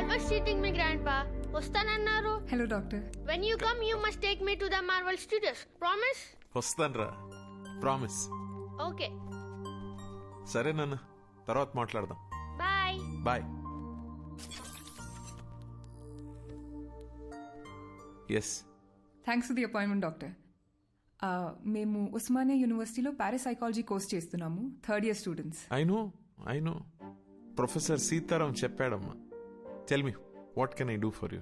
was cheating me, Grandpa. వస్తానన్నారు. Hello doctor. When you come, you must take me to the Marvel Studios. Promise? వస్తానరా, promise. Okay. సరే నాన్న, తర్వాత మాట్లాడదాం. Bye. Bye. Yes. Thanks for the appointment doctor. మేము ఉస్మానియా యూనివర్సిటీలో parapsychology course చేస్తున్నాము, third year students. I know professor Sitaram చెప్పాడమ్మా. Tell me, what can I do for you?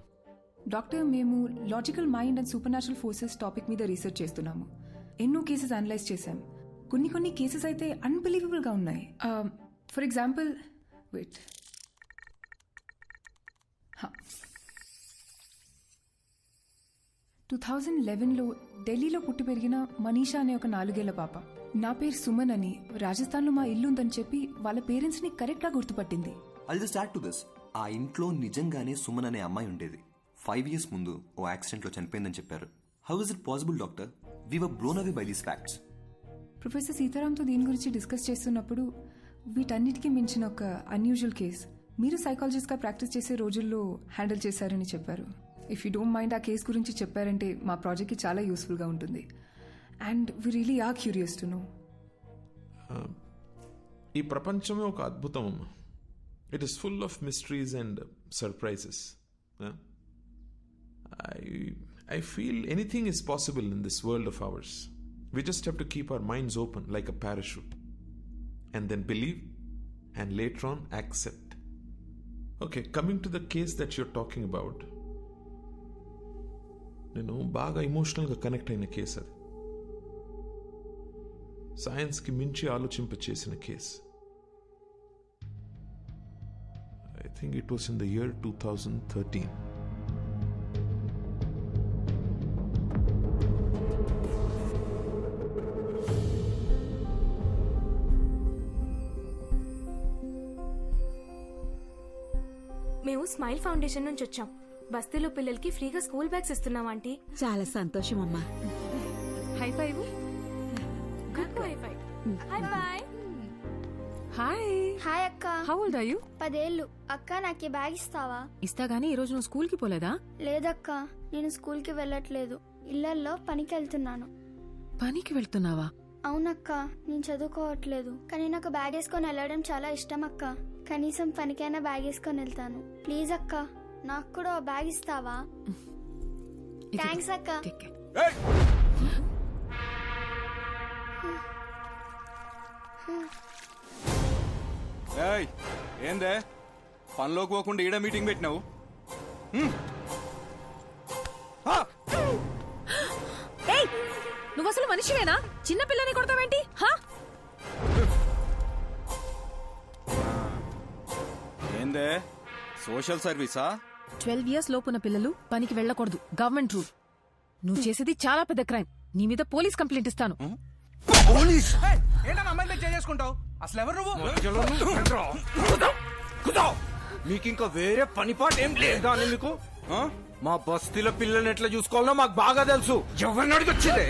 Doctor, మేము logical mind and supernatural forces topic మీద research చేస్తున్నాము. ఎన్నో cases analyse చేశాం. కొన్ని కేసెస్ అయితే అన్బిలీవబుల్గా ఉన్నాయి. ఫర్ ఎగ్జాంపుల్, వెయిట్, 2011లో ఢిల్లీలో పుట్టి పెరిగిన మనీషా అనే ఒక 4 ఏళ్ల పాప, నా పేరు సుమన్ అని, రాజస్థాన్లో మా ఇల్లు ఉందని చెప్పి వాళ్ళ పేరెంట్స్ని కరెక్ట్గా గుర్తుపట్టింది. I'll just add to this. ఆ ఇంట్లో నిజంగానే సుమన్ అనే అమ్మాయి ఉండేది. 5 years ముందు ఓ యాక్సిడెంట్లో చనిపోయిందని చెప్పారు. How is it possible doctor? We were blown away by these facts. Professor సీతారాంతో దీని గురించి డిస్కస్ చేస్తున్నప్పుడు వీటన్నిటికీ మించిన ఒక అన్యూజువల్ కేస్ మీరు సైకాలజిస్ట్గా ప్రాక్టీస్ చేసే రోజుల్లో హ్యాండిల్ చేశారని చెప్పారు. ఇఫ్ యూ డోంట్ మైండ్ ఆ కేస్ గురించి చెప్పారంటే మా ప్రాజెక్ట్కి చాలా యూస్ఫుల్గా ఉంటుంది. And we really are curious to know. ఈ ప్రపంచమే ఒక అద్భుతం అమ్మా. It is full of mysteries and surprises. I feel anything is possible in this world of ours. We just have to keep our minds open like a parachute and then believe and later on accept. Okay, coming to the case that you're talking about, నేను బాగా ఎమోషనల్గా connect అయిన case అది. సైన్స్కి మించి ఆలోచింపచేసిన case. I think it was in the year 2013. మేము smile foundation నుంచి వచ్చాం. బస్తీలో పిల్లలకి ఫ్రీగా స్కూల్ బ్యాగ్స్ ఇస్తున్నాం ఆంటీ. చాలా సంతోషం అమ్మా. High five. Good high five. Hi bye. Hi. Hi అక్క. How old are you? 10 ఏళ్ళు. అక్క నాకు ఈ బ్యాగ్ ఇస్తావా? ఇస్తా గానీ ఈ రోజు నువ్వు స్కూల్ కి పోలేదా? లేదక్క, నేను స్కూల్ కి వెళ్ళట్లేదు. ఇళ్లల్లో పనికి వెళ్తున్నాను. పనికి వెళ్తున్నావా? అవునక్క, నేను చదువుకోవట్లేదు. కానీ నాకు బ్యాగ్ వేసుకొని వెళ్ళడం చాలా ఇష్టం అక్క. కనీసం పనికైనా బ్యాగ్ వేసుకొని వెళ్తాను. ప్లీజ్ అక్క, నాకు కూడా ఓ బ్యాగ్ ఇస్తావా? థ్యాంక్స్ అక్క. ఏందే పనిలోకి పోకుండా ఈడ మీటింగ్ పెట్టినావు? నువ్వు అసలు మనిషివేనా? చిన్న పిల్లని కొడతావేంటి? ఏందే సోషల్ సర్వీసా? 12 years లోపున్న పిల్లలు పనికి వెళ్ళకూడదు, గవర్నమెంట్ రూల్. నువ్వు చేసేది చాలా పెద్ద క్రైమ్. నీ మీద పోలీస్ కంప్లైంట్ ఇస్తాను. పోలీస్? ఏంటన్నా అమ్మాయిని చేసుకుంటావు? అసలు ఎవరు నువ్వు? మీకింకా వేరే పనిపాటు ఏం లేదా అని మీకు? మా బస్తీల పిల్లల్ని ఎట్లా చూసుకోవాలో మాకు బాగా తెలుసు. ఎవరిని అడిగి వచ్చిందే?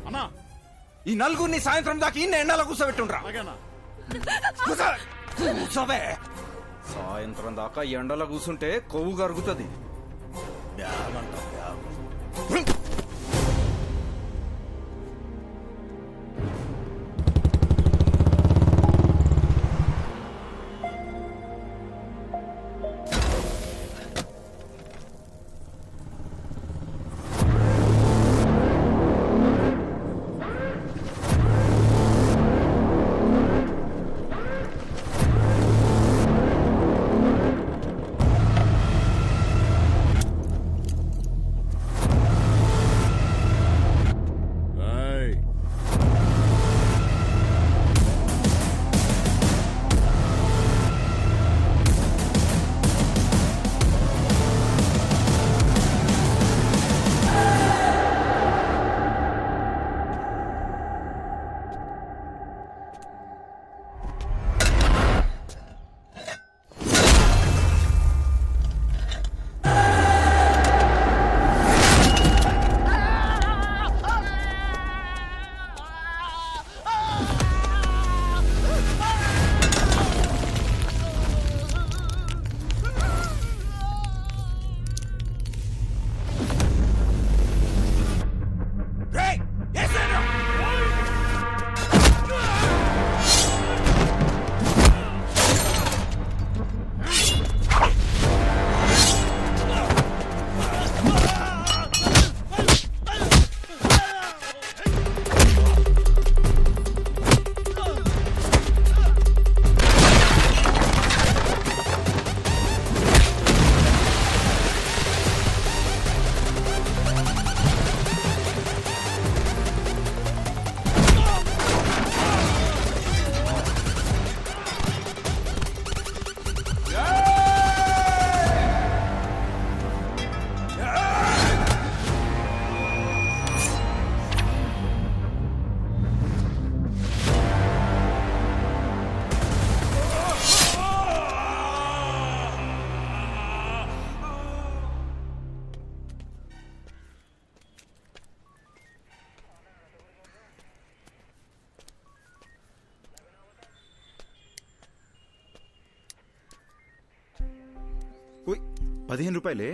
అన్నా, ఈ నలుగురిని సాయంత్రం దాకా ఇన్ని ఎండలో కూర్చోబెట్టుండ్రా. కూర్చోవే. సాయంత్రం దాకా ఎండలో కూర్చుంటే కొవ్వు కరుగుతుంది. 15 రూపాయలే.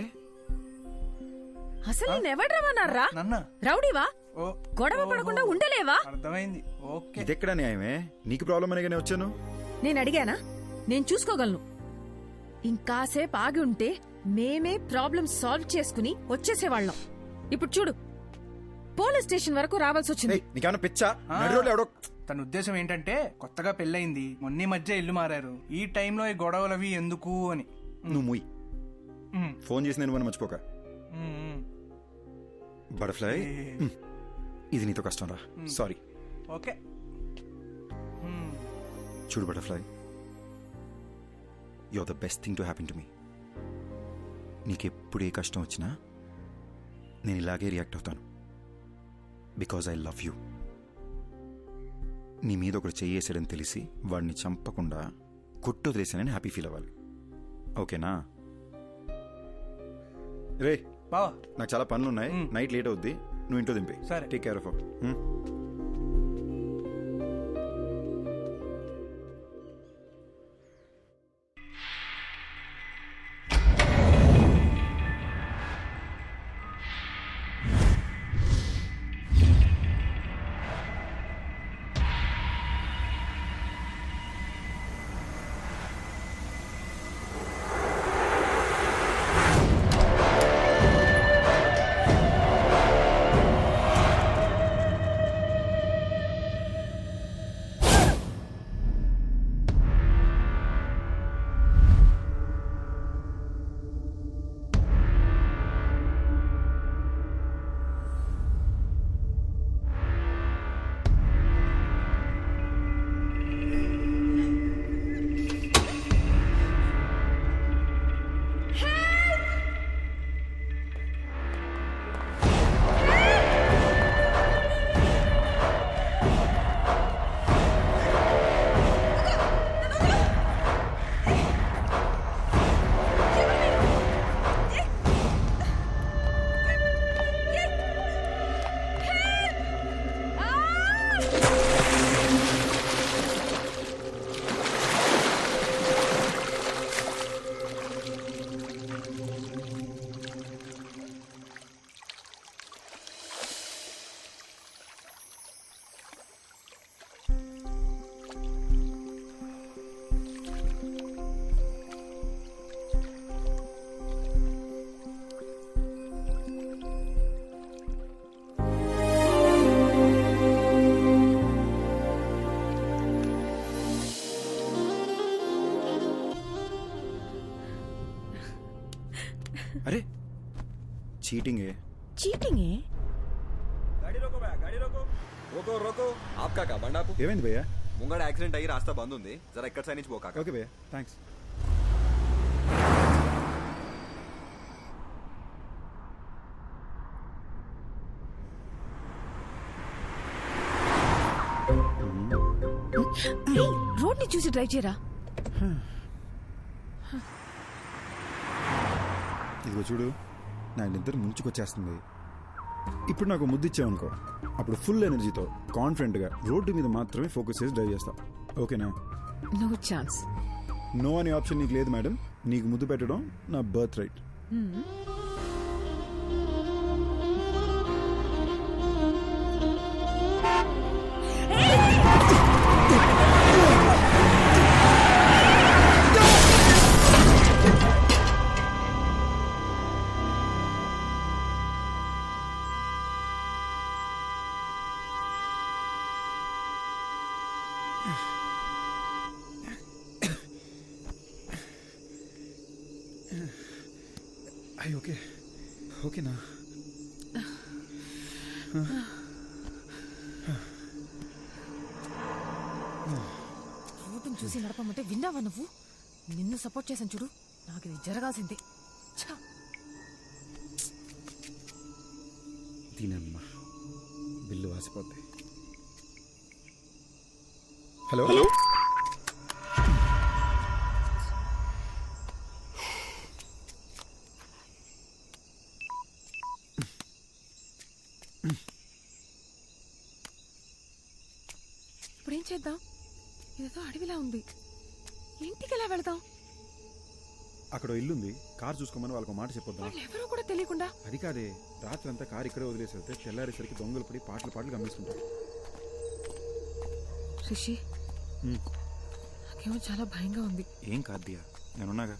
అసలు నేనెవడ్రమన్నారా? నన్న రౌడీవా? ఓ గొడవ పడకుండా ఉండలేవా? అర్థమైంది. ఓకే, ఇదెక్కడ న్యాయమే? నీకు ప్రాబ్లం అనేగానే వచ్చాను. నేను అడిగానా? నేను చూసుకోగలను. ఇంకాసేపు ఆగి ఉంటే మేమే ప్రాబ్లం సాల్వ్ చేసుకుని వచ్చేసేవాళ్ళం. ఇప్పుడు చూడు, పోలీస్ స్టేషన్ వరకు రావాల్సి వచ్చింది. నీకేమన్నా పిచ్చా? నడి రోడ్లో ఎవడో తన ఉద్దేశం ఏంటంటే కొత్తగా పెళ్ళయింది, మొన్న మధ్య ఇల్లు మారారు, ఈ టైంలో ఈ గొడవలు అవి ఎందుకు అని. నువ్వు ముయ్. ఫోన్ చేసి నేను మర్చిపోక. బటర్ఫ్లై, ఇది నీతో కష్టం రా. సారీ. ఓకే. చూడు butterfly, you are the best thing to happen to me. నీకెప్పుడు ఏ కష్టం వచ్చినా నేను ఇలాగే రియాక్ట్ అవుతాను. Because I love you. నీ మీద ఒకడు చెయ్యేసాడని తెలిసి వాడిని చంపకుండా కొట్టు వదిలేసానని హ్యాపీ ఫీల్ అవ్వాలి. ఓకేనా? రే బావా, నాకు చాలా పనులు ఉన్నాయి. నైట్ లేట్ అవుద్ది, నువ్వు ఇంట్లో దింపే. సరే. Take care of. अरे चीटिंग है. चीटिंग है? गाड़ी रोको भैया, गाड़ी रोको. रोको रोको. आपका का బండి ఆపు. ఏమైంది భయ్యా? ముంగడ యాక్సిడెంట్ అయ్యి రాస్తా బంద్ ఉంది. జరా ఇక్కడ సైడ్ నుంచి పోకాక. ఓకే భయ్యా, థ్యాంక్స్. రోడ్ ని చూసి డ్రైవ్ చేయరా. ఇదిగో చూడు, నా ఇద్దరు ముంచుకొచ్చేస్తుంది. ఇప్పుడు నాకు ముద్దు ఇచ్చావనుకో, అప్పుడు ఫుల్ ఎనర్జీతో కాన్ఫిడెంట్గా రోడ్డు మీద మాత్రమే ఫోకస్ చేసి డ్రైవ్ చేస్తా. ఓకేనా? No chance. నో అనే ఆప్షన్ నీకు లేదు మేడం. నీకు ముద్దు పెట్టడం నా బర్త్ రైట్. అయ్యి ఓకే, ఓకేనా? రోడ్డును చూసి నడపమంటే విన్నావా నువ్వు? నిన్ను సపోర్ట్ చేశాను చూడు, నాకు ఇది జరగాల్సిందే. దీనమ్మా బిల్లు వాసిపోద్ది. హలో, ఇప్పుడేం చేద్దాం? ఇదేదో అడవిలా ఉంది, ఇంటికి ఎలా వెళదాం? అక్కడ ఇల్లుంది, కార్ చూసుకోమని వాళ్ళకి మాట చెప్పొద్దాం. ఎవరో కూడా తెలియకుండా. అది కాదే, రాత్రి అంతా కార్ ఇక్కడే వదిలేసి వెళ్తే తెల్లారేసరికి దొంగలు పడి పాటలు గమనిస్తుంటారు. రిషి, నాకేమో చాలా భయంగా ఉంది. ఏం కాదు దియా, నేనున్నాగా.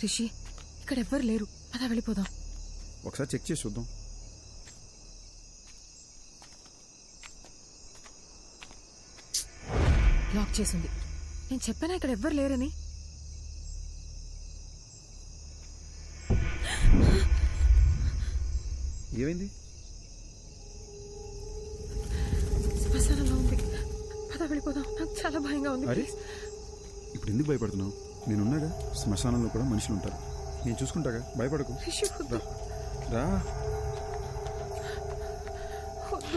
రిషి, ఇక్కడ ఎవ్వరు లేరు, పద వెళ్ళిపోదాం. ఒకసారి చెక్ చేసి చూద్దాం. లాక్ చేసింది. నేను చెప్పానా ఇక్కడ ఎవ్వరు లేరని? ఏమైంది? శ్మశానంలో ఉంది, పద వెళ్ళిపోదాం. నాకు చాలా భయంగా ఉంది. అరే, ఇప్పుడు ఎందుకు భయపడుతున్నావు? నేనున్నాగా. శ్మశానంలో కూడా మనుషులు ఉంటారు, నేను చూసుకుంటాగా, భయపడకు. రా.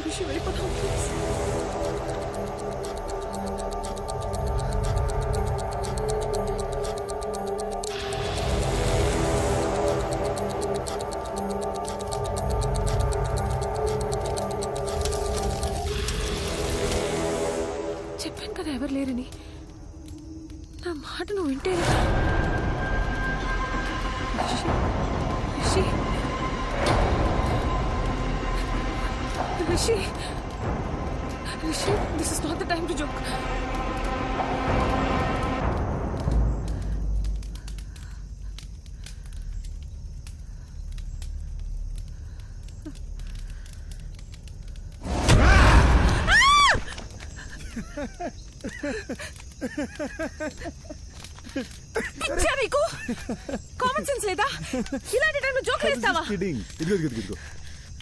రిషి, వెళ్ళిపోదాం ప్లీజ్. చెప్పాను కదా ఎవరు లేరని. నా మాట నువ్వు వింటే. Rishi, Rishi, Rishi, this is not the time to joke. నీకు కామన్ సెన్స్ లేదా? ఇలాంటి టైంలో జోక్ వేస్తావా? ఇదిగో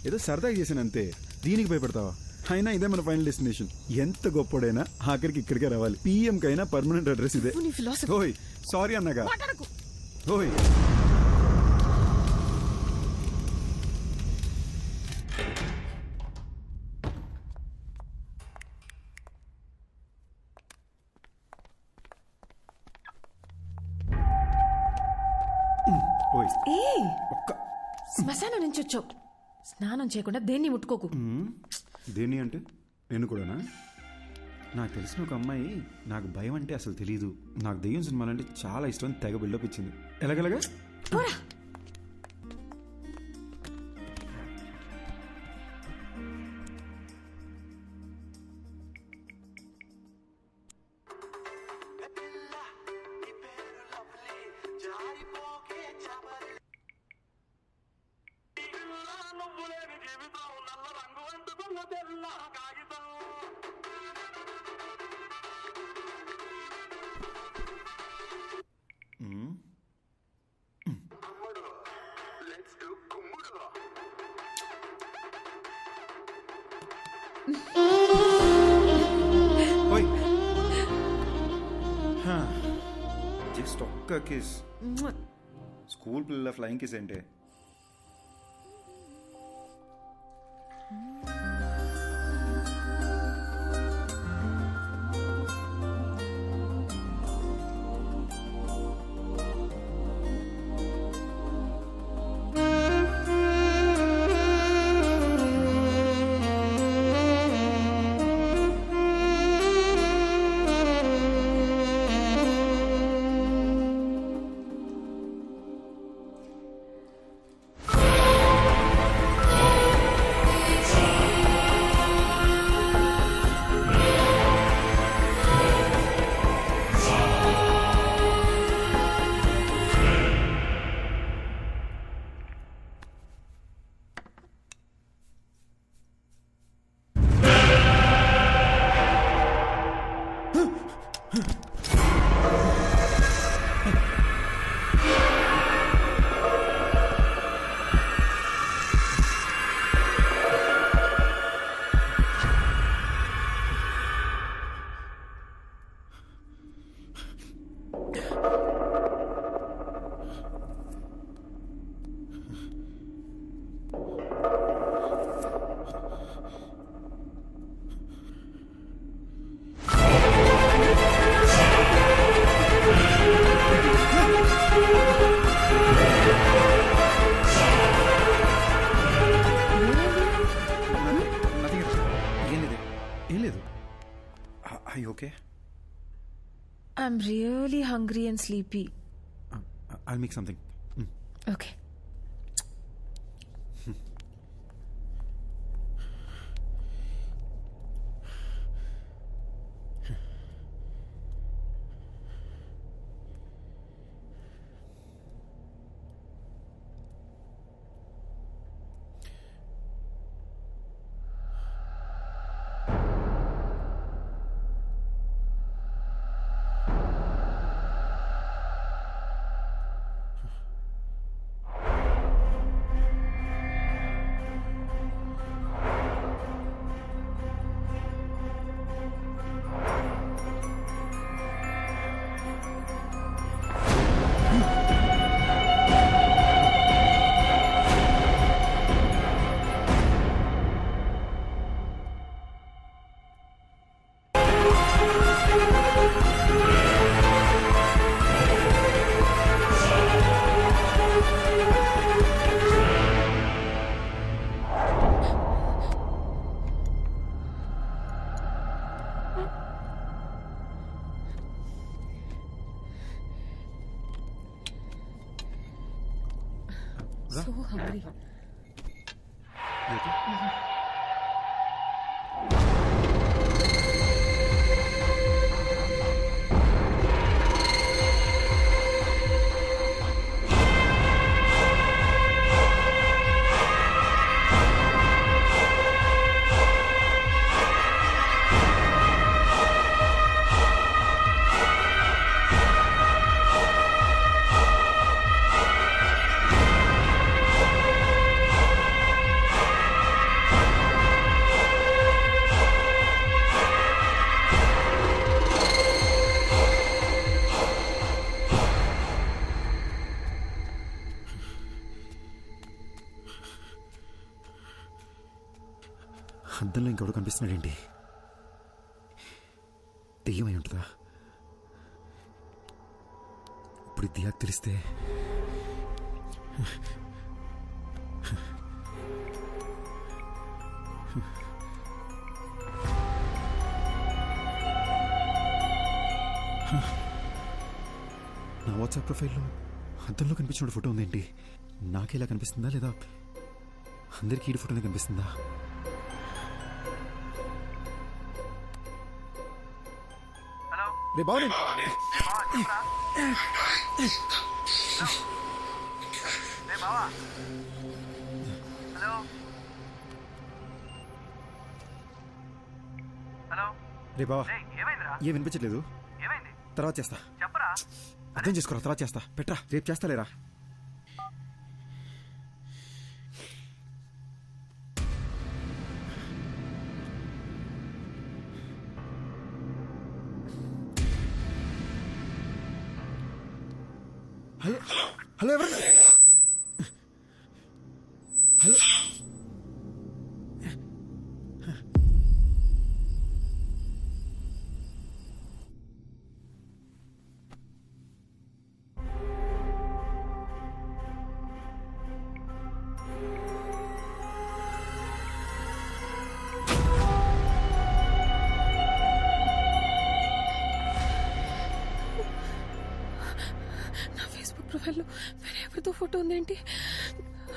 ఏదో సరదాగా చేసాను అంతే, దీనికి భయపడతావా? అయినా ఇదే మన ఫైనల్ డెస్టినేషన్. ఎంత గొప్పడైనా ఆఖరికి ఇక్కడికే రావాలి. పిఎం కైనా పర్మనెంట్ అడ్రస్ ఇదే. ఓయ్ సారీ అన్నగా. ఓయ్ శ్మశానం నుంచి వచ్చావు, స్నానం చేయకుండా దేన్ని ముట్టుకోకు. దేన్ని అంటే నేను కూడానా? నాకు తెలిసిన ఒక అమ్మాయి నాకు భయం అంటే అసలు తెలీదు, నాకు దెయ్యం సినిమాలంటే చాలా ఇష్టం, తెగ బిల్డప్ ఇచ్చింది. ఎలాగలగా జస్ట్ ఒక్క కిస్. స్కూల్ పిల్లల ఫ్లయింగ్ కిస్ అంటే okay. I'm really hungry and sleepy. I make something. Okay. So hungry. అద్దంలో ఇంకెవడు కనిపిస్తున్నాడేంటి? దెయ్యమై ఉంటుందా? ఇప్పుడు దియాకు తెలిస్తే నా వాట్సాప్ ప్రొఫైల్లో అద్దంలో కనిపించిన ఫోటో ఉందేంటి? నాకేలా కనిపిస్తుందా లేదా అందరికీ ఈ ఫోటోనే కనిపిస్తుందా? రే బావ, రే బావా, ఏ వినిపించట్లేదు. తర్వాత చేస్తా. అర్థం చేసుకోరా, తర్వాత చేస్తా. పెట్రా, రేపు చేస్తా లేరా. హలో హలో, ఎవరు? హలో, ప్రొఫైల్లో వేరే ఎవరితో ఫోటో ఉందేంటి?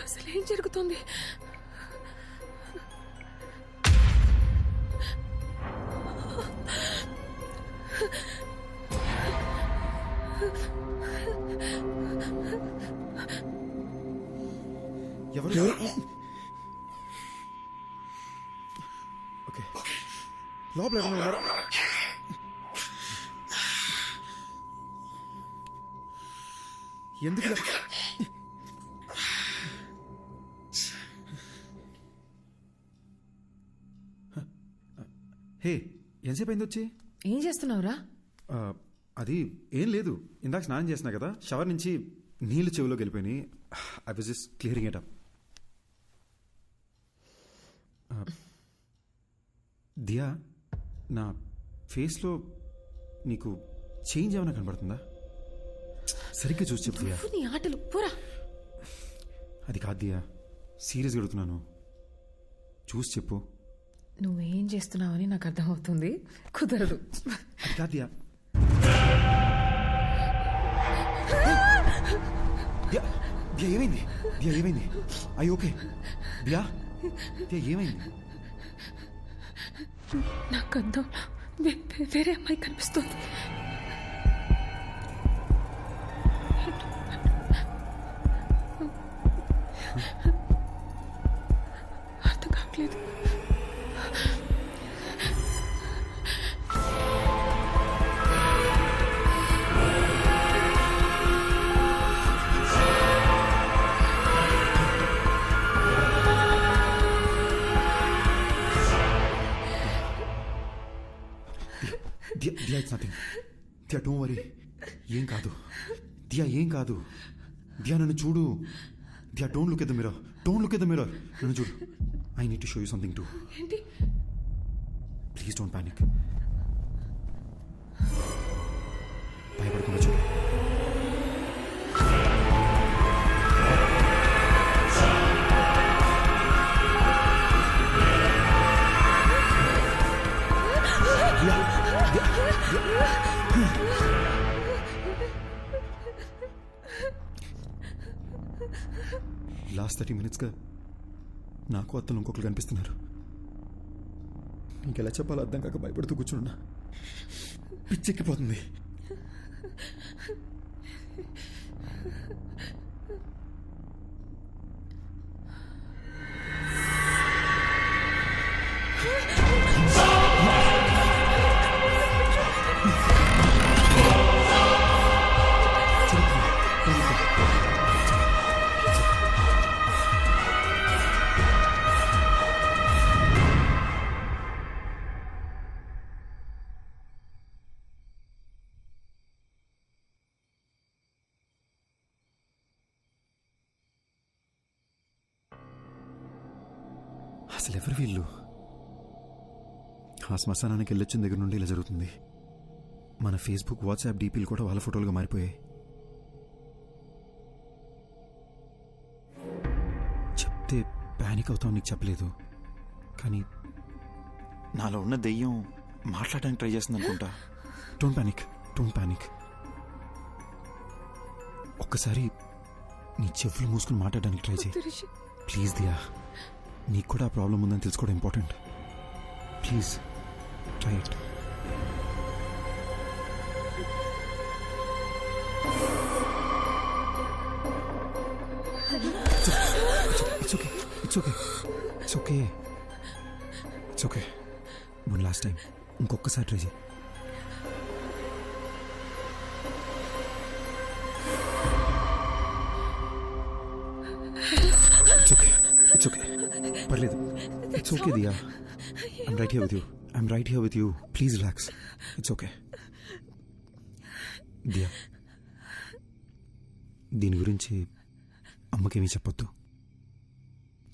అసలు ఏం జరుగుతుంది? ఎవరు? ఓకే, లోపల ఎవరైనా ఉన్నారా? ఎందుకు? హే, ఎంతసేపు అయింది వచ్చి? ఏం చేస్తున్నావురా? అది ఏం లేదు, ఇందాక స్నానం చేసినా కదా, షవర్ నుంచి నీళ్ళు చెవిలోకి వెళ్ళిపోయినాయి. I was just clearing it up. Diya, నా ఫేస్లో నీకు చేంజ్ ఏమైనా కనబడుతుందా? సరిగ్గా చూసి చెప్పు దియా. నీ ఆటలు పూరా. అది కాదు దియా, సీరియస్గా అడుగుతున్నాను, చూసి చెప్పు. నువ్వేం చేస్తున్నావని నాకు అర్థమవుతుంది, కుదరదు. అది కాదు దియా. దియా దియా ఏమైంది? దియా ఏమైంది? అయ్యి ఓకే దియా దియా ఏమైంది? నాకు అందం వేరే అమ్మాయి కనిపిస్తుంది. అర్థం కావట్లేదు. Diya it's nothing. Diya don't worry. ఏం కాదు దియా, ఏం కాదు. దియా నన్ను చూడు. Diya don't look at the mirror. Don't look at the mirror. నన్ను చూడు. I need to show you something too. ఏంటి? Please don't panic. భయపడకుండా చూడు. లాస్ట్ 30 minutesగా నాకు అత్తలు ఇంకొకరు కనిపిస్తున్నారు. ఇంకెలా చెప్పాలో అర్థం కాక భయపడుతూ కూర్చున్నా. పిచ్చెక్కిపోతుంది. అసలు ఎవరు వీళ్ళు? ఆ శ్మశానానికి వెళ్ళొచ్చిన దగ్గర నుండి ఇలా జరుగుతుంది. మన ఫేస్బుక్, వాట్సాప్ డీపీలు కూడా వాళ్ళ ఫోటోలుగా మారిపోయాయి. చెప్తే ప్యానిక్ అవుతావు, నీకు చెప్పలేదు. కానీ నాలో ఉన్న దెయ్యం మాట్లాడడానికి ట్రై చేస్తుంది అనుకుంటా. Don't panic, don't panic. ఒక్కసారి నీ చెవులు మూసుకుని మాట్లాడడానికి ట్రై చేయి ప్లీజ్. దియా, నీకు కూడా ఆ ప్రాబ్లం ఉందని తెలుసుకోవడం important. Please try it. It's okay, it's okay, it's okay, it's okay. One last time ఇంకొకసారి ట్రై చేయి. ఇట్స్ ఓకే, ఇట్స్ ఓకే, పర్లేదు. It's okay Diya. I'm right here with you. I'm right here with you. Please relax. It's okay Diya. దీని గురించి అమ్మకేమీ చెప్పొద్దు,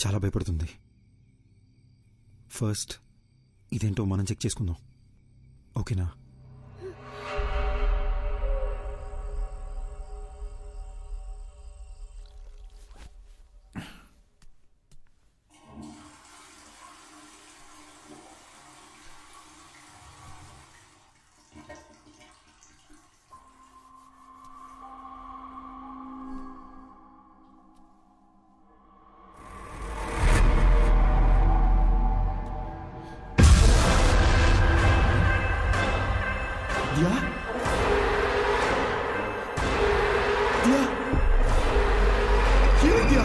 చాలా భయపడుతుంది. First ఇదేంటో మనం చెక్ చేసుకుందాం, ఓకేనా? దియా, దియా, ఏమైంది దియా?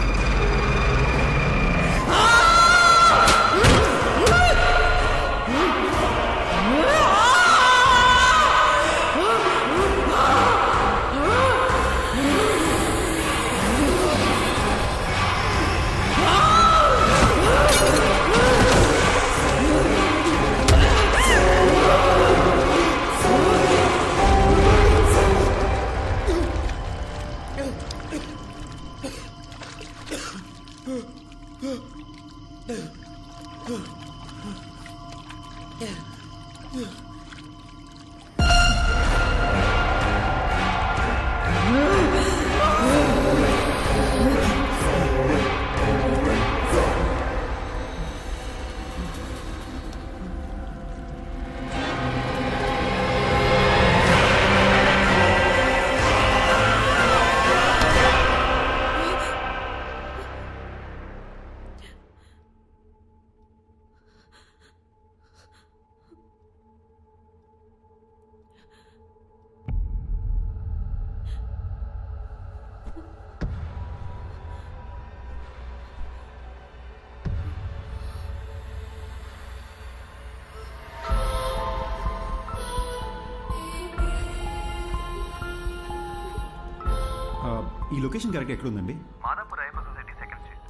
ఈ లొకేషన్ కరెక్ట్ ఎక్కడ ఉందండి? Madhapur Ayyappa society second street.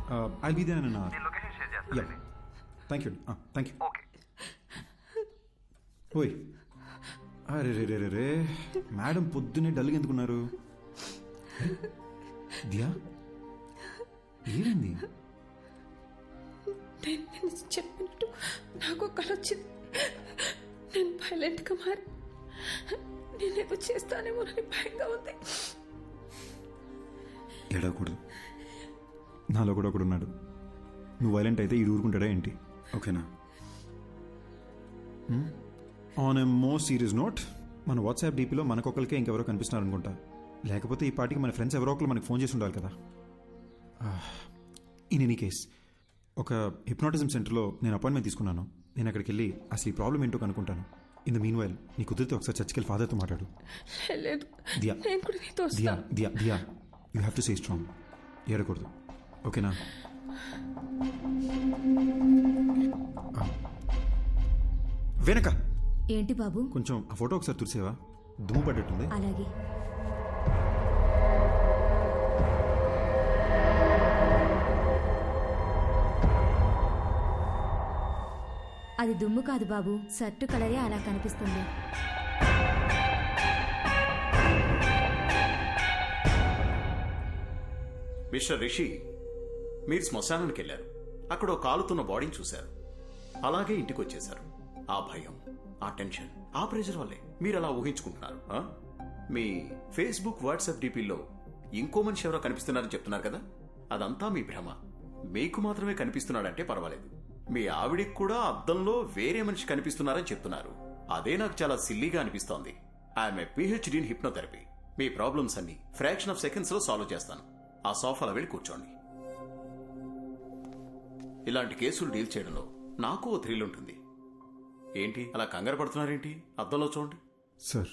I'll be there అన్న. నేను లొకేషన్ షేర్ చేస్తాను. Thank you. Thank you. Okay. ఓయ్, అరే రే రే రే రే, మేడం పొద్దున్నే డల్గా ఎందుకున్నారు? దియా, ఏమైంది? నేను చెప్పినట్టు నాకు కల వచ్చింది. నేను వైలెంట్గా మారి నేనేదో చేస్తానేమోనని భయంగా ఉంది. ఏడవకూడదు, నాలో కూడా ఒకడు ఉన్నాడు. నువ్వు వైలెంట్ అయితే ఇది ఊరుకుంటాడా ఏంటి? ఓకేనా? On a more serious note, మన వాట్సాప్ డీపీలో మనకొకరికే ఇంకెవరో కనిపిస్తున్నారు అనుకుంటా. లేకపోతే ఈ పార్టీకి మన ఫ్రెండ్స్ ఎవరో ఒకరు మనకు ఫోన్ చేసి ఉండాలి కదా. ఇన్ ఎనీ కేస్, ఒక హిప్నాటిజం సెంటర్లో నేను అపాయింట్మెంట్ తీసుకున్నాను. నేను అక్కడికి వెళ్ళి అసలు ఈ ప్రాబ్లం ఏంటో కనుక్కుంటాను. ఇన్ ద మీన్ వైల్ నీ కుదిరితే ఒకసారి చర్చికి వెళ్ళి ఫాదర్తో మాట్లాడు. Diya Diya Diya Diya, you have to stay strong. ఏడకూడదు, ఓకేనా? వెనక ఏంటి బాబు? కొంచెం ఆ ఫోటో ఒకసారి తుడిసేవా? దుమ్ము పడ్డట్టుంది. అలాగే. అది దుమ్ము కాదు బాబు, షర్టు కలరే అలా కనిపిస్తుంది. మిస్టర్ రిషి, మీరు శ్మశానానికి వెళ్ళారు. అక్కడ ఒక కాలుతున్న బాడీని చూశారు. అలాగే ఇంటికి వచ్చేశారు. ఆ భయం, ఆ టెన్షన్, ఆ ప్రెషర్ వల్లే మీరు అలా ఊహించుకుంటున్నారు. మీ ఫేస్బుక్, వాట్సాప్ డీపీల్లో ఇంకో మనిషి ఎవరో కనిపిస్తున్నారని చెప్తున్నారు కదా, అదంతా మీ భ్రమ. మీకు మాత్రమే కనిపిస్తున్నాడంటే పర్వాలేదు. మీ ఆవిడికి కూడా అద్దంలో వేరే మనిషి కనిపిస్తున్నారని చెప్తున్నారు. అదే నాకు చాలా సిల్లీగా అనిపిస్తోంది. I'm a PhD in hypnotherapy. Me problems అన్ని ఫ్రాక్షన్ ఆఫ్ సెకండ్స్ లో సాల్వ్ చేస్తాను. ఆ సోఫాలో వెళ్ళి కూర్చోండి. ఇలాంటి కేసులు డీల్ చేయడంలో నాకు ఓ థ్రిల్ ఉంటుంది. ఏంటి అలా కంగారు పడుతున్నారేంటి? అద్దంలో చూడండి. సార్,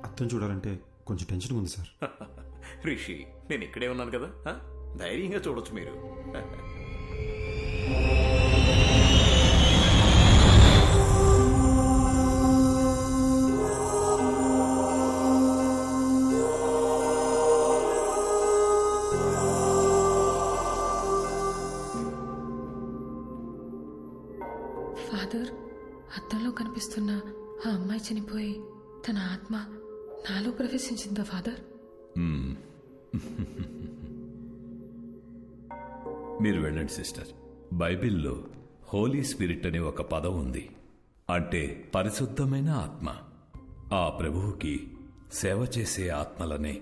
అద్దం చూడాలంటే కొంచెం టెన్షన్ ఉంది సార్. రిషి, నేను ఇక్కడే ఉన్నాను కదా, ధైర్యంగా చూడొచ్చు మీరు. ఫాదర్, అద్దంలో కనిపిస్తున్న ఆ అమ్మాయి చనిపోయి తన ఆత్మ నాలో ప్రవేశించిందా ఫాదర్? మీరు వెళ్ళండి సిస్టర్. బైబిల్లో హోలీ స్పిరిట్ అనే ఒక పదం ఉంది. అంటే పరిశుద్ధమైన ఆత్మ. ఆ ప్రభువుకి సేవ చేసే ఆత్మలనే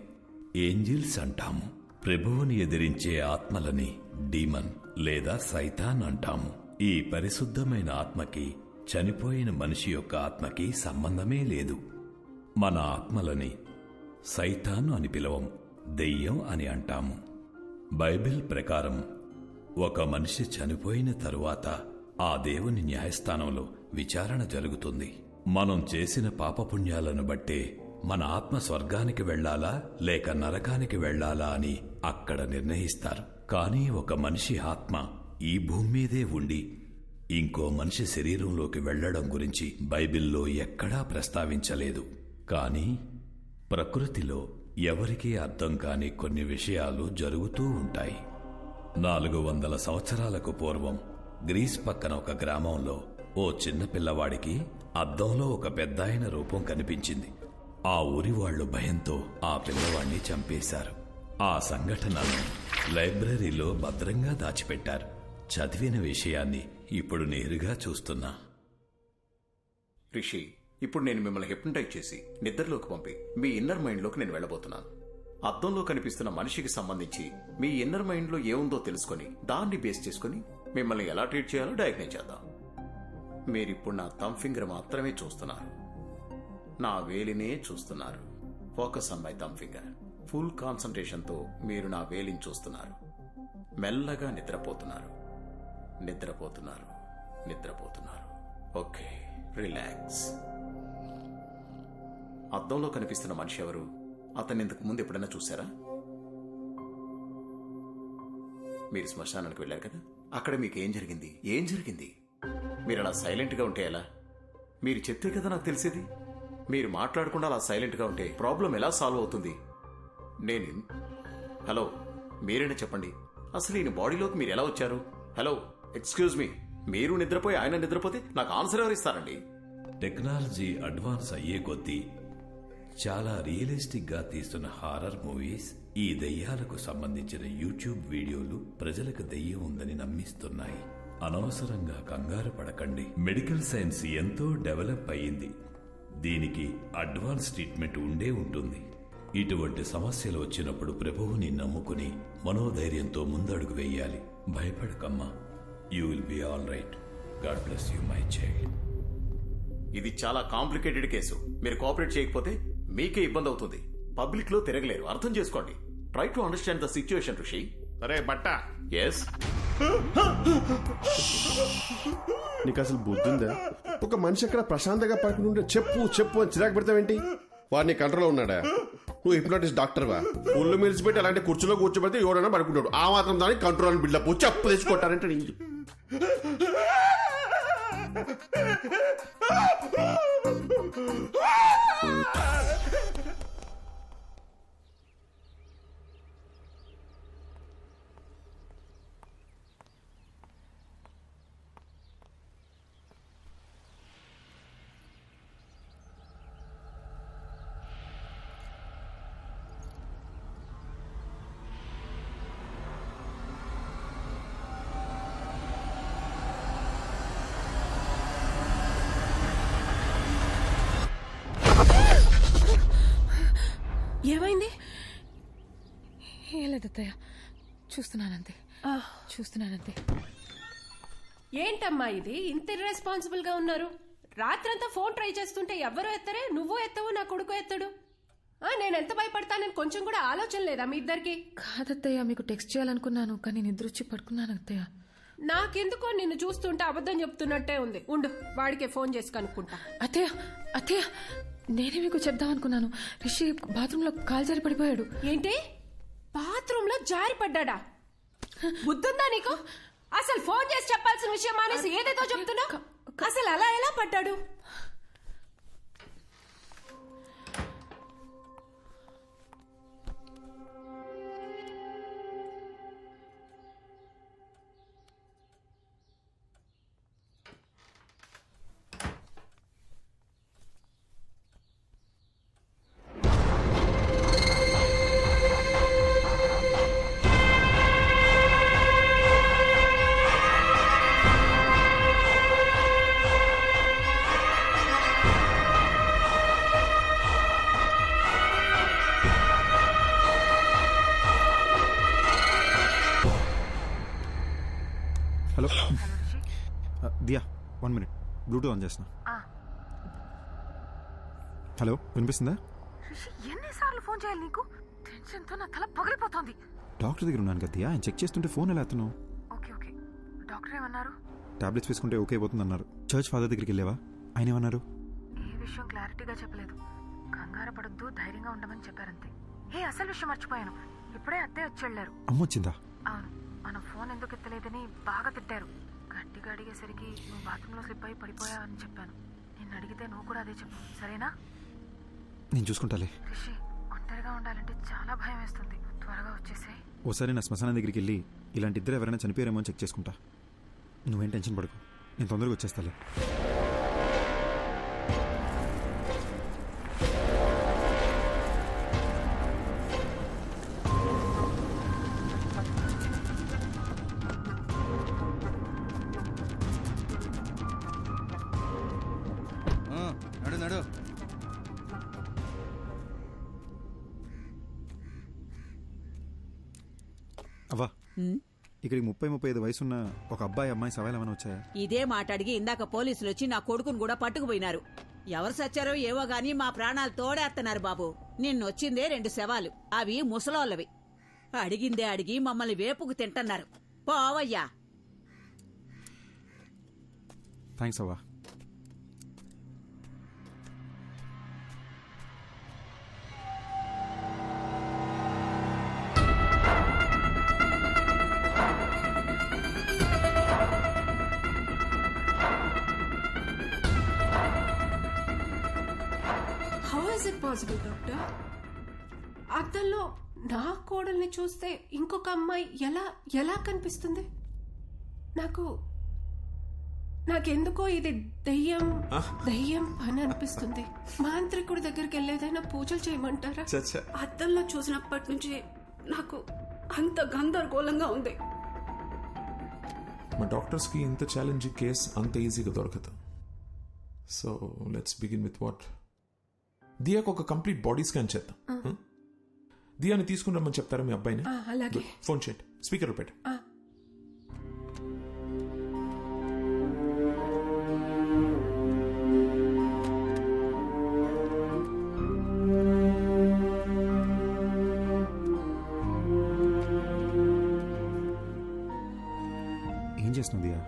ఏంజిల్స్ అంటాము. ప్రభువుని ఎదిరించే ఆత్మలని డీమన్ లేదా సైతాన్ అంటాము. ఈ పరిశుద్ధమైన ఆత్మకి చనిపోయిన మనిషి యొక్క ఆత్మకి సంబంధమే లేదు. మన ఆత్మలని సైతాను అని పిలవం, దెయ్యం అని అంటాము. బైబిల్ ప్రకారం ఒక మనిషి చనిపోయిన తరువాత ఆ దేవుని న్యాయస్థానంలో విచారణ జరుగుతుంది. మనం చేసిన పాపపుణ్యాలను బట్టే మన ఆత్మ స్వర్గానికి వెళ్లాలా లేక నరకానికి వెళ్లాలా అని అక్కడ నిర్ణయిస్తారు. కానీ ఒక మనిషి ఆత్మ ఈ భూమి మీదే ఉండి ఇంకో మనిషి శరీరంలోకి వెళ్లడం గురించి బైబిల్లో ఎక్కడా ప్రస్తావించలేదు. కానీ ప్రకృతిలో ఎవరికీ అర్థం కాని కొన్ని విషయాలు జరుగుతూ ఉంటాయి. 400 సంవత్సరాలకు పూర్వం గ్రీస్ పక్కన ఒక గ్రామంలో ఓ చిన్న పిల్లవాడికి అద్దంలో ఒక పెద్దాయన రూపం కనిపించింది. ఆ ఊరి వాళ్లు భయంతో ఆ పిల్లవాడిని చంపేశారు. ఆ సంఘటనను లైబ్రరీలో భద్రంగా దాచిపెట్టారు. చదివిన విషయాన్ని ఇప్పుడు నేరుగా చూస్తున్నా. రిషి, ఇప్పుడు నేను మిమ్మల్ని హిప్నటైజ్ చేసి నిద్రలోకి పంపి మీ ఇన్నర్ మైండ్లోకి నేను వెళ్ళబోతున్నాను. అద్దంలో కనిపిస్తున్న మనిషికి సంబంధించి మీ ఇన్నర్ మైండ్లో ఏముందో తెలుసుకొని దాన్ని బేస్ చేసుకుని మిమ్మల్ని ఎలా ట్రీట్ చేయాలో డయాగ్నైజ్ చేద్దాం. మీరిప్పుడు నా థంబ్ ఫింగర్ మాత్రమే చూస్తున్నారు, నా వేలినే చూస్తున్నారు. Focus on my thumb finger. Full కాన్సంట్రేషన్తో మీరు నా వేలిని చూస్తున్నారు. మెల్లగా నిద్రపోతున్నారు, నిద్రపోతున్నారు, నిద్రపోతున్నారు. Okay, relax. అద్దంలో కనిపిస్తున్న మనిషి ఎవరు? అతన్ని ఇంతకు ముందు ఎప్పుడైనా చూసారా? మీరు శ్మశానానికి వెళ్ళారు కదా, అక్కడ మీకు ఏం జరిగింది? ఏం జరిగింది? మీరు అలా సైలెంట్గా ఉంటే ఎలా? మీరు చెప్తే కదా నాకు తెలిసేది. మీరు మాట్లాడకుండా అలా సైలెంట్గా ఉంటే ప్రాబ్లం ఎలా సాల్వ్ అవుతుంది? హలో, మీరేనా చెప్పండి, అసలు ఈయన బాడీలోకి మీరు ఎలా వచ్చారు? హలో, ఎక్స్క్యూజ్ మీ, మీరు నిద్రపోయి ఆయన నిద్రపోతే నాకు ఆన్సర్ ఎవరు ఇస్తారండి? టెక్నాలజీ అడ్వాన్స్ అయ్యే కొద్దీ చాలా రియలిస్టిక్ గా తీస్తున్న హారర్ మూవీస్, ఈ దెయ్యాలకు సంబంధించిన యూట్యూబ్ వీడియోలు ప్రజలకు దెయ్యం ఉందని నమ్మిస్తున్నాయి. అనవసరంగా కంగారు పడకండి. మెడికల్ సైన్స్ ఎంతో డెవలప్ అయ్యింది. దీనికి అడ్వాన్స్ ట్రీట్మెంట్ ఉండే ఉంటుంది. ఇటువంటి సమస్యలు వచ్చినప్పుడు ప్రభువుని నమ్ముకుని మనోధైర్యంతో ముందడుగు వేయాలి. భయపడకమ్మా, you will be all right. God bless you my child. ఇది చాలా కాంప్లికేటెడ్ కేసు. మీరు కోఆపరేట్ చేయకపోతే మీకే ఇబ్బంది అవుతుంది. పబ్లిక్ లో తిరగలేరు, అర్థం చేసుకోండి. Try to understand the situation ఋషి. అరే బట్ట, ఎస్, నీకు అసలు బుద్ధి ఉందా? ఒక మనిషి అక్కడ ప్రశాంతంగా పడుకుని ఉంటే చెప్పు చెప్పు అని చిరాకు పెడతావేంటి? వాడిని కంట్రోల్లో ఉన్నాడా? నువ్వు హిప్నోటిస్ట్ డాక్టర్వా? ఒళ్ళు మిలిచిపెట్టి అలాంటి కుర్చీలో కూర్చోబెడితే ఎవడైనా పడుకుంటాడు. ఆ మాత్రం దానికి కంట్రోల్ బిల్డప్ చెప్పు తెచ్చుకుంటారంటే ఏమైంది? ఏం లేదు అత్తయ్య, చూస్తున్నానంతే. ఏంటమ్మా ఇది ఇంత ఇర్రెస్పాన్సిబుల్ గా ఉన్నారు? రాత్రంతా ఫోన్ ట్రై చేస్తుంటే ఎవ్వరూ ఎత్తరే, నువ్వు ఎత్తవు, నా కొడుకు ఎత్తడు. నేను ఎంత భయపడతానని కొంచెం కూడా ఆలోచన లేదా మీ ఇద్దరికి? కాదత్తయ్య, మీకు టెక్స్ట్ చేయాలనుకున్నాను కానీ నిద్ర వచ్చి పడుకున్నాను అత్తయ్య. నాకెందుకో నిన్ను చూస్తుంటే అబద్ధం చెప్తున్నట్టే ఉంది. ఉండు, వాడికే ఫోన్ చేసి కనుక్కుంటా. అత్తయ్య నేనే మీకు చెప్దామనుకున్నాను. రిషి బాత్రూంలో కాలు జారి పడిపోయాడు. ఏంటి? బాత్రూమ్ లో జారి పడ్డా? బుద్ధుందా నీకు? అసలు ఫోన్ చేసి చెప్పాల్సిన విషయం మానేసి ఏదేదో చెప్తున్నా. అసలు అలా ఎలా పడ్డాడు? Hello Diya, 1 minute, Bluetooth on చేస్తున్నా. హలో, వినిపిస్తుందా? ఎన్నిసార్లు ఫోన్ చేయాలి నీకు? టెన్షన్ తో నా తల పగిలిపోతుంది. డాక్టర్ దగ్గర ఉన్నాను కదా దియా, ఆయన చెక్ చేస్తుంటే ఫోన్ ఎలా ఎత్తున్నావు? ఓకే డాక్టర్ ఏమన్నారు? టాబ్లెట్స్ వేసుకుంటే ఓకే అయిపోతుంది అన్నారు. చర్చ్ ఫాదర్ దగ్గరికి వెళ్ళావా? ఆయన ఏమన్నారు? ఏ విషయం క్లారిటీగా చెప్పలేదు. కంగారు పడొద్దు, ధైర్యంగా ఉండమని చెప్పారంతే. అసలు విషయం మర్చిపోయాను. ఇప్పుడే అత్తయ్య వచ్చి వెళ్ళారు. అమ్మ వచ్చిందా? అవును, మనం ఫోన్ ఎందుకు ఎత్తలేదని బాగా తిట్టారు. గట్టిగా అడిగేసరికి నువ్వు బాత్రూంలో స్లిప్ అయి పడిపోయావని చెప్పాను. నిన్ను అడిగితే నువ్వు కూడా అదే చెప్పు, సరేనా? నేను చూసుకుంటాలే. రిషి, ఒంటరిగా ఉండాలంటే చాలా భయం వేస్తుంది. త్వరగా వచ్చేసాయి. ఓసారి నా శ్మశానం దగ్గరికి వెళ్ళి ఇలాంటి ఇద్దరు ఎవరైనా చనిపోయారేమో అని చెక్ చేసుకుంటా. నువ్వేం టెన్షన్ పడకు, నేను తొందరగా వచ్చేస్తాలే. నడు అవ్వా, ఇక్కడికి 30-35 వయసున్న ఒక అబ్బాయి అమ్మాయి సవాల్ ఏమైనా వచ్చాయా? ఇదే మాట అడిగి ఇందాక పోలీసులు వచ్చి నా కొడుకును కూడా పట్టుకుపోయినారు. ఎవరు సచ్చారో ఏవో గాని మా ప్రాణాలు తోడేస్తున్నారు బాబు. నిన్నొచ్చిందే 2 శవాలు, అవి ముసలోళ్ళవి. అడిగిందే అడిగి మమ్మల్ని వేపుకు తింటున్నారు. పోవయ్యా. థ్యాంక్స్ అవ్వా. How is it possible, doctor? అద్దంలో నా కోడల్ని చూస్తే ఇంకొక అమ్మాయి ఎలా ఎలా కనిపిస్తుంది? నాకెందుకో ఇది దయ్యం పని అనిపిస్తుంది. మాంత్రికుడి దగ్గరికి వెళ్ళేదైనా పూజలు చేయమంటారా? అద్దంలో చూసినప్పటి నుంచి నాకు అంత గందరగోళంగా ఉంది. మా డాక్టర్స్కి ఇంత ఛాలెంజింగ్ కేస్ అంత ఈజీగా దొరకదు. So let's begin with what. దియాకు ఒక కంప్లీట్ బాడీ స్కాన్ చేద్దాం. దియాని తీసుకుని రమ్మని చెప్తారా మీ అబ్బాయిని? అలాగే. ఫోన్ చేయండి, స్పీకర్ పెట్టు. ఏం చేస్తుంది దియా?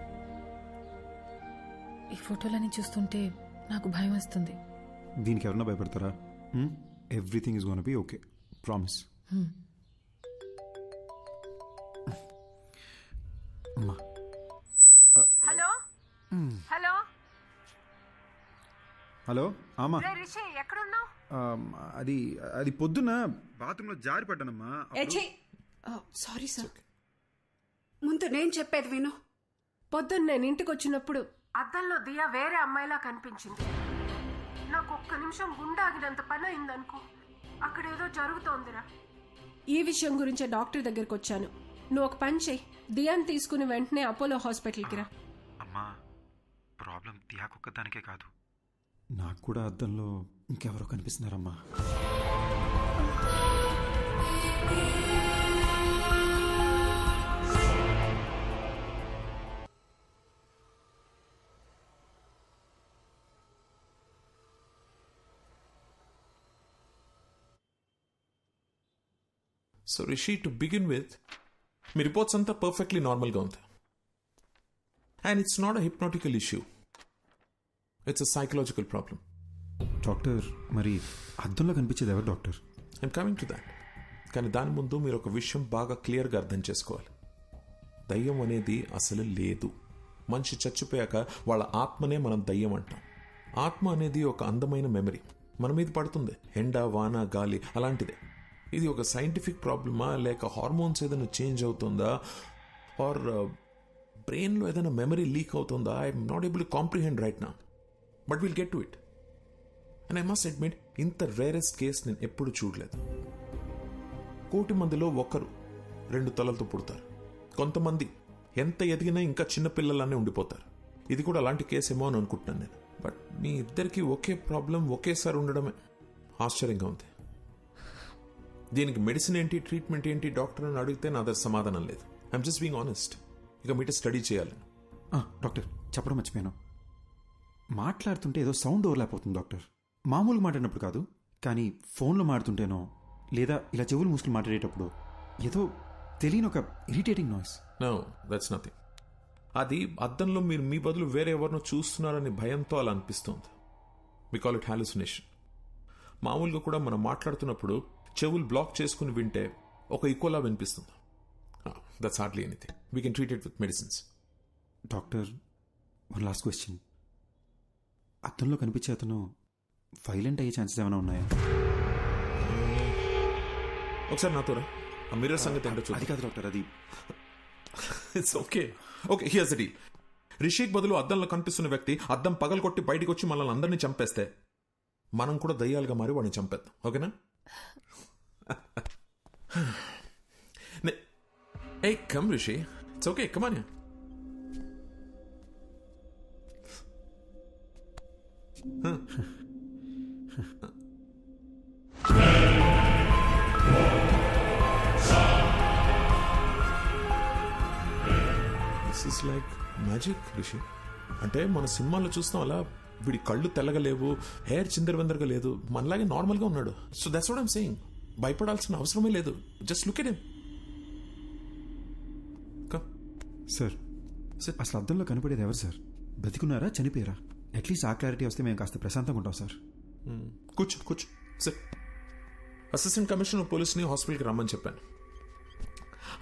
ఈ ఫోటోలని చూస్తుంటే నాకు భయం వస్తుంది. దీనికి ఎవరన్నా భయపడతారా? Everything is gonna okay, promise. అమ్మా. హలో హలో హలో ఆమా. రిషి ఎక్కడున్నావు? అది పొద్దున్న బాత్రూంలో జారి పడ్డానమ్మా. Sorry sir. ముందు నేను చెప్పేది విను. పొద్దున్న నేను ఇంటికి వచ్చినప్పుడు అద్దంలో దియా వేరే అమ్మాయిలా కనిపించింది. నాకు ఒక్క నిమిషం గుండాగినంత పని అయిందనుకో. అక్కడ ఏదో జరుగుతోందిరా. ఈ విషయం గురించే డాక్టర్ దగ్గరికి వచ్చాను. నువ్వు ఒక పని చెయ్యి, దియాని తీసుకుని వెంటనే అపోలో హాస్పిటల్కి రా. అమ్మా, ప్రాబ్లం దియాకొక్కదానికే కాదు, నాకు కూడా అద్దంలో ఇంకెవరో కనిపిస్తున్నారమ్మా. So Rishi, to begin with, మీ రిపోర్ట్స్ అంతా పర్ఫెక్ట్లీ నార్మల్గా ఉంది. And it's not a hypnotical issue, it's a psychological problem. Doctor, మరి అద్దంలో కనిపించేది ఎవరు doctor? I'm coming to that. కానీ దాని ముందు మీరు ఒక విషయం బాగా క్లియర్గా అర్థం చేసుకోవాలి. దయ్యం అనేది అసలు లేదు. మనిషి చచ్చిపోయాక వాళ్ళ ఆత్మనే మనం దయ్యం అంటాం. ఆత్మ అనేది ఒక అందమైన మెమరీ, మన మీద పడుతుంది, ఎండ, వాన, గాలి అలాంటిదే. ఇది ఒక సైంటిఫిక్ ప్రాబ్లమా, లేక హార్మోన్స్ ఏదైనా చేంజ్ అవుతుందా, ఆర్ బ్రెయిన్లో ఏదైనా మెమరీ లీక్ అవుతుందా? I'm not able to comprehend right now, but will get to it. And I must admit, ఇంత రేరెస్ట్ కేస్ నేను ఎప్పుడు చూడలేదు. 1,000,000 మందిలో ఒకరు 2 తలలతో పుడతారు. కొంతమంది ఎంత ఎదిగినా ఇంకా చిన్నపిల్లలానే ఉండిపోతారు. ఇది కూడా అలాంటి కేసు ఏమో అని అనుకుంటున్నాను నేను. బట్ మీ ఇద్దరికి ఒకే ప్రాబ్లం ఒకేసారి ఉండడమే ఆశ్చర్యంగా ఉంది. దీనికి మెడిసిన్ ఏంటి, ట్రీట్మెంట్ ఏంటి డాక్టర్ అని అడిగితే నా దగ్గర సమాధానం లేదు. I'm just being honest. ఇక మీట స్టడీ చేయాలి. డాక్టర్, చెప్పడం మర్చిపోయాను. మాట్లాడుతుంటే ఏదో సౌండ్ ఓవర్లాప్ అవుతుంది డాక్టర్. మామూలుగా మాట్లాడినప్పుడు కాదు, కానీ ఫోన్లో మాట్లాడుతుంటేనో లేదా ఇలా చెవులు మూసుకుని మాట్లాడేటప్పుడు ఏదో తెలియని ఒక irritating noise. No, that's nothing. అది అద్దంలో మీరు మీ బదులు వేరే ఎవరినో చూస్తున్నారని భయంతో అలా అనిపిస్తుంది. We call it hallucination. మామూలుగా కూడా మనం మాట్లాడుతున్నప్పుడు చెవులు బ్లాక్ చేసుకుని వింటే ఒక ఈక్వల్లా వినిపిస్తుంది. That's hardly anything. We can treat it with medicines. Doctor, one last question. అద్దంలో కనిపించే అతను వైలెంట్ అయ్యే ఛాన్సెస్ ఏమైనా ఉన్నాయా? ఒకసారి నాతో రా. ఆ మిర్రర్ సంగతి ఏంటో చూద్దాం. అది కాదు డాక్టర్, అది it's okay. Okay, here's the deal. Rishik బదులు అద్దంలో కనిపిస్తున్న వ్యక్తి అద్దం పగలగొట్టి బయటికి వచ్చి మనల్ని అందరినీ చంపేస్తే మనం కూడా దయ్యాలుగా మారి వాడిని చంపేద్దాం. ఓకేనా? Hey, come Rishi. It's okay, come on here. This is like magic, Rishi. అంటే మన సినిమాల్లో చూస్తాం అలా వీడి కళ్ళు తెల్లగలేవు, హెయిర్ చిందరవందరగా లేదు, మనలాగే నార్మల్గా ఉన్నాడు. So that's what I'm saying. భయపడాల్సిన అవసరమే లేదు. Just look at him. Sir, అసలు అద్దంలో కనపడేది ఎవరు సార్? బతికున్నారా, చనిపోయారా? అట్లీస్ట్ ఆ క్లారిటీ వస్తే మేము కాస్త ప్రశాంతంగా ఉంటాం సార్. కూర్చో కూర్చో సార్. అసిస్టెంట్ కమిషనర్ పోలీస్ని హాస్పిటల్కి రమ్మని చెప్పాను.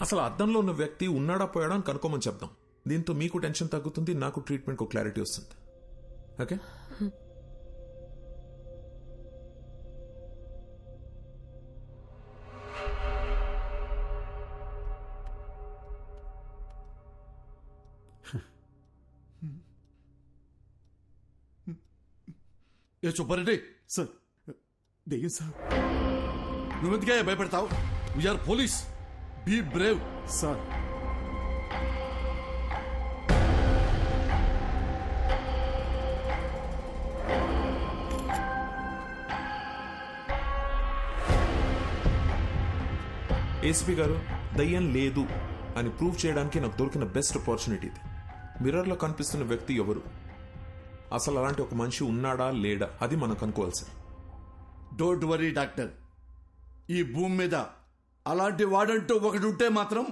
అసలు అద్దంలో ఉన్న వ్యక్తి ఉన్నాడా పోయాడా అని కనుక్కోమని చెప్దాం. దీంతో మీకు టెన్షన్ తగ్గుతుంది, నాకు ట్రీట్మెంట్కి క్లారిటీ వస్తుంది. ఓకే? ఏ సుబ్బారెడ్డి సార్ దెయ్యం సార్. నువ్వెందుకే భయపడతావు? We are police, be brave. Sir ACP గారు, దయ్యం లేదు అని ప్రూవ్ చేయడానికి నాకు దొరికిన బెస్ట్ ఆపర్చునిటీ ఇది. మిర్రర్లో కనిపిస్తున్న వ్యక్తి ఎవరు, అసలు అలాంటి ఒక మనిషి ఉన్నాడా లేడా, అది మనం కనుక్కోవాలి సార్. డోంట్ వరీ డాక్టర్, ఈ భూమి మీద అలాంటి వాడంటూ ఒకటి ఉంటే మాత్రం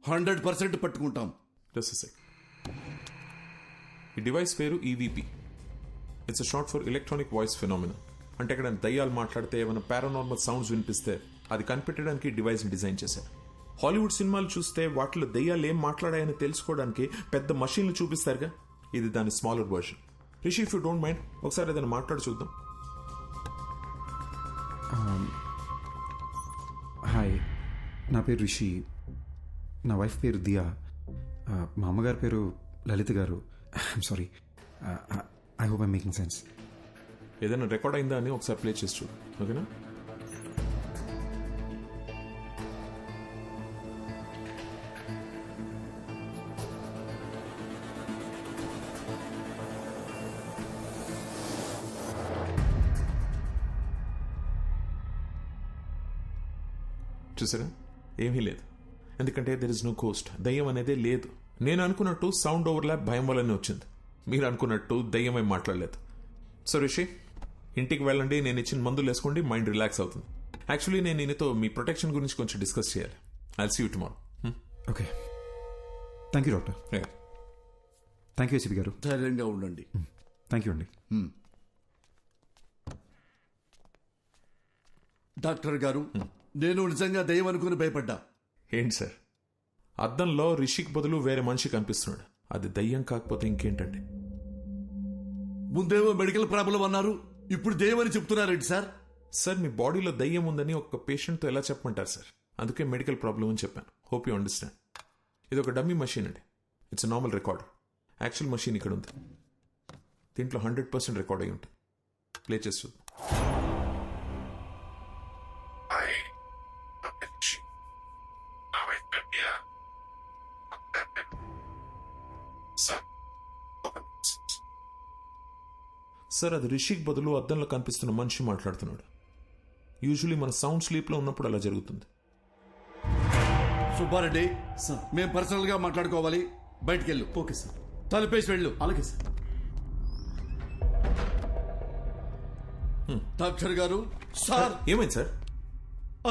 100% పట్టుకుంటాం. ఈ డివైస్ పేరు EVP. It's short for electronic voice phenomena. అంటే ఇక్కడ దయ్యాలు మాట్లాడితే ఏమైనా పారానార్మల్ సౌండ్స్ వినిపిస్తే అది కనిపెట్టడానికి డివైస్ని డిజైన్ చేశారు. హాలీవుడ్ సినిమాలు చూస్తే వాటిలో దయ్యాలు ఏం మాట్లాడాయని తెలుసుకోవడానికి పెద్ద మషీన్లు చూపిస్తారుగా, ఇది దాని smaller version. Rishi, if you don't mind ఒకసారి ఏదైనా మాట్లాడి చూద్దాం. హాయ్, నా పేరు రిషి, నా వైఫ్ పేరు దియా, మా అమ్మగారి పేరు లలిత గారు. I'm sorry, I hope I'm making sense. ఏదైనా రికార్డ్ అయిందా అని ఒకసారి ప్లే చేసి చూడు, ఓకేనా? చూసారా, ఏమీ లేదు. ఎందుకంటే దెర్ ఇస్ నో కోస్ట్. దయ్యం అనేదే లేదు. నేను అనుకున్నట్టు సౌండ్ ఓవర్లాప్ భయం వల్లనే వచ్చింది. మీరు అనుకున్నట్టు దయ్యం ఏం మాట్లాడలేదు. సో రిషి, ఇంటికి వెళ్ళండి, నేను ఇచ్చిన మందులు వేసుకోండి, మైండ్ రిలాక్స్ అవుతుంది. యాక్చువల్లీ నేను ఈయనతో మీ ప్రొటెక్షన్ గురించి కొంచెం డిస్కస్ చేయాలి. I'll see you tomorrow. Okay, thank you doctor. Thank you ACP గారు. ధైర్యంగా ఉండండి. థ్యాంక్ యూ అండి. డాక్టర్ గారు, నేను నిజంగా దయ్యం అనుకుని భయపడ్డా. ఏంటి సార్, అద్దంలో రిషికి బదులు వేరే మనిషి కనిపిస్తున్నాడు. అది దయ్యం కాకపోతే ఇంకేంటండి? ముందేమో మెడికల్ ప్రాబ్లం అన్నారు, ఇప్పుడు దయ్యం అని చెప్తున్నారేంటి సార్? సార్, మీ బాడీలో దయ్యం ఉందని ఒక పేషెంట్తో ఎలా చెప్పమంటారు సార్? అందుకే మెడికల్ ప్రాబ్లం అని చెప్పాను. Hope you understand. ఇది ఒక డమ్మీ మషీన్ అండి. It's normal recorder. Actual machine ఇక్కడ ఉంది. దీంట్లో 100% రికార్డ్ అయి ఉంటుంది. ప్లే చేసి చూద్దాం. సార్, అది రిషిక్ బదులు అద్దంలో కనిపిస్తున్న మనిషి మాట్లాడుతున్నాడు. యూజువలీ మన సౌండ్ స్లీప్ లో ఉన్నప్పుడు అలా జరుగుతుంది. సుబ్బారెడ్డి, మేము పర్సనల్ గా మాట్లాడుకోవాలి, బయటికి వెళ్ళు. Okay sir. తలుపేసి వెళ్ళు. అలాగే సార్. డాక్టర్ గారు. సార్, ఏమైంది సార్?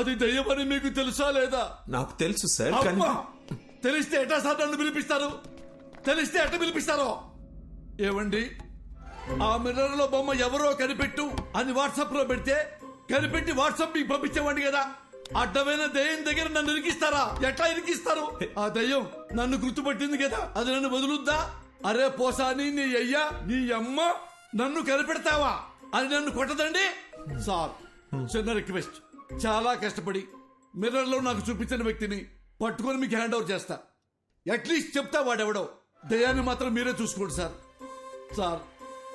అది దయ్యమని మీకు తెలుసా లేదా? నాకు తెలుసు సార్. తెలిస్తే ఎట్టా సార్ నన్ను పిలిపిస్తారు? తెలిస్తే ఎట్ట పిలిపిస్తారో? ఏమండి, ఆ మిర్రర్ లో బొమ్మ ఎవరో కనిపెట్టు అని వాట్సాప్ లో పెడితే కనిపెట్టి వాట్సాప్ మీకు పంపించేవాడి కదా. అడ్డమైన దయ్యం దగ్గర నన్ను ఇరికిస్తారా? ఎట్లా ఇరికిస్తారు? ఆ దయ్యం నన్ను గుర్తుపట్టింది కదా, అది నన్ను వదులుద్దా? అరే పోసాని, నీ అయ్యా నీ అమ్మ నన్ను కనిపెడతావా అని నన్ను కొట్టదండి. సార్, చిన్న రిక్వెస్ట్, చాలా కష్టపడి మిర్రర్ లో నాకు చూపించిన వ్యక్తిని పట్టుకొని మీకు హ్యాండ్ ఓవర్ చేస్తా. అట్లీస్ట్ చెప్తా వాడెవడో. దయ్యాన్ని మాత్రం మీరే చూసుకోండి సార్. సార్,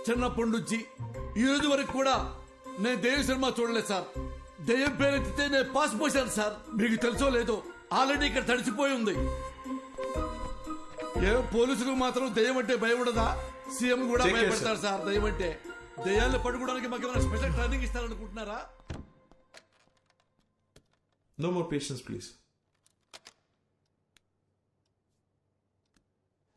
చిన్నప్పటి నుంచి ఈ రోజు వరకు కూడా నేను దయ్యం సినిమా చూడలేదు సార్. దయ్యం పేరెత్తితే నేను పాస్ పోసాను సార్. మీకు తెలుసో లేదో, ఆల్రెడీ ఇక్కడ తడిసిపోయి ఉంది. ఏ పోలీసులకు మాత్రం దయ్యం అంటే భయం ఉండదా? సీఎం కూడా భయపడతారు సార్ దయ్యం అంటే. దయ్యాన్ని పట్టుకోవడానికి మాకు ఏమైనా స్పెషల్ ట్రైనింగ్ ఇస్తారనుకుంటున్నారా? No more patience please.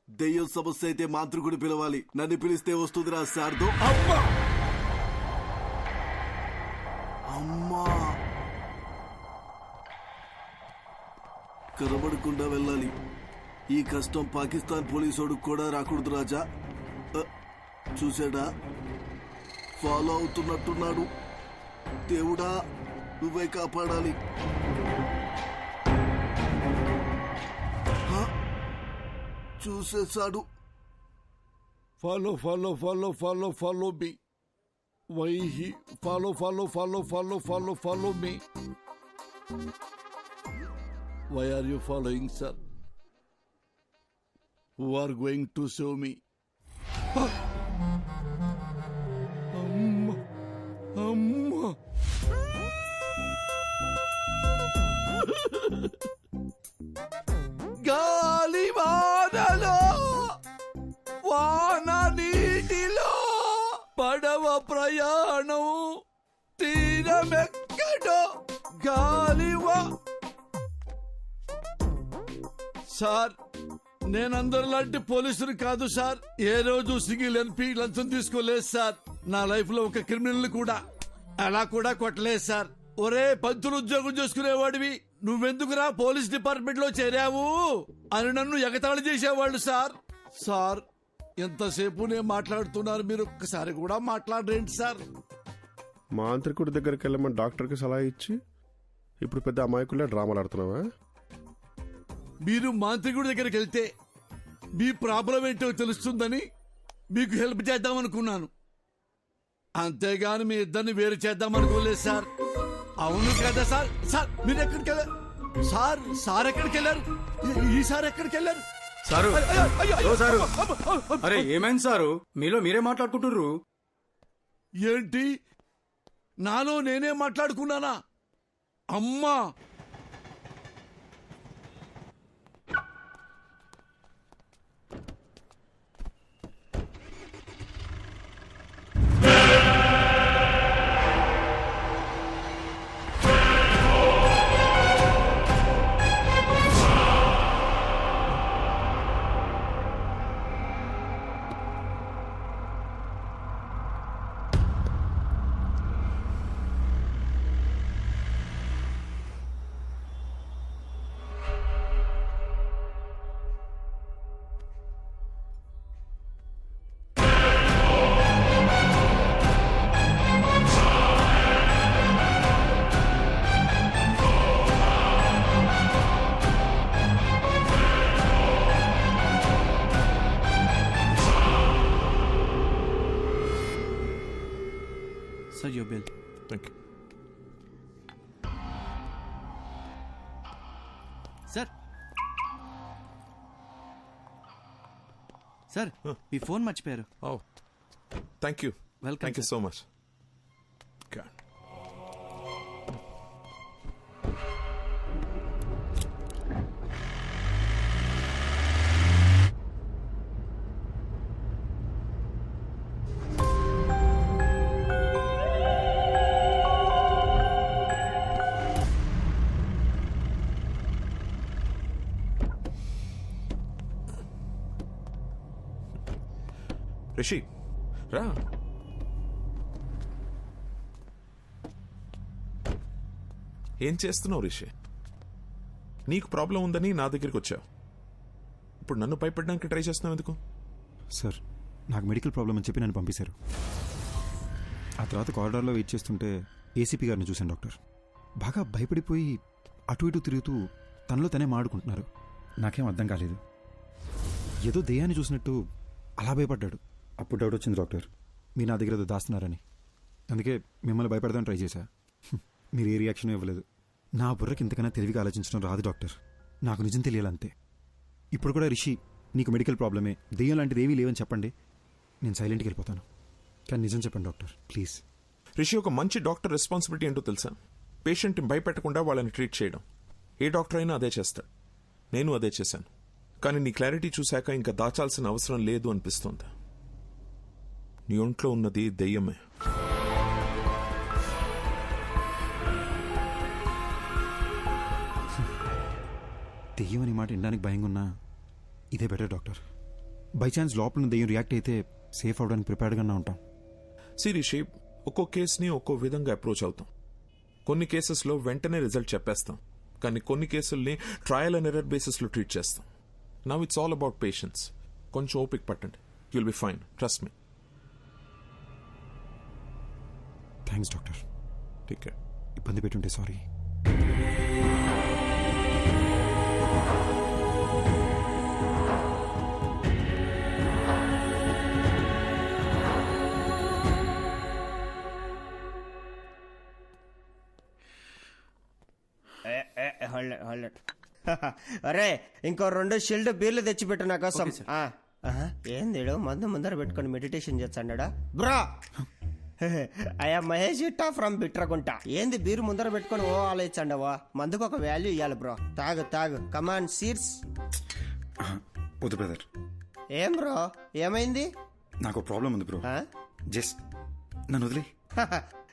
దెయ్యం సమస్య అయితే మాంత్రికుడు పిలవాలి. నన్ను పిలిస్తే వస్తుందిరా శారదో. అమ్మా, కనబడకుండా వెళ్ళాలి. ఈ కష్టం పాకిస్తాన్ పోలీసోడు కూడా రాకూడదు రాజా. చూసాడా, ఫాలో అవుతున్నట్టున్నాడు. దేవుడా, నువ్వే కాపాడాలి. చూసేశాడు. Follow follow follow follow follow me. Why he follow follow follow follow follow follow me. Why are you following sir? Who are going to save me? దయ్యమెక్కడో గాలివా. సార్, నేనందరిలాంటి పోలీసులు కాదు సార్. ఏ రోజు సింగిల్ ఎన్పి లంచం తీసుకోలేదు సార్. నా లైఫ్ లో ఒక క్రిమినల్ కూడా అలా కూడా కొట్టలేదు సార్. ఒరే, పంతులు ఉద్యోగం చేసుకునేవాడివి, నువ్వెందుకురా పోలీస్ డిపార్ట్మెంట్ లో చేరావు అని నన్ను ఎగతాళి చేసేవాళ్ళు సార్. సార్, ఎంతసేపు నేను మాట్లాడుతున్నారు, మీరు ఒక్కసారి కూడా మాట్లాడరేంటి సార్? మాంత్రికుడి దగ్గరికి వెళ్ళమని డాక్టర్కి సలహా ఇచ్చి ఇప్పుడు పెద్ద అమాయకుల్లో డ్రామాలు ఆడుతున్నావా? మీరు మాంత్రికుడి దగ్గరికి వెళ్తే మీ ప్రాబ్లం ఏంటో తెలుస్తుందని మీకు హెల్ప్ చేద్దామనుకున్నాను, అంతేగాని మీ ఇద్దరిని వేరు చేద్దామనుకోలేదు సార్. అవును కదా సార్? సార్, మీరు ఎక్కడికి వెళ్ళారు సార్? సార్ ఎక్కడికి వెళ్ళారు? ఈసారి ఎక్కడికి వెళ్ళారు సారు? సారు, అరే ఏమైంది సారు? మీలో మీరే మాట్లాడుకుంటుర్రు ఏంటి? నాలో నేనే మాట్లాడుకున్నానా? అమ్మా, Sir, your bill. Thank you. Sir. Sir, me phone మర్చిపోయారు. Oh, thank you. Welcome, Thank you so much. God. Rishi, రా. ఏం చేస్తున్నావు రిషి? నీకు ప్రాబ్లం ఉందని నా దగ్గరికి వచ్చావు, ఇప్పుడు నన్ను భయపడడానికి ట్రై చేస్తున్నావు ఎందుకు? సార్, నాకు మెడికల్ ప్రాబ్లం అని చెప్పి నన్ను పంపించారు. ఆ తర్వాత కారిడార్లో వెయిట్ చేస్తుంటే ఏసీపీ గారిని చూశాను డాక్టర్. బాగా భయపడిపోయి అటు ఇటు తిరుగుతూ తనలో తనే మాడుకుంటున్నారు. నాకేం అర్థం కాలేదు. ఏదో దెయ్యాన్ని చూసినట్టు అలా భయపడ్డాడు. అప్పుడు డౌట్ వచ్చింది డాక్టర్, మీరు నా దగ్గర ఏదో దాస్తున్నారని. అందుకే మిమ్మల్ని భయపడదామని ట్రై చేశా. మీరు ఏ రియాక్షన్ ఇవ్వలేదు. నా బుర్రకి ఇంతకన్నా తెలివిగా ఆలోచించడం రాదు డాక్టర్. నాకు నిజం తెలియాలంతే. ఇప్పుడు కూడా రిషి, నీకు మెడికల్ ప్రాబ్లమే, దెయ్యం లాంటిది ఏమీ లేవని చెప్పండి, నేను సైలెంట్కి వెళ్ళిపోతాను. కానీ నిజం చెప్పండి డాక్టర్, ప్లీజ్. రిషి, ఒక మంచి డాక్టర్ రెస్పాన్సిబిలిటీ ఏంటో తెలుసా? పేషెంట్ని భయపెట్టకుండా వాళ్ళని ట్రీట్ చేయడం. ఏ డాక్టర్ అయినా అదే చేస్తాడు. నేను అదే చేశాను. కానీ నీ క్లారిటీ చూశాక ఇంకా దాచాల్సిన అవసరం లేదు అనిపిస్తోంది. నీ ఒంట్లో ఉన్నది దెయ్యమే. దెయ్యం అనే మాట వినడానికి భయంగా ఉన్నా ఇదే బెటర్ డాక్టర్. బై ఛాన్స్ లోపల ఉన్న దెయ్యం రియాక్ట్ అయితే సేఫ్ అవడానికి ప్రిపేర్డ్గానే ఉంటాం. సిరీషి, ఒక్కో కేసుని ఒక్కో విధంగా అప్రోచ్ అవుతాం. కొన్ని కేసెస్లో వెంటనే రిజల్ట్ చెప్పేస్తాం, కానీ కొన్ని కేసుల్ని ట్రయల్ అండ్ ఎర్రర్ బేసిస్లో ట్రీట్ చేస్తాం. Now it's all about patience. కొంచెం ఓపిక పట్టండి, you'll be fine, trust me. Thanks doctor. Take care. ఇబ్బంది పెట్టుంటే సారీ. అరే, ఇంకో 2 షిల్డ్ బీర్లు తెచ్చిపెట్టు నా కోసం. ఏంది మందు ముందర పెట్టుకుని మెడిటేషన్ చేస్తాడా బ్రా? అయ్యా మహేష్ ఇట్టా ఫ్రమ్ బిట్రకుంట. ఏంది బీరు ముందర పెట్టుకుని ఓ ఆలోచించండవా? మందుకు ఒక వాల్యూ ఇవ్వాలి బ్రో. తాగు తాగు, కమాన్ సీర్స్. వద్దు బ్రదర్. ఏం బ్రో, ఏమైంది? నాకు ప్రాబ్లం ఉంది బ్రో. జస్ట్ నన్ను వదిలే.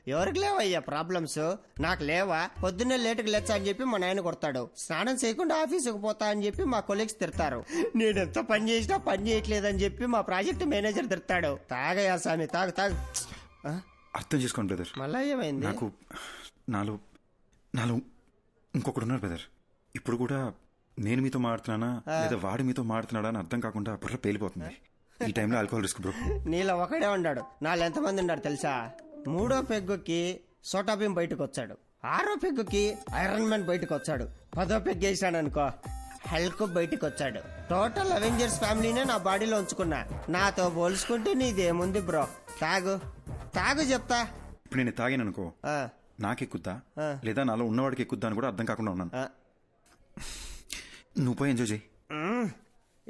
ఎవరికి లేవయ్యా ప్రాబ్లమ్స్? నాకు లేవా? పొద్దున్నే లేటుకు లేచా అని చెప్పి మా నాయన కొడతాడు. స్నానం చేయకుండా ఆఫీసుకు పోతా అని చెప్పి మా కొలీగ్స్ తిడతారు. నేను ఎంత పని చేసినా పని చేయట్లేదని చెప్పి మా ప్రాజెక్ట్ మేనేజర్ తిడతాడు. తాగయ్యా స్వామి, తాగు తాగు. అర్థం చేసుకోండి బ్రదర్. మళ్ళా ఏమైంది? నాకు నాలో ఇంకొకడు ఉన్నారు బ్రదర్. ఇప్పుడు కూడా నేను మీతో మాడుతున్నానా లేదా వాడు మీతో మాడుతున్నాడా అని అర్థం కాకుండా బుర్ర పేలిపోతుంది. ఈ టైంలో ఆల్కహాల్ రిస్క్ బ్రో. నీలో ఒకడే ఉన్నాడు, నాలో ఎంతమంది ఉన్నాడు తెలుసా? 3వ పెగ్గుకి సోటాబీన్ బయటకు వచ్చాడు, 6వ పెగ్గుకి ఐరన్ మ్యాన్ బయటకు వచ్చాడు, 10వ పెగ్ వేసాడు అనుకో హల్క్ బయటకు వచ్చాడు. టోటల్ అవెంజర్స్ ఫ్యామిలీనే నా బాడీలో ఉంచుకున్నా. నాతో పోల్చుకుంటే నీదేముంది బ్రో? తాగు తాగు చెప్తా. ఇప్పుడు నేను తాగాను అనుకో నాకెక్కుద్దా లేదా నాలో ఉన్నవాడికి ఎక్కుద్దా అని కూడా అర్థం కాకుండా ఉన్నాను. నువ్వు పోయి ఎంజాయ్ చేయి.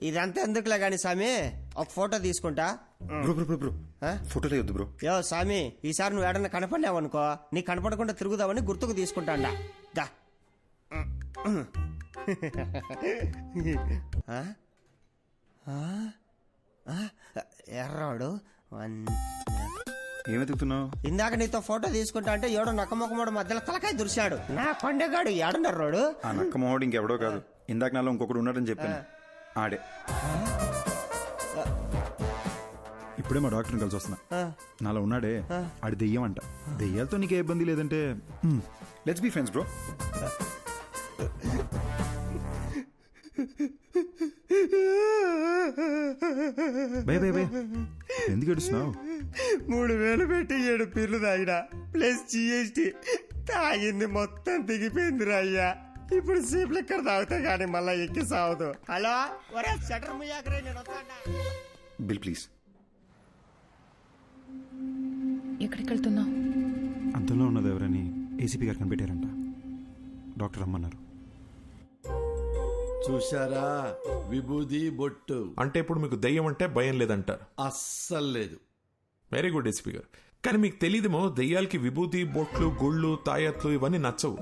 ఇదంతా ఎందుకులే గాని స్వామి, ఒక ఫోటో తీసుకుంటా. బ్రో ఫోటోలే వద్దు బ్రో. యో స్వామి, ఈసారి నువ్వు ఏడన్నా కనపడలేవనుకో నీ కనపడకుండా తిరుగుదామని గుర్తుకు తీసుకుంటాండా. దా ఎర్రాడు ఏమెతుకుతున్నావు? ఇందాక నీతో ఫోటో తీసుకుంటా అంటే ఏడో నక్కమొక్కమోడు మధ్యలో తలకాయ దురిశాడు. నా కొండగాడు ఏడన్నర్రోడు. ఆ నక్కమోడు ఇంకెవడో కాదు, ఇందాక నాలో ఇంకొకడు ఉన్నాడని చెప్పాను, ఆడే. ఇప్పుడే మా డాక్టర్ని కలిసి వస్తున్నా. నాలో ఉన్నాడే ఆడి దెయ్యం అంట. దెయ్యాలతో నీకే ఇబ్బంది లేదంటే లెట్స్ బి ఫ్రెండ్స్ బ్రో. భయ ఎందుకు ఏడుస్తున్నావు? 3000 పెట్టి 7 పీర్లు తాగినా ప్లస్ GST తాగింది మొత్తం దిగిపోయిందిరా అయ్యా. ఇప్పుడు సీప్ లెక్కర్ తాగితే గానీ మళ్ళా ఎక్కి సావదు. హలో ఒరే షటర్ ముయాకరే, నేను వస్తానా? Bill please. ఎక్కడికి వెళ్తున్నా? అంతలో ఉన్నది ఎవరని ఏసీపీ గారు కనిపెట్టారంట. డాక్టర్ రమ్మన్నారు. చూశారా విభూది బొట్టు అంటే ఇప్పుడు మీకు దయ్యం అంటే భయం లేదంటారు? అస్సలు లేదు. వెరీ గుడ్ ఏసీపీ గారు. కానీ మీకు తెలియదేమో దయ్యాలకి విభూతి బొట్లు గుళ్ళు తాయత్లు ఇవన్నీ నచ్చవు.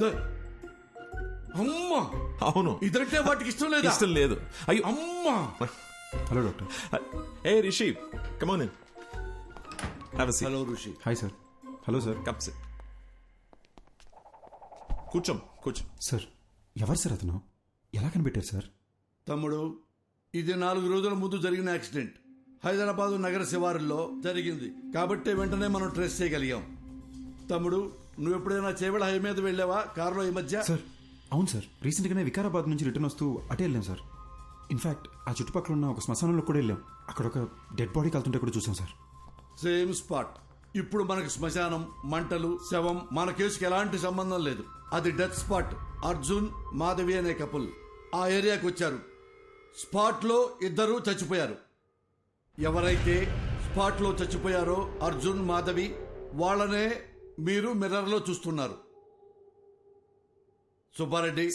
అమ్మా అవును, ఇదంటే వాటికి ఇష్టం లేదు. ఇష్టం లేదు. అయ్యో అమ్మా. Hello doctor. A Rishi come on in. Have a seat. Hello Rishi. Hi sir. Hello sir. Come SIT. కూర్చో. సార్ ఎవరు సార్ అతను? ఎలా కనిపెట్టారు సార్? తమ్ముడు, ఇది 4 రోజుల ముందు జరిగిన యాక్సిడెంట్ హైదరాబాదు నగర శివారుల్లో జరిగింది కాబట్టి వెంటనే మనం ట్రేస్ చేయగలిగాం. తమ్ముడు, నువ్వు ఎప్పుడైనా చేవెళ్ళ హై మీద వెళ్ళావా కారులో ఈ మధ్య? సార్ అవును సార్, రీసెంట్గానే వికారాబాద్ నుంచి రిటర్న్ వస్తూ అటే వెళ్ళాం సార్. ఇన్ఫాక్ట్ ఆ చుట్టుపక్కల ఉన్న ఒక శ్మశానంలో కూడా వెళ్ళాం. అక్కడ ఒక డెడ్ బాడీ కలుతుంటే కూడా చూసాం సార్. Same spot. ఇప్పుడు మనకు శ్మశానం, మంటలు, శవం మన కేసుకి ఎలాంటి సంబంధం లేదు. అది డెత్ స్పాట్. అర్జున్ మాధవి అనే కపుల్ ఆ ఏరియాకి వచ్చారు. స్పాట్ లో 2 చచ్చిపోయారు. ఎవరైతే స్పాట్ లో చచ్చిపోయారో అర్జున్ మాధవి, వాళ్ళనే మీరు మిర్రర్ లో చూస్తున్నారు. సుబ్బారెడ్డి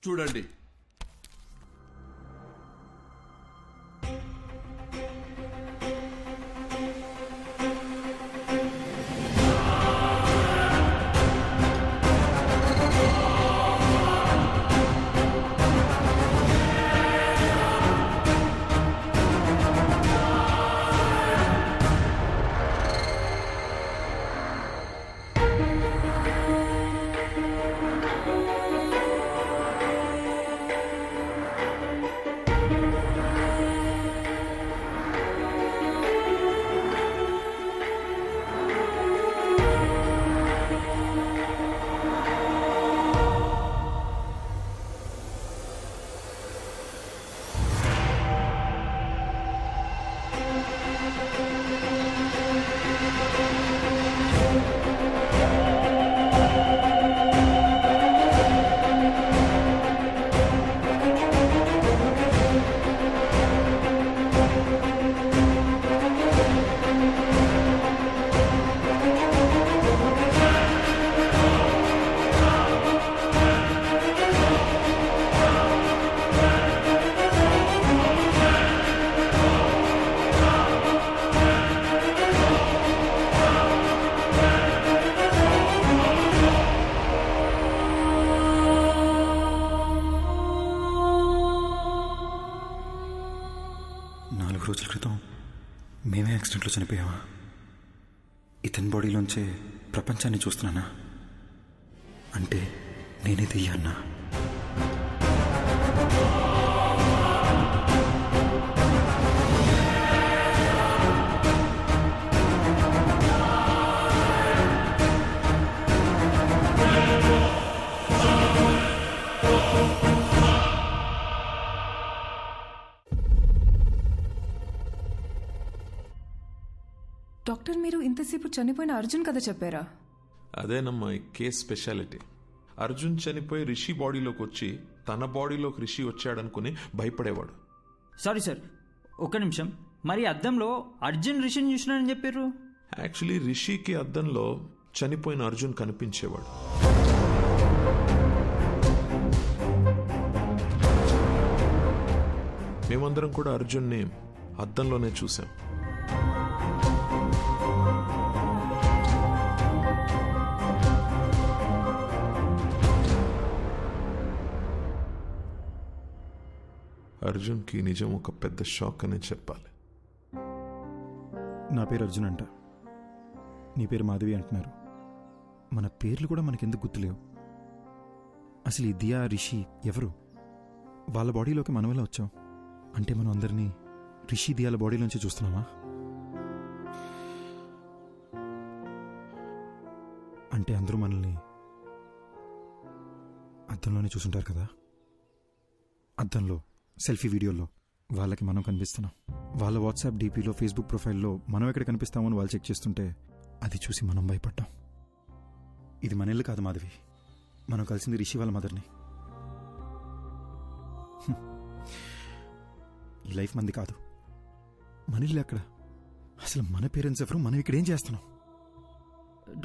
చూడండి. రోజుల క్రితం మేమే యాక్సిడెంట్లో చనిపోయావా? ఇతని బాడీలోంచే ప్రపంచాన్ని చూస్తున్నానా? అంటే నేనే దెయ్యాన్నా? డాక్టర్, మీరు ఇంతసేపు చనిపోయిన అర్జున్ కథ చెప్పారా? అదేనమ్మా ఈ కేస్ స్పెషాలిటీ. అర్జున్ చనిపోయి రిషి బాడీలోకి వచ్చి తన బాడీలోకి రిషి వచ్చాడనుకుని భయపడేవాడు. సారీ సార్, ఒక్క నిమిషం. మరి అద్దంలో అర్జున్ రిషిని చూసినానని చెప్పారు. యాక్చువల్లీ రిషికి అద్దంలో చనిపోయిన అర్జున్ కనిపించేవాడు. మేమందరం కూడా అర్జున్ని అద్దంలోనే చూసాం. అర్జున్కి నిజం ఒక పెద్ద షాక్ అనే చెప్పాలి. నా పేరు అర్జున్ అంట, నీ పేరు మాధవి అంటున్నారు. మన పేర్లు కూడా మనకెందుకు గుర్తులేవు? అసలు ఈ దియా రిషి ఎవరు? వాళ్ళ బాడీలోకి మనం ఎలా వచ్చాం? అంటే మనం అందరినీ రిషి దియాల బాడీలోంచి చూస్తున్నామా? అంటే అందరూ మనల్ని అద్దంలోనే చూసుంటారు కదా. అద్దంలో సెల్ఫీ వీడియోలో వాళ్ళకి మనం కనిపిస్తున్నాం. వాళ్ళ వాట్సాప్ డీపీలో ఫేస్బుక్ ప్రొఫైల్లో మనం ఎక్కడ కనిపిస్తామని వాళ్ళు చెక్ చేస్తుంటే అది చూసి మనం భయపడ్డాం. ఇది మన ఇల్లు కాదు మాధవి, మనం కలిసింది రిషి వాళ్ళ మదర్ని. ఈ లైఫ్ మంది కాదు, మన ఇల్లు ఎక్కడ? అసలు మన పేరెంట్స్ ఎవరు? మనం ఇక్కడ ఏం చేస్తున్నాం?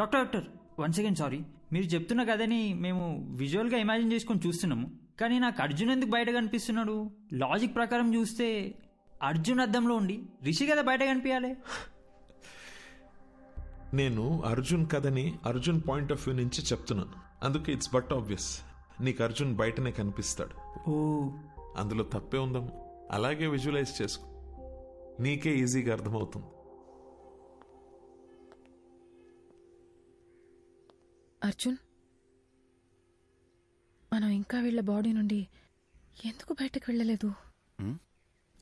Doctor one second, sorry. మీరు చెప్తున్న కథని మేము విజువల్గా ఇమాజిన్ చేసుకొని చూస్తున్నాము, కానీ నాకు అర్జున్ ఎందుకు బయట కనిపిస్తున్నాడు? లాజిక్ ప్రకారం చూస్తే అర్జున్ అద్దంలో ఉండి రిషి కదా బయట కనిపించాలి. నేను అర్జున్ కథని అర్జున్ పాయింట్ ఆఫ్ వ్యూ నుంచి చెప్తున్నాను, అందుకే ఇట్స్ బట్ ఆబ్వియస్ నీకు అర్జున్ బయటనే కనిపిస్తాడు. ఓ, అందులో తప్పే ఉందాం. అలాగే విజువలైజ్ చేసుకో, నీకే ఈజీగా అర్థమవుతుంది. అర్జున్, మనం ఇంకా వీళ్ళ బాడీ నుండి ఎందుకు బయటకు వెళ్ళలేదు?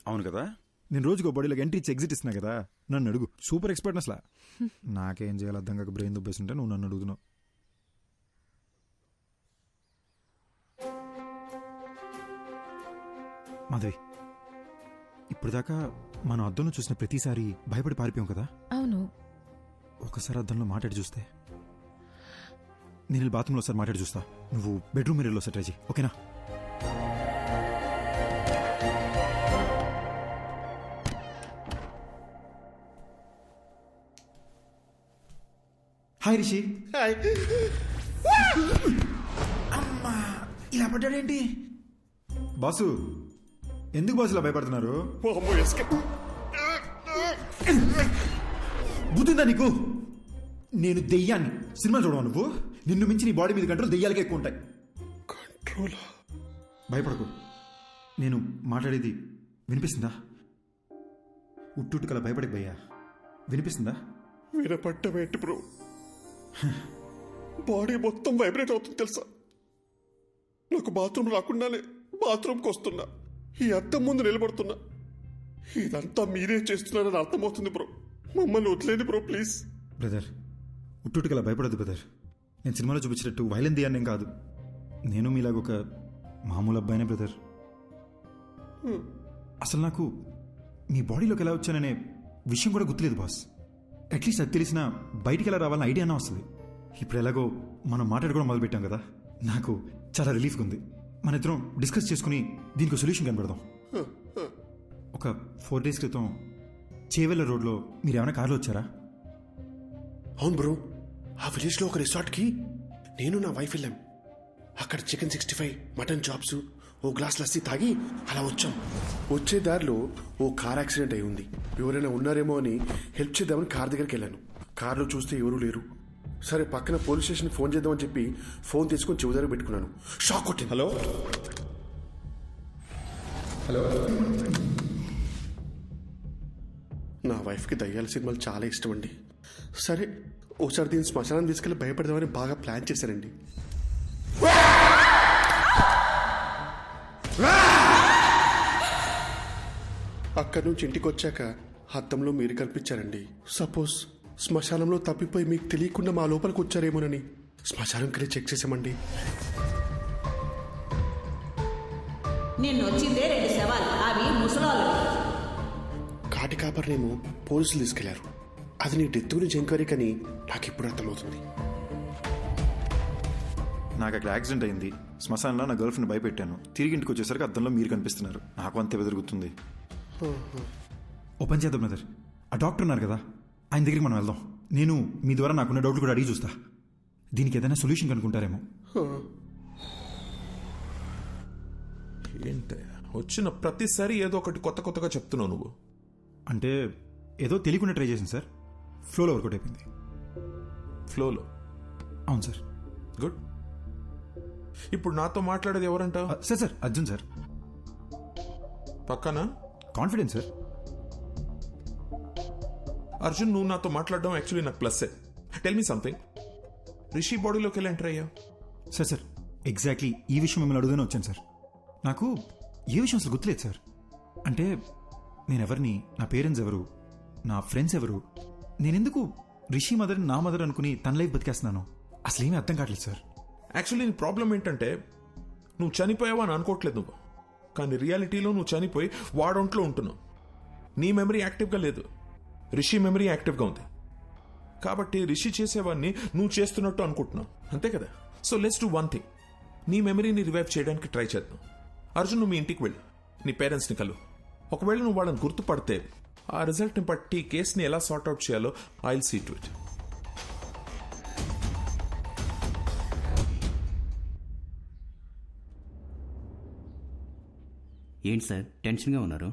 అవును కదా, నేను రోజుకో బాడీలోకి ఎంట్రీ ఇచ్చి ఎగ్జిట్ ఇస్తున్నా కదా. నన్ను అడుగు, సూపర్ ఎక్స్పర్ట్ అసలు. నాకేం చేయాలి అర్థం కాక బ్రెయిన్ దుబ్బేస్తుంటే నువ్వు నన్ను అడుగుతున్నావు. మాధవి, ఇప్పుడు దాకా మనం అద్దంలో చూసిన ప్రతిసారి భయపడి పారిపోయాం కదా. అవును. ఒకసారి అద్దంలో మాట్లాడి చూస్తే. నేను బాత్రూంలో ఒకసారి మాట్లాడి చూస్తా, నువ్వు బెడ్రూమ్ మిర్రర్లో ఒకసారి ట్రై చేయి, ఓకేనా? హాయ్ రిషి. హాయ్. అమ్మా, ఇలా పడ్డాడేంటి? బాసు, ఎందుకు బాసు ఇలా భయపడుతున్నారు? బుద్ధిందా నీకు? నేను దెయ్యాన్ని. సినిమా చూడవా నువ్వు? నిన్ను మించి నీ బాడీ మీద కంట్రోల్ దెయ్యాలకే ఎక్కువ ఉంటాయి. కంట్రోల్? భయపడకు, నేను మాట్లాడేది వినిపిస్తుందా? ఉట్టుకల భయపడకు భయ్యా, వినిపిస్తుందా? వినపడ్డమేంటి బ్రో, బాడీ మొత్తం వైబ్రేట్ అవుతుంది తెలుసా. నాకు బాత్రూమ్ రాకుండానే బాత్రూమ్కి వస్తున్నా, ఈ అద్దం ముందు నిలబడుతున్నా. ఇదంతా మీరే చేస్తున్నారని అర్థమవుతుంది బ్రో. మమ్మల్ని వదిలేండి బ్రో ప్లీజ్. బ్రదర్, ఉట్టుకల భయపడద్దు బ్రదర్. నేను సినిమాలో చూపించినట్టు వైలెంట్ దియాన్నేం కాదు. నేను మీలాగొక మామూలు అబ్బాయినే బ్రదర్. అసలు నాకు మీ బాడీలోకి ఎలా వచ్చాననే విషయం కూడా గుర్తులేదు బాస్. అట్లీస్ట్ అది తెలిసినా బయటికి ఎలా రావాలని ఐడియా అన్నా వస్తుంది. ఇప్పుడు ఎలాగో మనం మాట్లాడుకోవడం మొదలుపెట్టాం కదా, నాకు చాలా రిలీఫ్గా ఉంది. మన ఇద్దరం డిస్కస్ చేసుకుని దీనికి సొల్యూషన్ కనబడదాం. ఒక 4 days క్రితం చేవెళ్ళ రోడ్లో మీరు ఏమైనా కార్లో వచ్చారా? అవును బ్రో, ఆ విలేజ్లో ఒక రిసార్ట్కి నేను నా వైఫ్ వెళ్ళాం. అక్కడ చికెన్ 65, మటన్ చాప్స్, ఓ గ్లాస్ లస్సీ తాగి అలా వచ్చాం. వచ్చే దారిలో ఓ కార్ యాక్సిడెంట్ అయి ఉంది. ఎవరైనా ఉన్నారేమో అని హెల్ప్ చేద్దామని కార్ దగ్గరికి వెళ్ళాను. కార్లో చూస్తే ఎవరూ లేరు. సరే పక్కన పోలీస్ స్టేషన్ ఫోన్ చేద్దామని చెప్పి ఫోన్ తీసుకొని చెవి దగ్గర పెట్టుకున్నాను. షాక్ కొట్టింది. హలో హలో, నా వైఫ్కి దయ్యాల సినిమాలు చాలా ఇష్టం అండి. సరే ఒకసారి దీన్ని శ్మశానం తీసుకెళ్ళి భయపడదామని బాగా ప్లాన్ చేశారండి. అక్కడి నుంచి ఇంటికి వచ్చాక అద్దంలో మీరు కనిపించారండి. సపోజ్ శ్మశానంలో తప్పిపోయి మీకు తెలియకుండా మా లోపలికి వచ్చారేమోనని శ్మశానంకి చెక్ చేసామండి. నిన్ను వచ్చిందే 2 శవాలు, అవి ముసలోళ్ళు. కాటి కాపర్నేమో పోలీసులు తీసుకెళ్లారు. అది నీ డెత్ గురించి ఎంక్వైరీ కానీ నాకు ఇప్పుడు అర్థమవుతుంది. నాకు అక్కడ యాక్సిడెంట్ అయింది. శ్మశానంలో నా గర్ల్ ఫ్రెండ్ భయపెట్టాను. తిరిగి ఇంటికి వచ్చేసరికి అద్దంలో మీరు కనిపిస్తున్నారు. నాకు అంతే బెదురుగుతుంది. ఓ పని చేద్దాం బ్రదర్, ఆ డాక్టర్ ఉన్నారు కదా, ఆయన దగ్గరికి మనం వెళ్దాం. నేను మీ ద్వారా నాకున్న డౌట్లు కూడా అడిగి చూస్తా. దీనికి ఏదైనా సొల్యూషన్ కనుక్కుంటారేమో. ఏంటి వచ్చిన ప్రతిసారి ఏదో ఒకటి కొత్త కొత్తగా చెప్తున్నావు నువ్వు? అంటే ఏదో తెలియకుండా ట్రై చేసింది సార్, ఫ్లోలో వర్కౌట్ అయిపోయింది. ఫ్లోలో? అవును సార్. గుడ్. ఇప్పుడు నాతో మాట్లాడేది ఎవరంట? Sir sir Arjun sir. పక్కన కాన్ఫిడెన్స్ సార్. అర్జున్, నువ్వు నాతో మాట్లాడడం యాక్చువల్లీ నాకు ప్లస్సే. Tell me something. రిషి బాడీలోకి వెళ్ళి ఎంటర్ అయ్యావు? సార్ సార్ ఎగ్జాక్ట్లీ ఈ విషయం మిమ్మల్ని అడుగుతూనే వచ్చాను సార్. నాకు ఏ విషయం అసలు గుర్తులేదు సార్. అంటే నేనెవరిని, నా పేరెంట్స్ ఎవరు, నా ఫ్రెండ్స్ ఎవరు, నేనెందుకు రిషి మదర్ నా మదర్ అనుకుని తన లైఫ్ బతికేస్తున్నాను, అసలు ఏమీ అర్థం కావట్లేదు సార్. యాక్చువల్లీ నీ ప్రాబ్లం ఏంటంటే నువ్వు చనిపోయావా అని అనుకోవట్లేదు నువ్వు, కానీ రియాలిటీలో నువ్వు చనిపోయి వాడొంట్లో ఉంటున్నావు. నీ మెమరీ యాక్టివ్గా లేదు, రిషి మెమరీ యాక్టివ్గా ఉంది. కాబట్టి రిషి చేసేవాడిని నువ్వు చేస్తున్నట్టు అనుకుంటున్నావు, అంతే కదా? So let's do one thing. నీ మెమరీని రివైవ్ చేయడానికి ట్రై చేద్దాం. అర్జున్, నువ్వు మీ ఇంటికి వెళ్ళు, నీ పేరెంట్స్ని కలు. ఒకవేళ నువ్వు వాళ్ళని గుర్తుపడితే ఆ రిజల్ట్ని బట్టి కేసుని ఎలా సార్ట్అవుట్ చేయాలో I will see to it. ఏంటి సార్ టెన్షన్గా ఉన్నారు?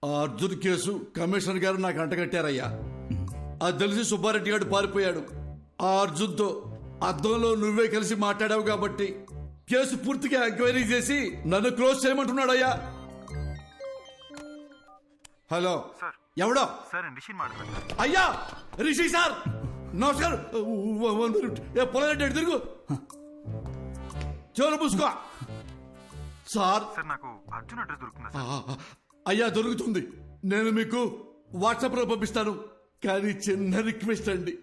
ఆ అర్జున్ కేసు కమిషనర్ గారు నాకు అంటగట్టారయ్యా. అది తెలిసి సుబ్బారెడ్డి గారు పారిపోయాడు. ఆ అర్జున్తో అద్దంలో నువ్వే కలిసి మాట్లాడావు కాబట్టి కేసు పూర్తిగా ఎంక్వైరీ చేసి నన్ను క్లోజ్ చేయమంటున్నాడయ్యా. హలో, ఎవడో? అయ్యా రిషి సార్, నమస్కారం. పొలారెడ్డి తిరుగు, చెవులు పూసుకో. సార్ నాకు అర్జున్ అడ్రస్ దొరుకుతుందా? అయ్యా దొరుకుతుంది, నేను మీకు వాట్సాప్ లో పంపిస్తాను. కానీ చిన్న రిక్వెస్ట్ అండి,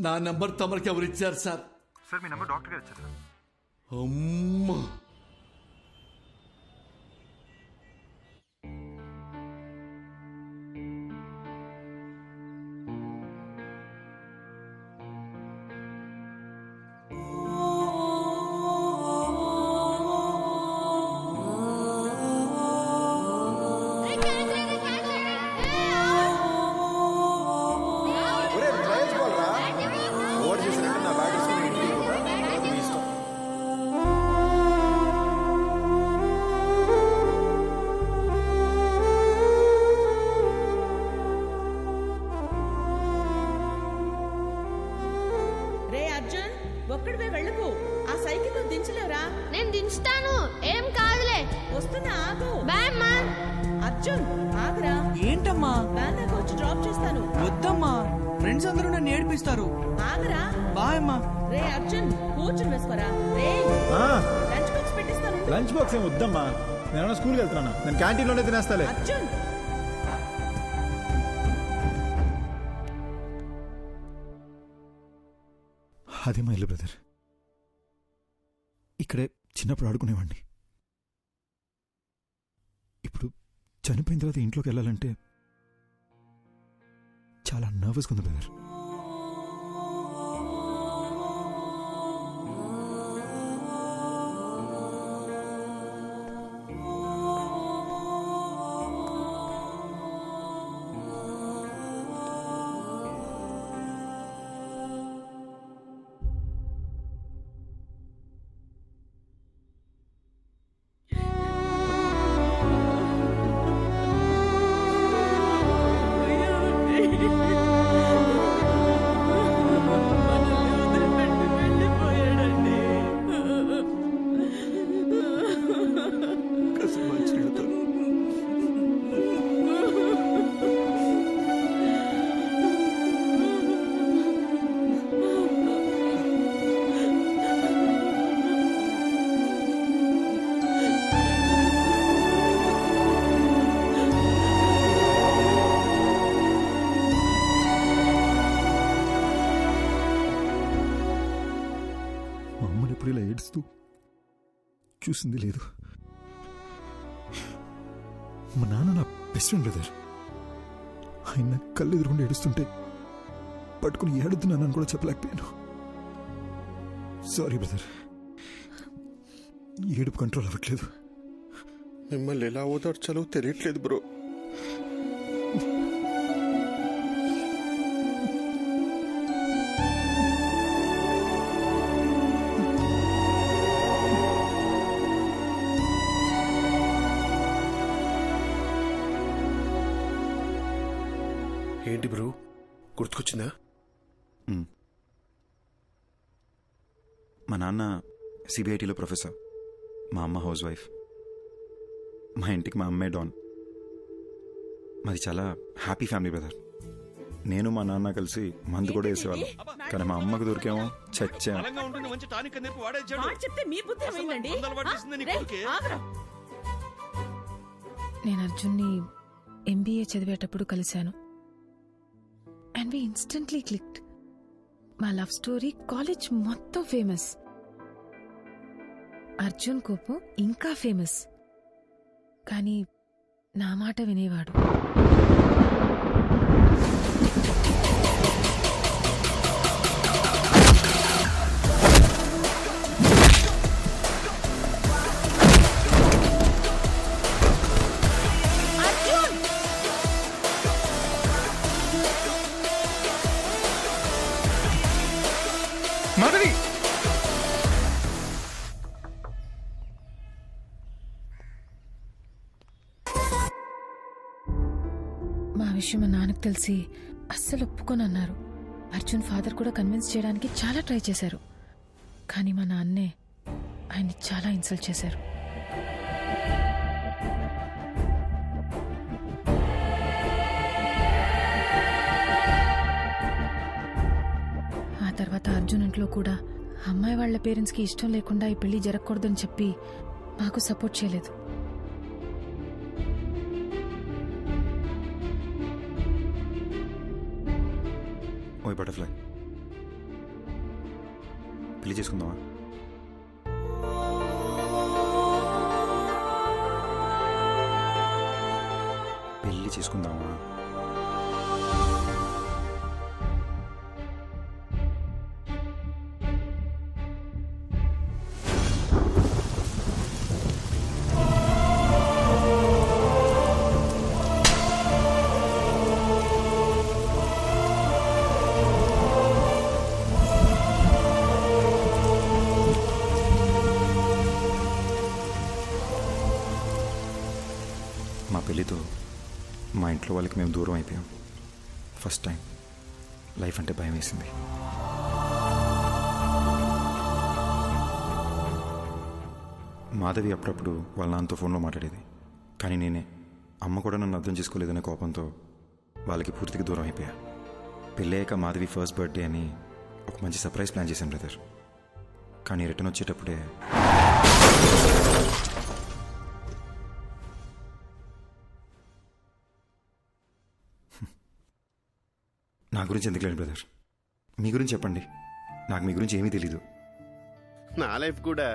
నా నెంబర్ తమరికి ఎవరు ఇచ్చారు సార్? సార్ మీ నెంబర్ డాక్టర్ గారు ఇచ్చారు. అమ్మా, ఒక్కడివే వెళ్ళకు, ఆ సైకిల్ దించలేవురా? నేను దించుతాను, ఏం కాదులే. వస్తున్నా, ఆగు. బాయ్ అమ్మా. అర్జున్ ఆగరా. ఏంటమ్మా? వ్యాన్ దగ్గర వచ్చి డ్రాప్ చేస్తాను. వద్దమ్మా, ఫ్రెండ్స్ అందరూ నన్ను ఏడిపిస్తారు. ఆగరా. బాయ్ అమ్మా. రే అర్జున్, కూర్చుని వేసుకోరా. రే లంచ్ బాక్స్ పెట్టిస్తాను. లంచ్ బాక్స్ ఏం వద్దమ్మా, నేను స్కూల్కి వెళ్తున్నా, నేను క్యాంటీన్లోనే తినేస్తాలే. అర్జున్ అదే మా ఇల్లు బ్రదర్, ఇక్కడే చిన్నప్పుడు ఆడుకునేవాడిని. ఇప్పుడు చనిపోయిన తర్వాత ఇంట్లోకి వెళ్ళాలంటే చాలా నర్వస్గా ఉంది బ్రదర్. ఎప్పుడు ఇలా ఏడుస్తూ చూసింది లేదు. మా నాన్న నా బెస్ట్ ఫ్రెండ్ బ్రదర్. ఆయన కళ్ళు ఎదురుకుండా ఏడుస్తుంటే పట్టుకుని ఏడుతున్నానని కూడా చెప్పలేకపోయాను. సారీ బ్రదర్, ఏడుపు కంట్రోల్ అవ్వట్లేదు. మిమ్మల్ని ఎలా ఓదార్చాలో తెలియట్లేదు బ్రో. ఏంటి బ్రో, గుర్తుకొచ్చిందా? మా నాన్న సిబిఐటీలో ప్రొఫెసర్, మా అమ్మ హౌస్ వైఫ్. మా ఇంటికి మా అమ్మే డాన్. మాది చాలా హ్యాపీ ఫ్యామిలీ బ్రదర్. నేను మా నాన్న కలిసి మందు కూడా వేసేవాళ్ళం. కానీ మా అమ్మకు దొరికేమో చచ్చా. నేను అర్జున్ని ఎంబీఏ చదివేటప్పుడు కలిశాను. And we instantly clicked. మా లవ్ స్టోరీ కాలేజ్ మొత్తం ఫేమస్. అర్జున్ కోపం ఇంకా ఫేమస్. కానీ నా మాట వినేవాడు. మాధవి, మా విషయం మా నాన్నకు తెలిసి అస్సలు ఒప్పుకోనన్నారు. అర్జున్ ఫాదర్ కూడా కన్విన్స్ చేయడానికి చాలా ట్రై చేశారు. కానీ మా నాన్నే ఆయన్ని చాలా ఇన్సల్ట్ చేశారు. ఆ తర్వాత అర్జున్ ఇంట్లో కూడా అమ్మాయి వాళ్ళ పేరెంట్స్కి ఇష్టం లేకుండా ఈ పెళ్లి జరగకూడదని చెప్పి మాకు సపోర్ట్ చేయలేదు. ఓయ్ బటర్ఫ్లై, పెళ్లి చేసుకుందామా? పెళ్లి చేసుకుందామా? మా పెళ్ళితో మా ఇంట్లో వాళ్ళకి మేము దూరం అయిపోయాం. ఫస్ట్ టైం లైఫ్ అంటే భయం వేసింది. మాధవి అప్పుడప్పుడు వాళ్ళ నాన్నతో ఫోన్లో మాట్లాడేది. కానీ నేనే, అమ్మ కూడా నన్ను అర్థం చేసుకోలేదనే కోపంతో వాళ్ళకి పూర్తిగా దూరం అయిపోయా. పెళ్ళయ్యాక మాధవి ఫస్ట్ బర్త్డే అని ఒక మంచి సర్ప్రైజ్ ప్లాన్ చేశాను బ్రదర్. కానీ రిటర్న్ వచ్చేటప్పుడే నా గురించి ఎందుకు లేదు బ్రదర్, మీ గురించి చెప్పండి. నాకు మీ గురించి ఏమీ తెలీదు. నా లైఫ్ కూడా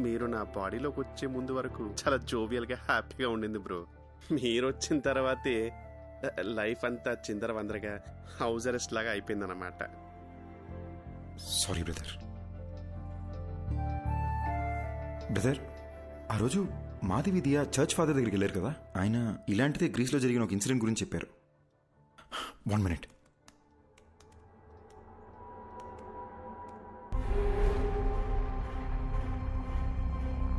మీరు నా బాడీలోకి వచ్చే ముందు వరకు చాలా జోవియల్గా హ్యాపీగా ఉండింది బ్రో. మీరు వచ్చిన తర్వాతే లైఫ్ అంతా చిందరవందరగా హౌస్ అరెస్ట్ లాగా అయిపోయిందన్నమాట. Sorry brother. బ్రదర్, ఆ రోజు మాధవి దియా చర్చ్ ఫాదర్ దగ్గరికి వెళ్ళారు కదా, ఆయన ఇలాంటిదే గ్రీస్లో జరిగిన ఒక ఇన్సిడెంట్ గురించి చెప్పారు. 1 minute.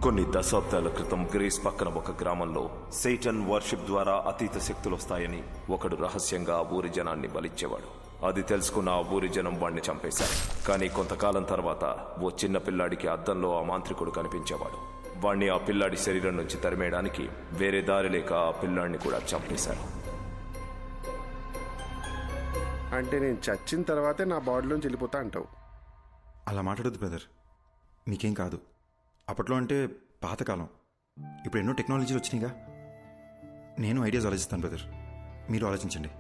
కొన్ని దశాబ్దాల క్రితం గ్రీస్ పక్కన ఒక గ్రామంలో సైటన్ వర్షిప్ ద్వారా అతీత శక్తులు వస్తాయని ఒకడు రహస్యంగా ఆ ఊరి జనాన్ని బలిచ్చేవాడు. అది తెలుసుకున్న ఆ ఊరి జనం వాణ్ణి చంపేశారు. కానీ కొంతకాలం తర్వాత ఓ చిన్న పిల్లాడికి అద్దంలో ఆ మాంత్రికుడు కనిపించేవాడు. వాణ్ణి ఆ పిల్లాడి శరీరం నుంచి తరిమేయడానికి వేరే దారి లేక ఆ పిల్లాడిని కూడా చంపేశారు. అంటే నేను చచ్చిన తర్వాతే నా బాడీలోంచి వెళ్ళిపోతా అంటావు? అలా మాట్లాడొద్దు బ్రదర్, మీకేం కాదు. అప్పట్లో అంటే పాతకాలం, ఇప్పుడు ఎన్నో టెక్నాలజీలు వచ్చినాయిగా. నేను ఐడియాస్ ఆలోచిస్తాను బ్రదర్, మీరు ఆలోచించండి.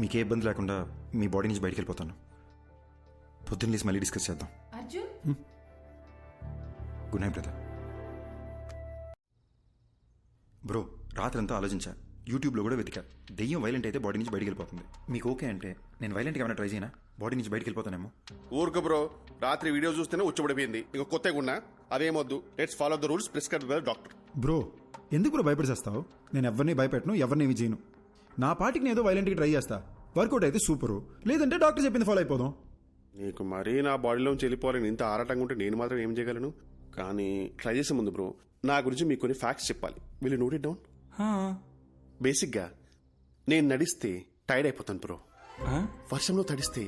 మీకే ఇబ్బంది లేకుండా మీ బాడీ నుంచి బయటికి వెళ్ళిపోతాను. పొద్దున్న లేసి మళ్ళీ డిస్కస్ చేద్దాం. Arjun good night brother. Bro రాత్రంతా ఆలోచించా, యూట్యూబ్లో కూడా వెతికా. దెయ్యం వైలెంట్ అయితే బాడీ నుంచి బయటికి వెళ్ళిపోతుంది. మీకు ఓకే అంటే నేను వైలెంట్గా ఏమైనా ట్రై చేయనా? బాడీ నుంచి బయటికి వెళ్ళిపోతానేమో. ఊరుకో బ్రో, రాత్రి వీడియో చూస్తేనే ఉచ్చబడిపోయింది. ఇంక కొత్తగా ఉన్నా అదేమొద్దు. Let's follow the rules prescribed by doctor. Bro ఎందుకు బ్రో భయపడిచేస్తావు? నేను ఎవరిని భయపెట్టను, ఎవరిని ఏమి చేయను. నా పాటికి నేను ఏదో వైలెంట్గా ట్రై చేస్తా. వర్కౌట్ అయితే సూపరు, లేదంటే డాక్టర్ చెప్పింది ఫాలో అయిపోదాం. నీకు మరీ నా బాడీలోంచి వెళ్ళిపోవాలని ఇంత ఆరాటంగా ఉంటే నేను మాత్రం ఏం చేయగలను? కానీ ట్రై చేసే ముందు బ్రో నా గురించి మీకు కొన్ని ఫ్యాక్ట్స్ చెప్పాలి. Will you note it down? బేసిక్గా నేను నడిస్తే టైర్డ్ అయిపోతాను బ్రో. వర్షంలో తడిస్తే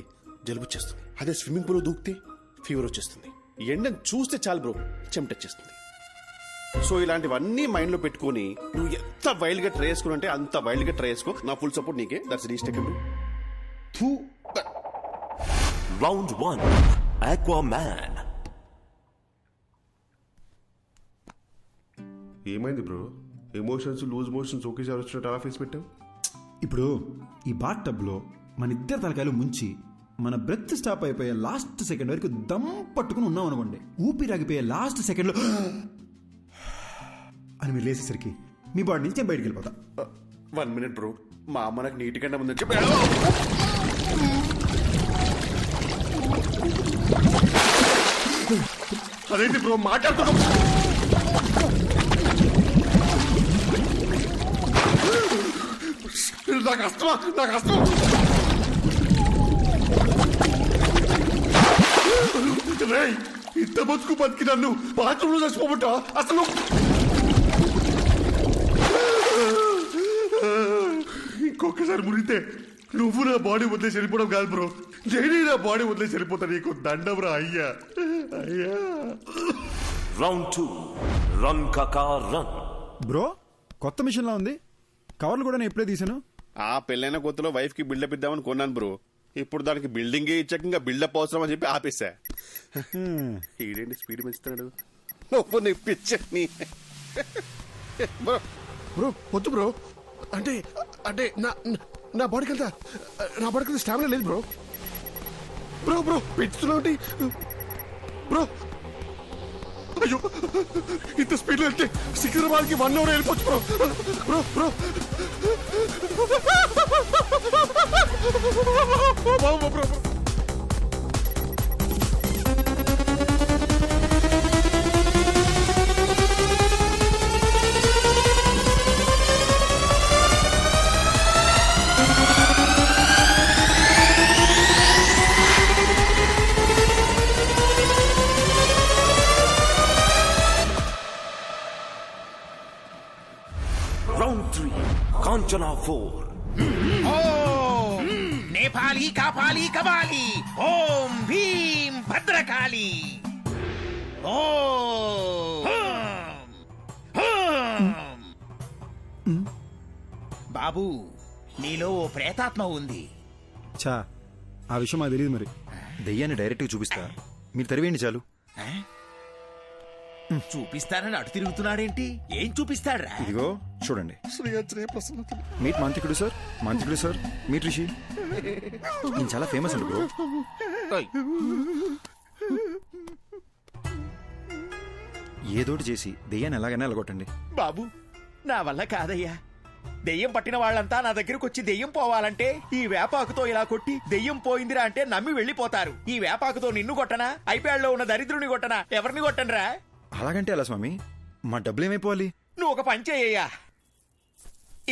జలుబు వచ్చేస్తుంది. అదే స్విమ్మింగ్ పూల్ దూకితే ఫీవర్ వచ్చేస్తుంది. ఎండను చూస్తే చాలు బ్రో చెమటొచ్చేస్తుంది. సో ఇలాంటివన్నీ మైండ్ లో పెట్టుకుని నువ్వు ఎంత వైల్డ్ గా ట్రై చేసుకుని అంటే అంత వైల్డ్ గా ట్రై చేసుకో. నా ఫుల్ సపోర్ట్ నీకే. దట్స్ రీస్టేకబుల్. Round 1 Aquaman. ఏమైంది బ్రో? ఎమోషన్స్ లూజ్ మోషన్స్ ఒకేసారి వచ్చినట్టు అలా ఫేస్ పెట్టావు. ఇప్పుడు ఈ బాత్ టబ్లో మన ఇద్దరు తలకాయలు ముంచి మన బ్రెత్ స్టాప్ అయిపోయే లాస్ట్ సెకండ్ వరకు దమ్ పట్టుకుని ఉన్నాం అనుకోండి. ఊపిరాగిపోయే లాస్ట్ సెకండ్లో అని మీరు లేసేసరికి మీ బాడీ నుంచి నేను బయటికి వెళ్ళిపోతా. 1 minute బ్రో, మా అమ్మ నాకు నీటి కంటే ముందు చెప్పి అదేంటి బ్రో మాట్లాడుతున్నా? నాకు అస్తమా, నాకు అస్తమా. ఇంత బతుకు బతికి నన్ను బాత్రూంలో చచ్చిపోబట్టా అసలు? ఇంకొకసారి మురిగితే నువ్వు నా బాడీ వదిలేసి వెళ్ళిపోవడం కాదు బ్రో, నేనే నా బాడీ వదిలేసి వెళ్ళిపోతా. నీకు దండబ్రా అయ్యా, అయ్యా. రౌండ్ 2 రన్ కాకా రన్. బ్రో కొత్త మిషన్ లా ఉంది. కవర్లు కూడా నేను ఎప్పుడే తీసాను. ఆ పెళ్ళైన కొత్తలో వైఫ్ కి బిల్డప్ ఇద్దామని కొన్నాను బ్రో. ఇప్పుడు దానికి బిల్డింగ్ ఇచ్చాక ఇంకా బిల్డప్ అవసరం అని చెప్పి ఆపేసా. ఈడేంటి స్పీడ్ పెంచుతాడు? నీ పిచ్చని బ్రో. బ్రో వద్దు బ్రో. అంటే అంటే నా బాడీకి అంతా స్టామినా లేదు బ్రో. బ్రో బ్రో పెంచుతున్నావు బ్రో. అయ్యో ఇంత స్పీడ్ లో వెళ్తే సికింద్రాబాద్కి 1 hour వెళ్ళిపోవచ్చు bro. Bro bro bro. Round 3 Kanchana 4. Nepali Kapali Kabali ओम भीम भद्रकाली బాబు నీలో ఓ ప్రేతాత్మ ఉంది. చా ఆ విషయం మాకు తెలియదు. మరి దెయ్యాన్ని డైరెక్ట్గా చూపిస్తా, మీరు తరివేయండి చాలు. చూపిస్తానని అటు తిరుగుతున్నాడేంటి? ఏం చూపిస్తాడ్రా? ఇదిగో చూడండి. మీట్ మాంత్రికుడు సార్, మాంత్రికుడు సార్, మీట్ రిషి. నేను చాలా ఫేమస్ అండి బ్రో. ఏదోటి చేసి దెయ్యాన్ని ఎలాగైనా ఎలగొట్టండి బాబు. నా వల్ల కాదయ్యా. దెయ్యం పట్టిన వాళ్ళంతా నా దగ్గరకు వచ్చి దెయ్యం పోవాలంటే ఈ వేపాకుతో ఇలా కొట్టి దెయ్యం పోయిందిరా అంటే నమ్మి వెళ్ళిపోతారు. ఈ వేపాకుతో నిన్ను కొట్టనా, ఐప్యాడ్ లో ఉన్న దరిద్రుని కొట్టనా, ఎవరిని కొట్టనరా? అలాగంటే అలా స్వామి, మా డబ్బులు ఏమైపోవాలి? నువ్వు ఒక పని చేయ్యా.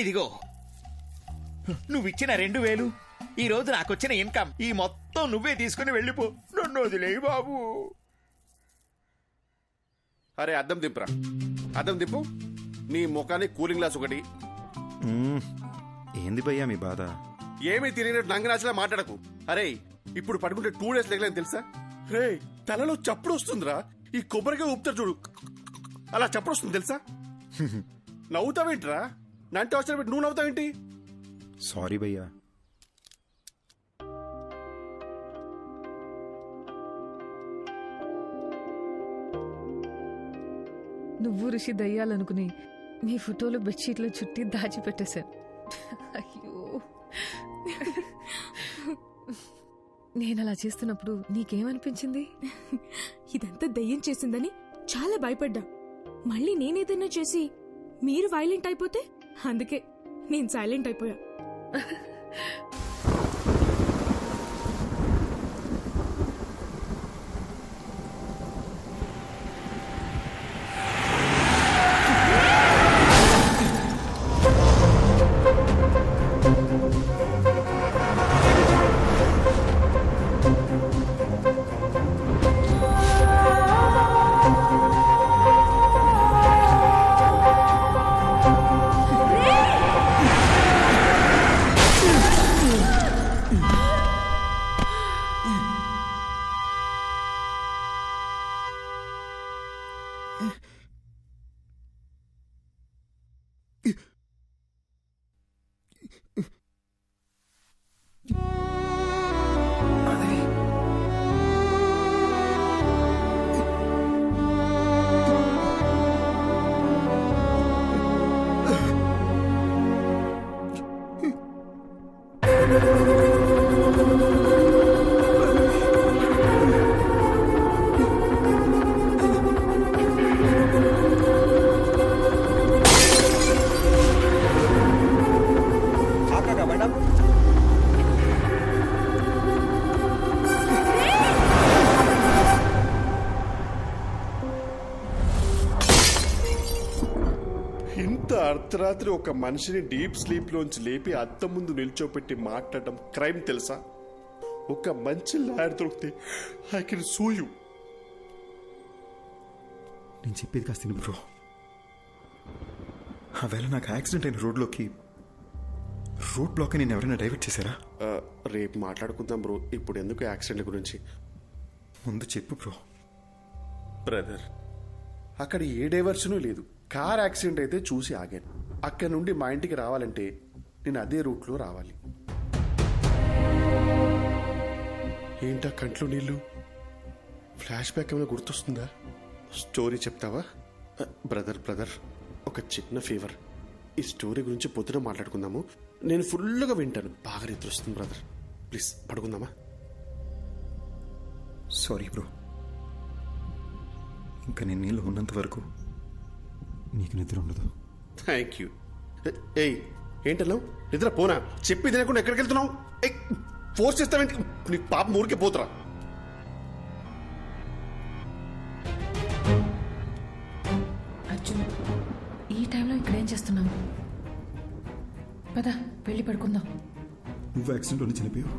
ఇదిగో నువ్విచ్చిన 2000 ఈ రోజు నాకొచ్చిన ఇన్కమ్, ఈ మొత్తం నువ్వే తీసుకుని వెళ్ళిపో. నన్ను వదిలేయి బాబు. అరే అద్దం దింపురా, అద్దం దింపు. నీ ముఖానికి కూలింగ్ గ్లాస్ ఒకటి. ఏంది భయ్యా మీ బాధ? ఏమీ తిరిగినట్టు నంగనాచలా మాట్లాడకు. అరే ఇప్పుడు పడుకుంటే 2 days లేకలేని తెలుసా? రే తలలో చప్పుడు వస్తుందిరా. ఈ కొబ్బరిగా ఊపుతారు చూడు, అలా చప్పుడు వస్తుంది తెలుసా? నవ్వుతావేంట్రా? నంటే అవసరం పెట్టి నువ్వు నవ్వుతావేంటి? సారీ భయ్యా. నువ్వు ఋషి దయ్యాలనుకుని నీ ఫోటోలు బెడ్షీట్లో చుట్టి దాచిపెట్టేశాను. అయ్యో, నేను అలా చేస్తున్నప్పుడు నీకేమనిపించింది? ఇదంతా దయ్యం చేసిందని చాలా భయపడ్డా. మళ్ళీ నేనేదన్నా చేసి మీరు వైలెంట్ అయిపోతే అందుకే నేను సైలెంట్ అయిపోయా. అర్ధరాత్రి ఒక మనిషిని డీప్ స్లీప్ లోంచి లేపి అద్దం ముందు నిల్చోపెట్టి మాట్లాడడం క్రైమ్ తెలుసా? ఒక మంచి లాయర్ దొరికితే ఐ కెన్ సూ యూ. నేను చెప్పేది కాస్త బ్రో. ఆవేళ నాకు యాక్సిడెంట్ అయిన రోడ్లోకి రోడ్ బ్లాక్ నేను ఎవరైనా డైవర్ట్ చేశారా? రేపు మాట్లాడుకుందాం బ్రో. ఇప్పుడు ఎందుకు యాక్సిడెంట్ గురించి? ముందు చెప్పు బ్రో. బ్రదర్, అక్కడ ఏ డైవర్షను లేదు. కార్ యాక్సిడెంట్ అయితే చూసి ఆగాను. అక్కడ నుండి మా ఇంటికి రావాలంటే నేను అదే రూట్లో రావాలి. ఏంటా కంట్లో నీళ్ళు? ఫ్లాష్ బ్యాక్ ఏమైనా గుర్తొస్తుందా? స్టోరీ చెప్తావా? బ్రదర్ ఒక చిన్న ఫేవర్. ఈ స్టోరీ గురించి పొద్దున మాట్లాడుకుందాము. నేను ఫుల్గా వింటాను. బాగా నిద్ర వస్తుంది బ్రదర్. ప్లీజ్ పడుకుందామా? సారీ బ్రో, ఇంకా నేను నీళ్ళు ఉన్నంత వరకు నీకు నిద్ర ఉండదు. Thank you. ఏయ్, ఏంటన్నావు? నిద్ర పోనా? చెప్పి తినకుండా ఎక్కడికి వెళ్తున్నావు? ఫోర్స్ చేస్తావేంటి? నీ పాప ఊరికే పోతురా. అర్జున్, ఈ టైంలో ఇక్కడ ఏం చేస్తున్నావు? పద వెళ్ళి పడుకుందాం. నువ్వు యాక్సిడెంట్లోనే చనిపోయావు,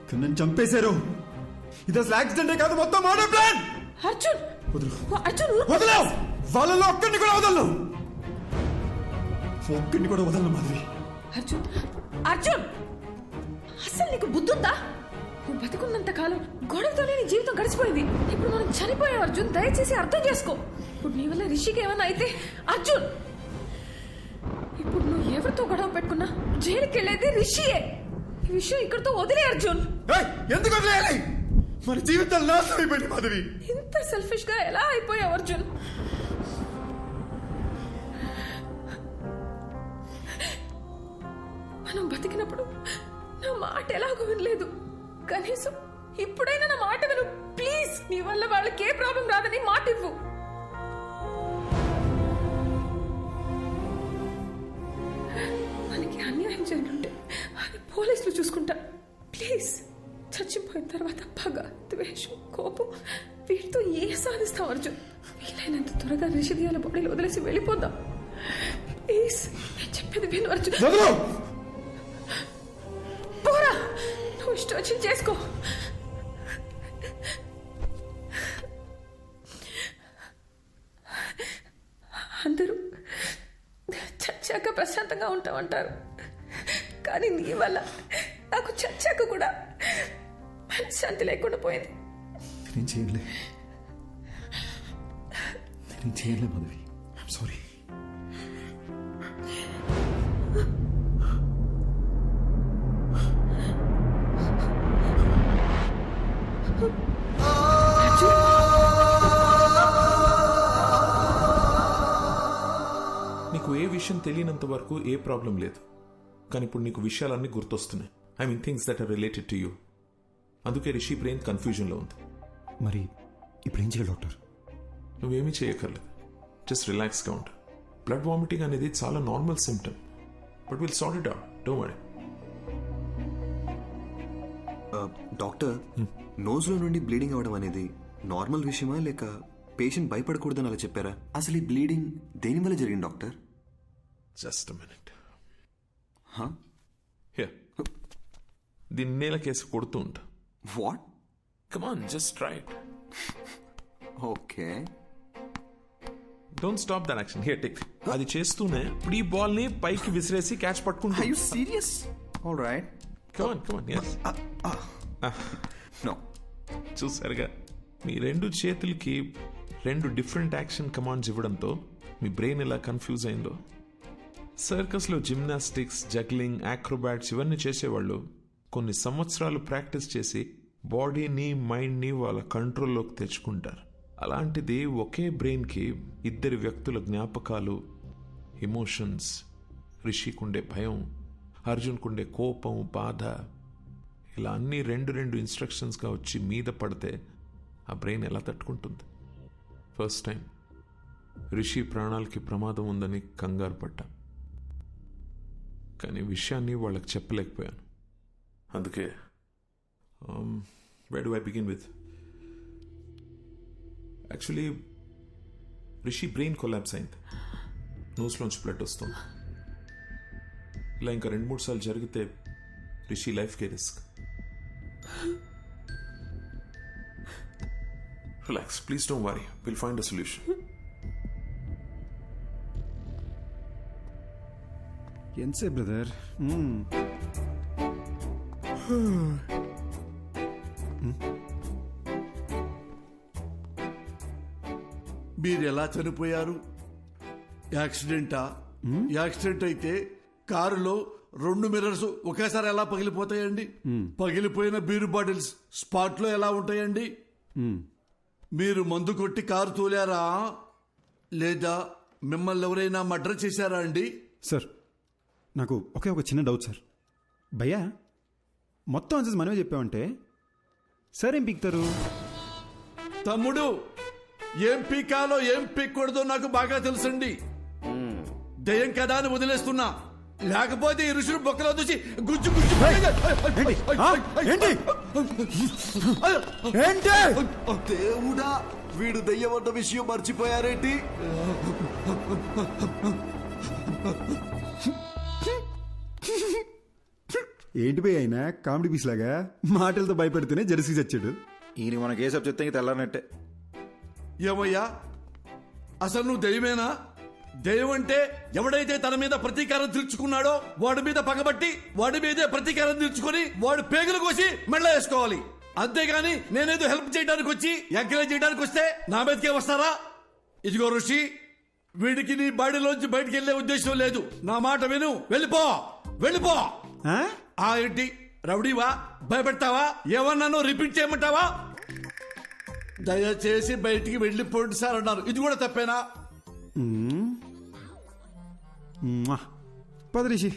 కానీ నన్ను చంపేశారు. ఇది అసలు యాక్సిడెంటే కాదు, మొత్తం మర్డర్ ప్లాన్. అర్జున్, వదలవు. వాళ్ళలో ఒక్కడిని కూడా వదలను. ఒక్కడిని కూడా వదలను మాధవి. అర్జున్, అసలు నీకు బుద్ధుందా? నువ్వు బతుకున్నంత కాలం గొడవతోనే నీ జీవితం గడిచిపోయింది. ఇప్పుడు మనం చనిపోయాం అర్జున్. దయచేసి అర్థం చేసుకో. ఇప్పుడు నీ వల్ల రిషికి ఏమైనా అయితే అర్జున్, ఇప్పుడు నువ్వు ఎవరితో గొడవ పెట్టుకున్నా జైలుకి వెళ్ళేది రిషియే. ఈ విషయం ఇక్కడితో వదిలే అర్జున్. ఎందుకు వదిలేయాలి? మన జీవితాలు నాశనం అయిపోయింది మాధవి. ఇంత సెల్ఫిష్ గా ఎలా అయిపోయావు అర్జున్? మనం బతికినప్పుడు నా మాట ఎలాగో వినలేదు. కనీసం ఇప్పుడైనా నా మాట విను ప్లీజ్. నీ వల్ల వాళ్ళకి ఏ ప్రాబ్లం రాదని మాట ఇవ్వు. మనకి అన్యాయం జరుగుంటే అది పోలీసులు చూసుకుంటా. ప్లీజ్, చచ్చిపోయిన తర్వాత పగ, ద్వేషం, కోపం వీటితో ఏ సాధిస్తాం అర్జున్? వీలైనంత త్వరగా రిషిదియాల బాడీలు వదిలేసి వెళ్ళిపోదాం ప్లీజ్. నేను చెప్పేది విను అర్జున్. పోరా, నువ్వు ఇష్టం వచ్చి చేసుకో. అందరూ చచ్చాక ప్రశాంతంగా ఉంటామంటారు, కానీ నీ వల్ల నాకు చచ్చాక కూడా శాంతి లేకుండా పోయింది. నేను చేయలే మాధవి. I'm sorry. నీకు ఏ విషయం తెలియనంత వరకు ఏ ప్రాబ్లం లేదు, కానీ ఇప్పుడు నీకు విషయాలన్నీ గుర్తొస్తున్నాయి. I mean things that are related to you. అందుకే రిషి బ్రెయిన్ కన్ఫ్యూజన్లో ఉంది. మరి ఇప్పుడు ఏం చేయాలి డాక్టర్? నువ్వేమీ చేయక్కర్లేదు, జస్ట్ రిలాక్స్గా ఉంటా. బ్లడ్ వామిటింగ్ అనేది చాలా normal symptom, but will sort it out, don't worry. Doctor, నోజ్లో నుండి బ్లీడింగ్ అవడం అనేది నార్మల్ విషయమా లేక పేషెంట్ భయపడకూడదని అలా చెప్పారా? అసలు ఈ బ్లీడింగ్ దేని వల్ల జరిగింది డాక్టర్? Just minute. దీన్ని నేల కేసు కొడుతూ ఉంటా. What? Come on, just try it. Okay, don't stop that action. Here take. అది చేస్తూనే ఇప్పుడు ఈ బాల్ ని పైకి విసిరేసి క్యాచ్ పట్టుకుంటా. Are you serious? Alright, come on, come on. yes. No. చూసారుగా, మీ రెండు చేతులకి రెండు డిఫరెంట్ యాక్షన్ కమాండ్స్ ఇవ్వడంతో మీ బ్రెయిన్ ఎలా కన్ఫ్యూజ్ అయిందో. సర్కస్లో జిమ్నాస్టిక్స్, జగ్లింగ్, యాక్రోబాట్స్ ఇవన్నీ చేసేవాళ్ళు కొన్ని సంవత్సరాలు ప్రాక్టీస్ చేసి బాడీని, మైండ్ని వాళ్ళ కంట్రోల్లోకి తెచ్చుకుంటారు. అలాంటిది ఒకే బ్రెయిన్కి ఇద్దరి వ్యక్తుల జ్ఞాపకాలు, ఎమోషన్స్, రిషికుండే భయం, అర్జున్కుండే కోపం, బాధ, ఇలా అన్నీ రెండు ఇన్స్ట్రక్షన్స్గా వచ్చి మీద పడితే ఆ బ్రెయిన్ ఎలా తట్టుకుంటుంది? ఫస్ట్ టైం రిషి ప్రాణాలకి ప్రమాదం ఉందని కంగారు పడ్డా, కానీ విషయాన్ని వాళ్ళకి చెప్పలేకపోయాను. అందుకే where do I begin with? Actually Rishi brain collapse అయింది, నోస్లోంచి బ్లడ్ వస్తుంది. ఇలా ఇంకా 2-3 సార్లు జరిగితే రిషి లైఫ్కే risk. Relax, please don't worry, will find a solution. ఎంతసేపు బ్రదర్? మీరు ఎలా చనిపోయారు? యాక్సిడెంటా? యాక్సిడెంట్ అయితే కారులో 2 మిర్రర్స్ ఒకేసారి ఎలా పగిలిపోతాయండి? పగిలిపోయిన బీరు బాటిల్స్ స్పాట్ లో ఎలా ఉంటాయండి? మీరు మందు కొట్టి కారు తోలారా లేదా మిమ్మల్ని ఎవరైనా మర్డర్ చేశారా అండి? సార్, నాకు ఒకే ఒక చిన్న డౌట్ సార్. భయ్యా, మొత్తం ఆన్సర్స్ మనమే చెప్పామంటే సార్ ఏం పీక్తారు? తమ్ముడు, ఏం పీకాలో ఏం పీక్కూడదో నాకు బాగా తెలుసండి. దయ్యం కదా అని వదిలేస్తున్నా, లేకపోతే ఈ ఋషులు బొక్కలో దూసి గుజ్జు గుజ్జు. దేవుడా, వీడు దయ్యం అన్న విషయం మర్చిపోయారేంటి? ఏంటి భయ్య అయినా కామెడీ పీస్ లాగా మాటలతో భయపెడుతూనే జెర్సీ చచ్చాడు. ఈయన మన కేసు చెప్తే తెల్లారనట్టే. ఏమయ్యా, అసలు నువ్వు దయ్యమేనా? దయ్యం అంటే ఎవడైతే తన మీద ప్రతీకారం తీర్చుకున్నాడో వాడి మీద పగబట్టి వాడి మీదే ప్రతీకారం తీర్చుకొని వాడు పేగులు కోసి మెళ్ళ వేసుకోవాలి. అంతేగాని నేనేదో హెల్ప్ చేయడానికి వచ్చి ఎంకరేజ్ చేయడానికి వస్తే నా మీదకే వస్తారా? ఇదిగో ఋషి, వీడికి నీ బాడీలోంచి బయటికి వెళ్లే ఉద్దేశం లేదు. నా మాట విను, వెళ్ళిపో వెళ్ళిపో. ఏంటి రౌడీవా? భయపెడతావా? ఏమన్నానో రిపీట్ చేయమంటావా? దయచేసి బయటికి వెళ్ళిపోండి సార్ అన్నారు. ఇది కూడా తప్పేనా? పద రిషి,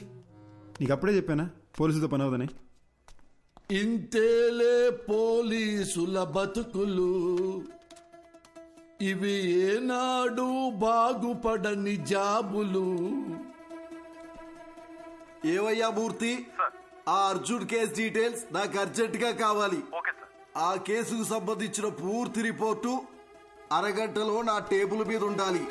నీకు అప్పుడే చెప్పానా పోలీసులతో పని అవదని? ఇంతేలే పోలీసుల బతుకులు, ఇవి ఏనాడు బాగుపడని జాబులు. ఏవయ్యా మూర్తి, ఆ అర్జున్ కేసు డీటెయిల్స్ నాకు అర్జెంట్ గా కావాలి. ఆ కేసుకు సంబంధించిన పూర్తి రిపోర్టు అరగంటలో నా టేబుల్ మీద ఉండాలి.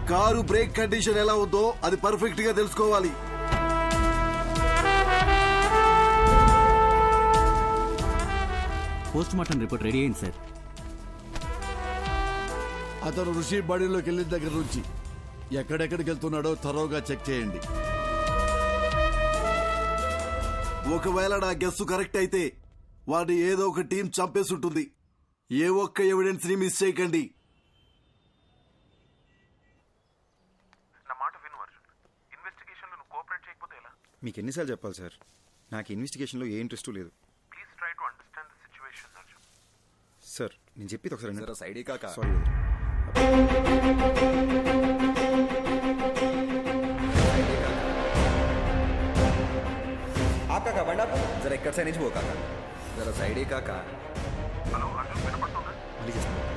కారు బ్రేక్ కండిషన్ ఎలా ఉందో అది పర్ఫెక్ట్ గా తెలుసుకోవాలి. పోస్ట్ మార్టం రిపోర్ట్ రెడీ అయింది సార్. అతను ఋషి బాడీలోకి వెళ్ళిన దగ్గర నుంచి ఎక్కడెక్కడికి వెళ్తున్నాడో తరోగా చెక్ చేయండి. ఒకవేళ నా గెస్సు కరెక్ట్ అయితే వాడిని ఏదో ఒక టీం చంపేసి ఉంటుంది. ఏ ఒక్క ఎవిడెన్స్ ని మిస్ చేయకండి. నా మాట విను అర్జున్. ఇన్వెస్టిగేషన్ లో నువ్వు కోఆపరేట్ చేయకపోతే ఎలా? మీకు ఎన్నిసార్లు చెప్పాలి సార్, నాకు ఇన్వెస్టిగేషన్లో ఏ ఇంట్రెస్ట్ లేదు. Please try to understand the situation. Sir నేను చెప్పేది ఒకసారి జరా సైడే కాకా. సారీ కాకా బండా జర ఎక్కడ సైడ్ నుంచి పో కాకా. జరా సైడే కాకా. హలో అర్జున్ వినపడుతుందా? మళ్ళీ చేస్తాను.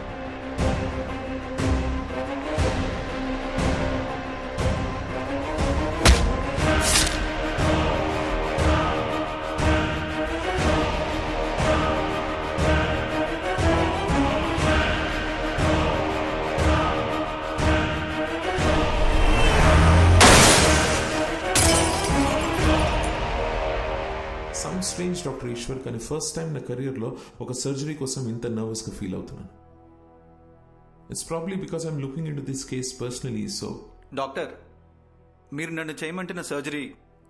సమ్ స్ట్రేంజ్ డాక్టర్ ఈశ్వర్, కానీ ఫస్ట్ టైం నా కెరియర్లో ఒక సర్జరీ కోసం ఇంత నర్వస్గా ఫీల్ అవుతున్నాను. It's probably because I'm looking in to this case personally. So doctor, మీరు నన్ను చేయమంటున్న సర్జరీ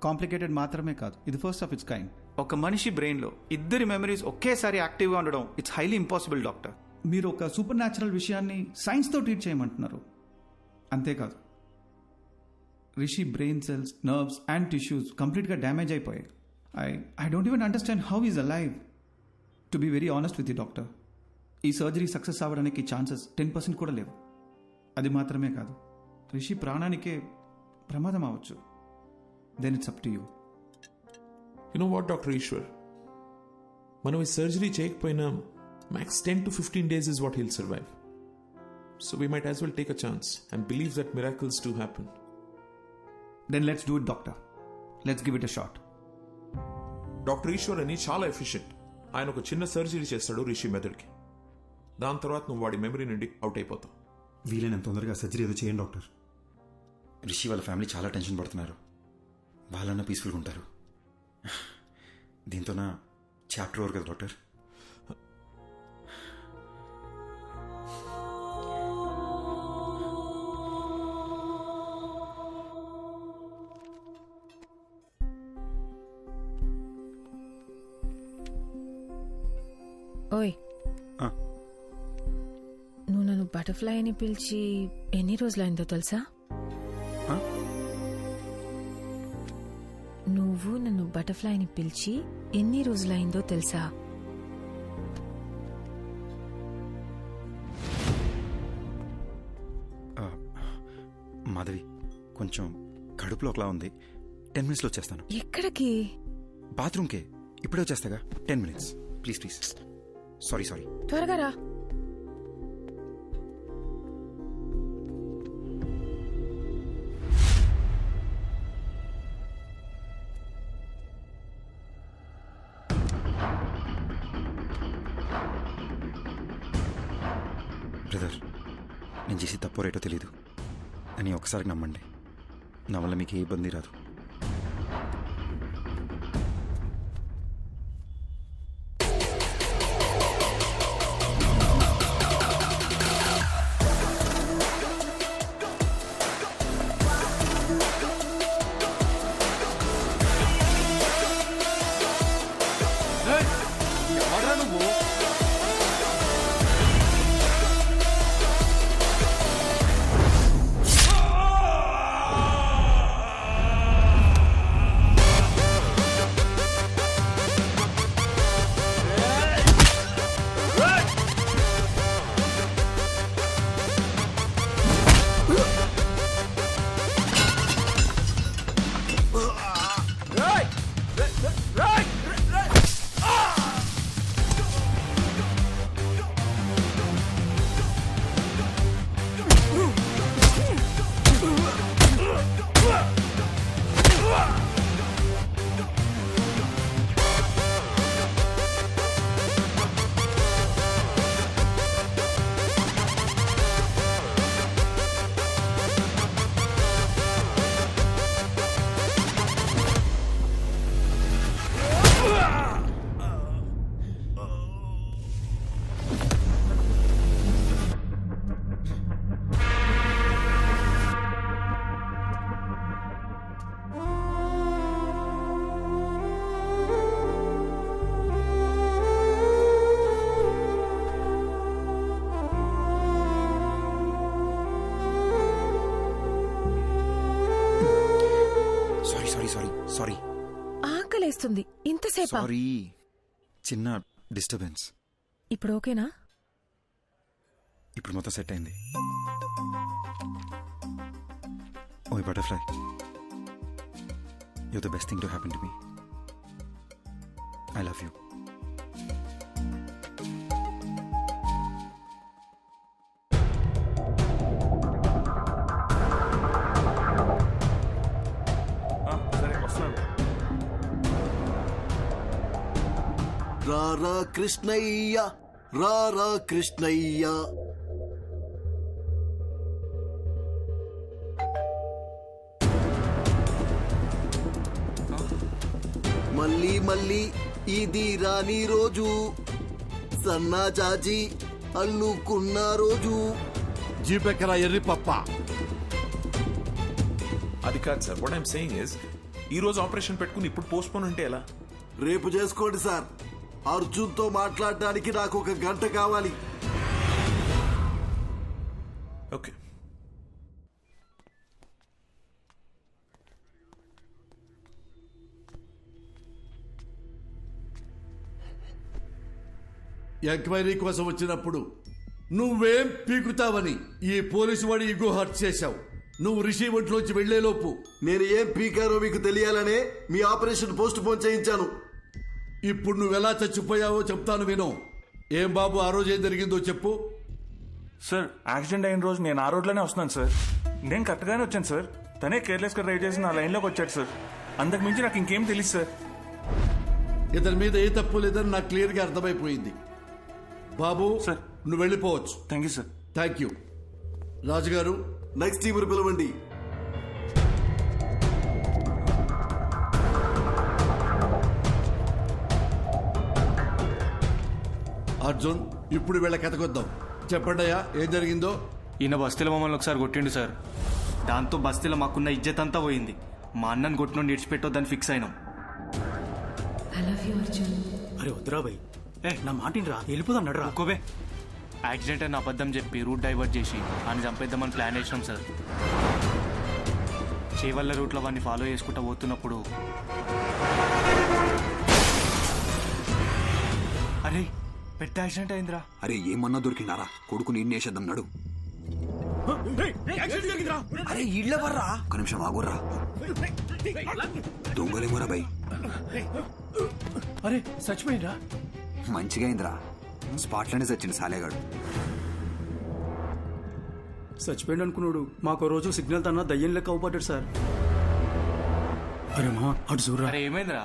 కాంప్లికేటెడ్ మాత్రమే కాదు, ఇది ఫస్ట్ ఆఫ్ ఇట్స్ కైండ్. ఒక మనిషి బ్రెయిన్లో ఇద్దరి మెమరీస్ ఒకేసారి యాక్టివ్గా ఉండడం ఇట్స్ హైలీ ఇంపాసిబుల్ డాక్టర్. మీరు ఒక సూపర్ న్యాచురల్ విషయాన్ని సైన్స్తో ట్రీట్ చేయమంటున్నారు. అంతేకాదు, Rishi brain cells, nerves and tissues కంప్లీట్గా డ్యామేజ్ అయిపోయాయి. I don't even understand how he's alive. To be very honest with you, doctor, ఈ సర్జరీ సక్సెస్ అవ్వడానికి ఛాన్సెస్ 10% కూడా లేవు. అది మాత్రమే కాదు, రిషి ప్రాణానికే ప్రమాదం అవ్వచ్చు. Then it's up to you. You know what doctor Eshwar, మనం ఈ సర్జరీ చేయకపోయినా max 10 to 15 days is what he'll survive. So we might as well take a chance and believe that miracles do happen. Then let's do it, doctor. Let's give it a shot. Doctor Eshwar అని చాలా efficient. ఆయన ఒక చిన్న surgery చేస్తాడు రిషి మెదడుకి. దాని తర్వాత నువ్వు వాడి మెమరీ నుండి అవుట్ అయిపోతావు. వీలైనంత తొందరగా సర్జరీ ఏదో చేయండి డాక్టర్. రిషి వాళ్ళ ఫ్యామిలీ చాలా టెన్షన్ పడుతున్నారు. వాళ్ళన్నా పీస్ఫుల్గా ఉంటారు. దీంతో నా చాప్టర్ ఓవర్ కదా డాక్టర్. ఓయ్, నువ్వు నన్ను బటర్ఫ్లై అని పిలిచి ఎన్ని రోజులైందో తెలుసా? నువ్వు నన్ను బటర్ఫ్లై అని పిలిచి ఎన్ని రోజులైందో తెలుసా? మాధవి, కొంచెం కడుపులో ఒకలా ఉంది. 10 minutes వచ్చేస్తాను. ఎక్కడికి? బాత్రూమ్కే. ఇప్పుడే వచ్చేస్తాగా. 10 minutes ప్లీజ్ ప్లీజ్. సారీ త్వరగా రా. బ్రదర్, నేను చేసి తప్పో రేటో తెలీదు అని ఒకసారి నమ్మండి. నా వల్ల మీకు ఏ ఇబ్బంది రాదు. సారీ. ఆకలేస్తుంది. ఇంతసేపా? సారీ, చిన్న డిస్టర్బెన్స్. ఇప్పుడు ఓకేనా? ఇప్పుడు మొత్తం సెట్ అయింది. ఓయ్ butterfly, you're the best thing to happen to me. I love you. సరే వస్తున్నాను. రారా కృష్ణయ్య, రారా కృష్ణయ్య. మళ్ళీ మళ్ళీ ఇది రాని రోజు, సన్నా చాచి అల్లుకున్న రోజు. జీపెక్కరా ఎర్రి పప్ప. అది కాదు sir, what I'm saying is ఈ రోజు ఆపరేషన్ పెట్టుకుని ఇప్పుడు పోస్ట్ పోన్ అంటే ఎలా? రేపు చేసుకోండి సార్. అర్జున్తో మాట్లాడడానికి నాకు 1 గంట కావాలి. ఓకే. ఎంక్వైరీ కోసం వచ్చినప్పుడు నువ్వేం పీకుతావని ఈ పోలీసు వాడి ఇగో హర్ట్ చేశావు. నువ్వు రిసీవర్లోంచి వెళ్లేలోపు నేను ఏం పీకారో మీకు తెలియాలనే మీ ఆపరేషన్ పోస్ట్ పోన్ చేయించాను. ఇప్పుడు నువ్వెలా చచ్చిపోయావో చెప్తాను విను. ఏం బాబు, ఆ రోజు ఏం జరిగిందో చెప్పు. సార్, యాక్సిడెంట్ అయిన రోజు నేను ఆ రోడ్లోనే వస్తున్నాను సార్. నేను కరెక్ట్గానే వచ్చాను సార్. తనే కేర్లెస్గా డ్రైవ్ చేసి నా లైన్లోకి వచ్చాడు సార్. అంతకు మించి నాకు ఇంకేం తెలియదు సార్. ఇతని మీద ఏ తప్పు లేదని నాకు క్లియర్గా అర్థమైపోయింది. బాబు సార్, నువ్వు వెళ్ళిపోవచ్చు. Thank you sir. Thank you. రాజుగారు, నెక్స్ట్ టీం పిలవండి. అర్జున్, ఇప్పుడు వీళ్ళ కథకొద్దాం. చెప్పండి అయ్యా, ఏం జరిగిందో. ఈయన బస్తీలో మమ్మల్ని ఒకసారి కొట్టిండు సార్. దాంతో బస్తీలో మాకున్న ఇజ్జత్ అంతా పోయింది. మా అన్నని కొట్టిన విడిచిపెట్టొద్దని ఫిక్స్ అయినాం. అరే వద్దురా భయ్, నా మాటిని రా, వెళ్ళిపోదాం నడరా. ఒక్కోవే యాక్సిడెంట్ అని అబద్ధం చెప్పి రూట్ డైవర్ట్ చేసి ఆయన చంపేద్దామని ప్లాన్ వేసినాం సార్. చేవల్ల రూట్లో వాడిని ఫాలో చేసుకుంటూ పోతున్నప్పుడు అరే పెద్ద యాక్సిడెంట్ అయిందిరా. అరే ఏమన్నా దొరికిండారా? కొడుకుని ఇన్నేసేద్దాం నడు. అరే ఇళ్ళ వర్రా. ఒక నిమిషం ఆగుర్రా. దొంగలేమోరా భయ్. అరే చచ్చిపోయిందా? మంచిగా అయిందిరా. స్పాట్లోనే చచ్చింది సాలేగాడు. చచ్చిపోయింది అనుకున్నాడు. మాకు రోజు సిగ్నల్ తన దయ్యం లెక్క అవుపడ్డాడు సార్. అరే మా అటు చూడరా. అరే ఏమైందిరా?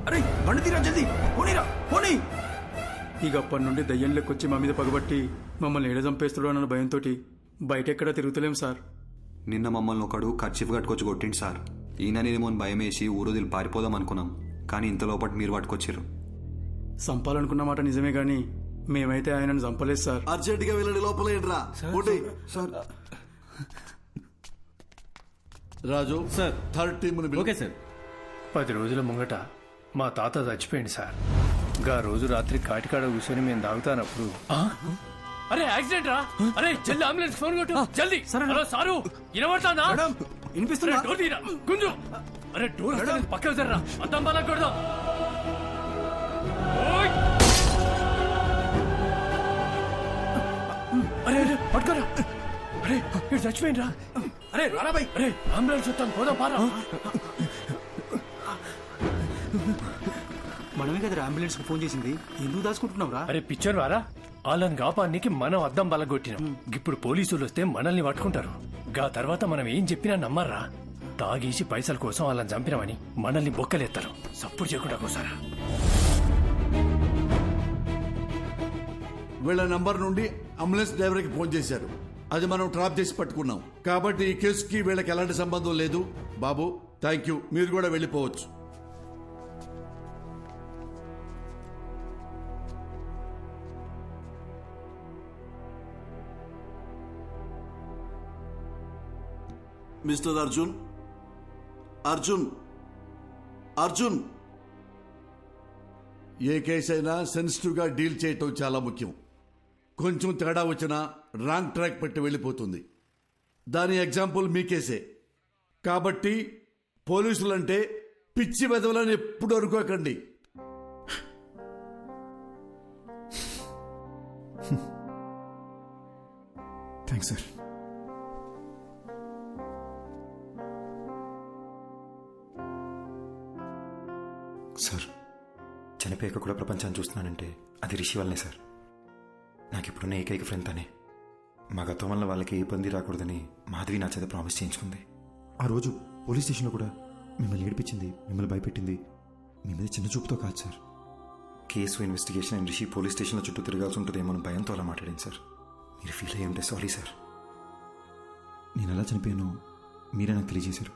అరే బండి తీరా, జల్దీ పోనీరా, పోనీ. ఇక అప్పటి నుండి దయ్యం లెక్కొచ్చి మా మీద పగబట్టి మమ్మల్ని ఏడ చంపేస్తాడు అన్న భయంతో బయట ఎక్కడా తిరుగుతలేం సార్. నిన్న మమ్మల్ని ఒకడు కర్చీఫ్ కట్టుకొచ్చి కొట్టిండు సార్. ఈయననేమో భయం వేసి ఊరుదిలు పారిపోదాం అనుకున్నాం. కానీ ఇంత లోపల మీరు పట్టుకొచ్చారు. చంపాలనుకున్న మాట నిజమే గాని మేమైతే ఆయనను చంపలేదు సార్. అర్జెంట్ గా వెళ్ళండి, లోపల sir. Raju sir, third team. Okay sir. 10 రోజుల ముంగట మా తాత చచ్చిపోయింది సార్. గా రోజు రాత్రి కాటికాడ కూర్చొని మేము తాగుతానప్పుడు అరే యాక్సిడెంట్ రా. అరే జల్ది అంబులెన్స్ ఫోన్ కొట్టు జల్ది. హలో సారు, వినబడుతుందా? వినిపిస్తుందా? డోర్ తీరా గుంజు. అరే డోర్ పక్కన జర్రా, అద్దం బాగా కొడదాం. అరే అరే పట్టుకోరా. అరే ఇక్కడ చచ్చిపోయిండ్రా. అరే రారా భయ్. అరే అంబులెన్స్ వస్తాను, పోదాం పారా. మనమే కదా అంబులెన్స్ ఫోన్ చేసింది, ఎందుకు దాచుకుంటున్నాం రా? అరే పిక్చర్ వారా, వాళ్ళని కాపానికి మనం అద్దం బలగొట్టినాం. ఇప్పుడు పోలీసులు వస్తే మనల్ని పట్టుకుంటారు. గా తర్వాత మనం ఏం చెప్పినా నమ్మర్రా. తాగేసి పైసల కోసం వాళ్ళని చంపినామని మనల్ని బొక్కలేస్తారు. సపోర్ట్ చేయకుండా కోసారా. వీళ్ళ నంబర్ నుండి అంబులెన్స్ డ్రైవర్కి ఫోన్ చేశారు. అది మనం ట్రాప్ చేసి పట్టుకున్నాం. కాబట్టి ఈ కేసుకి వీళ్ళకి ఎలాంటి సంబంధం లేదు. బాబు థ్యాంక్ యూ, మీరు కూడా వెళ్ళిపోవచ్చు. మిస్టర్ అర్జున్, అర్జున్, అర్జున్. ఏ కేసు అయినా సెన్సిటివ్ గా డీల్ చేయటం చాలా ముఖ్యం. కొంచెం తేడా వచ్చినా రాంగ్ ట్రాక్ పెట్టి వెళ్ళిపోతుంది. దాని ఎగ్జాంపుల్ మీ కేసే. కాబట్టి పోలీసులంటే పిచ్చి వెదవలని ఎప్పుడు అనుకోకండి. Thanks sir. సార్, చనిపోయాక కూడా ప్రపంచాన్ని చూస్తున్నానంటే అది రిషి వల్లనే సార్. నాకు ఇప్పుడున్న ఏకైక ఫ్రెండ్ తనే. మా గతం వల్ల వాళ్ళకి ఏ ఇబ్బంది రాకూడదని మాధవి నా చేత ప్రామిస్ చేయించుకుంది. ఆ రోజు పోలీస్ స్టేషన్లో కూడా మిమ్మల్ని ఏడిపించింది, మిమ్మల్ని భయపెట్టింది మీ మీద చిన్న చూపుతో కాదు sir. Case investigation and Rishi police స్టేషన్లో చుట్టూ తిరగాల్సి ఉంటుందేమో భయంతో అలా మాట్లాడింది సార్. మీరు ఫీల్ అయ్యి ఉంటే సారీ సార్. నేను ఎలా చనిపోయానో మీరే నాకు తెలియజేశారు.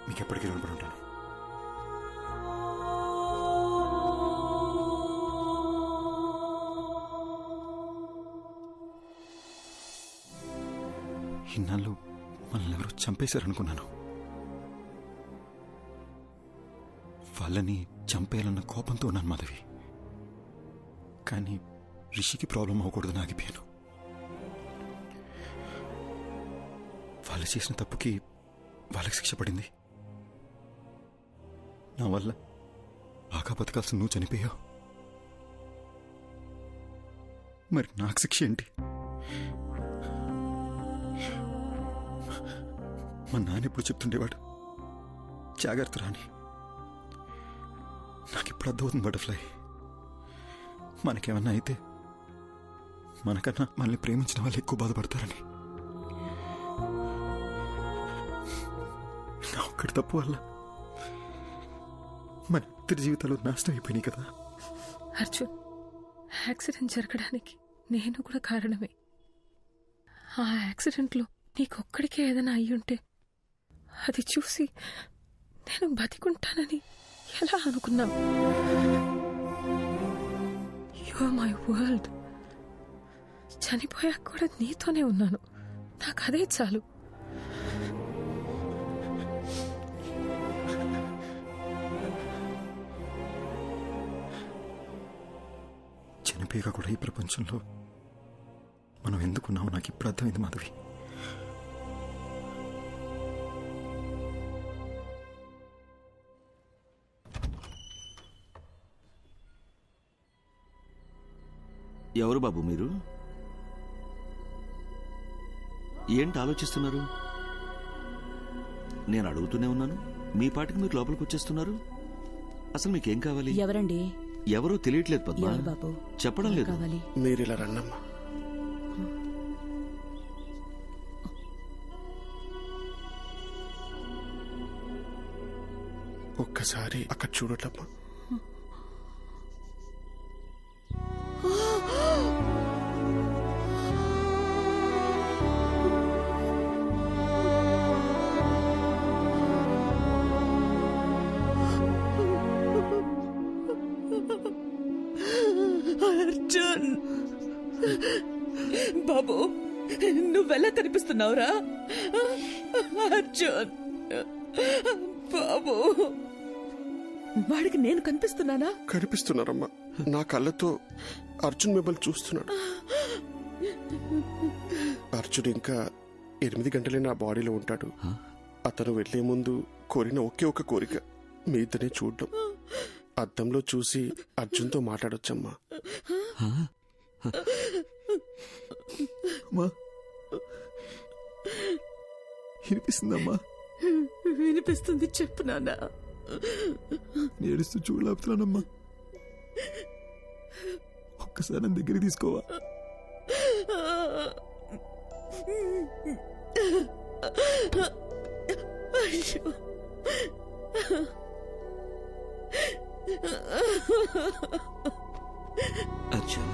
మీకు ఎప్పటికీ రుణపడి ఉంటాను. ఇన్నాళ్ళు మనల్ని ఎవరో చంపేశారనుకున్నాను. వాళ్ళని చంపేయాలన్న కోపంతో ఉన్నాను మాధవి. కానీ రిషికి ప్రాబ్లం అవ్వకూడదని ఆగిపోయాను. వాళ్ళు చేసిన తప్పుకి వాళ్ళకి శిక్ష పడింది. నా వల్ల బాగా బతకాల్సిన నువ్వు చనిపోయావు. మరి నాకు శిక్ష ఏంటి? మా నాన్న ఎప్పుడు చెప్తుండేవాడు, జాగ్రత్త రాని. నాకు ఇప్పుడు అర్థమవుతుంది బటర్ఫ్లై. మనకేమన్నా అయితే మనకన్నా మనల్ని ప్రేమించిన వాళ్ళు ఎక్కువ బాధపడతారని. నా ఒక్కడి తప్పు వల్ల మన ఇద్దరి జీవితాలు నాశనం అయిపోయినాయి కదా. అర్జున్, యాక్సిడెంట్ జరగడానికి నేను కూడా కారణమే. ఆ యాక్సిడెంట్లో నీకొక్కడికే ఏదైనా అయ్యుంటే అది చూసి నేను బతికుంటానని ఎలా అనుకున్నావు? You are my world. చనిపోయాక కూడా నీతోనే ఉన్నాను. నాకు అదే చాలు. చనిపోయాక కూడా ఈ ప్రపంచంలో మనం ఎందుకున్నామో నాకు ఇప్పుడు అర్థమైంది మాధవి. ఎవరు బాబు మీరు? ఏంటి ఆలోచిస్తున్నారు? నేను అడుగుతూనే ఉన్నాను, మీ పాటికి మీరు లోపలికి వచ్చేస్తున్నారు. అసలు మీకేం కావాలి? ఎవరండి? ఎవరో తెలియట్లేదు పద్మా. బాబు చెప్పడం లేదు. మీరు ఇలా రండమ్మా. ఒక్కసారి అక్కడ చూడట్లమ్మా. అర్జున్ బాబు, నువ్వెలా కనిపిస్తున్నావురా? అర్జున్ బాబు, వాడికి నేను కనిపిస్తున్నానా? కనిపిస్తున్నారమ్మా. నా కళ్ళతో అర్జున్ మిమ్మల్ని చూస్తున్నాడు. అర్జున్ ఇంకా 8 గంటలే నా బాడీలో ఉంటాడు. అతను వెళ్లే ముందు కోరిన ఒకే ఒక కోరిక మీ ఇద్దరిని చూడడం. అద్దంలో చూసి అర్జున్తో మాట్లాడొచ్చమ్మా. వినిపిస్తుందమ్మా? వినిపిస్తుంది, చెప్పు నాన్న. ఏడుస్తూ చూడలేపుతున్నానమ్మా. ఒక్కసారి నన్ను దగ్గరికి తీసుకోవా? అయ్యో, అర్జున్,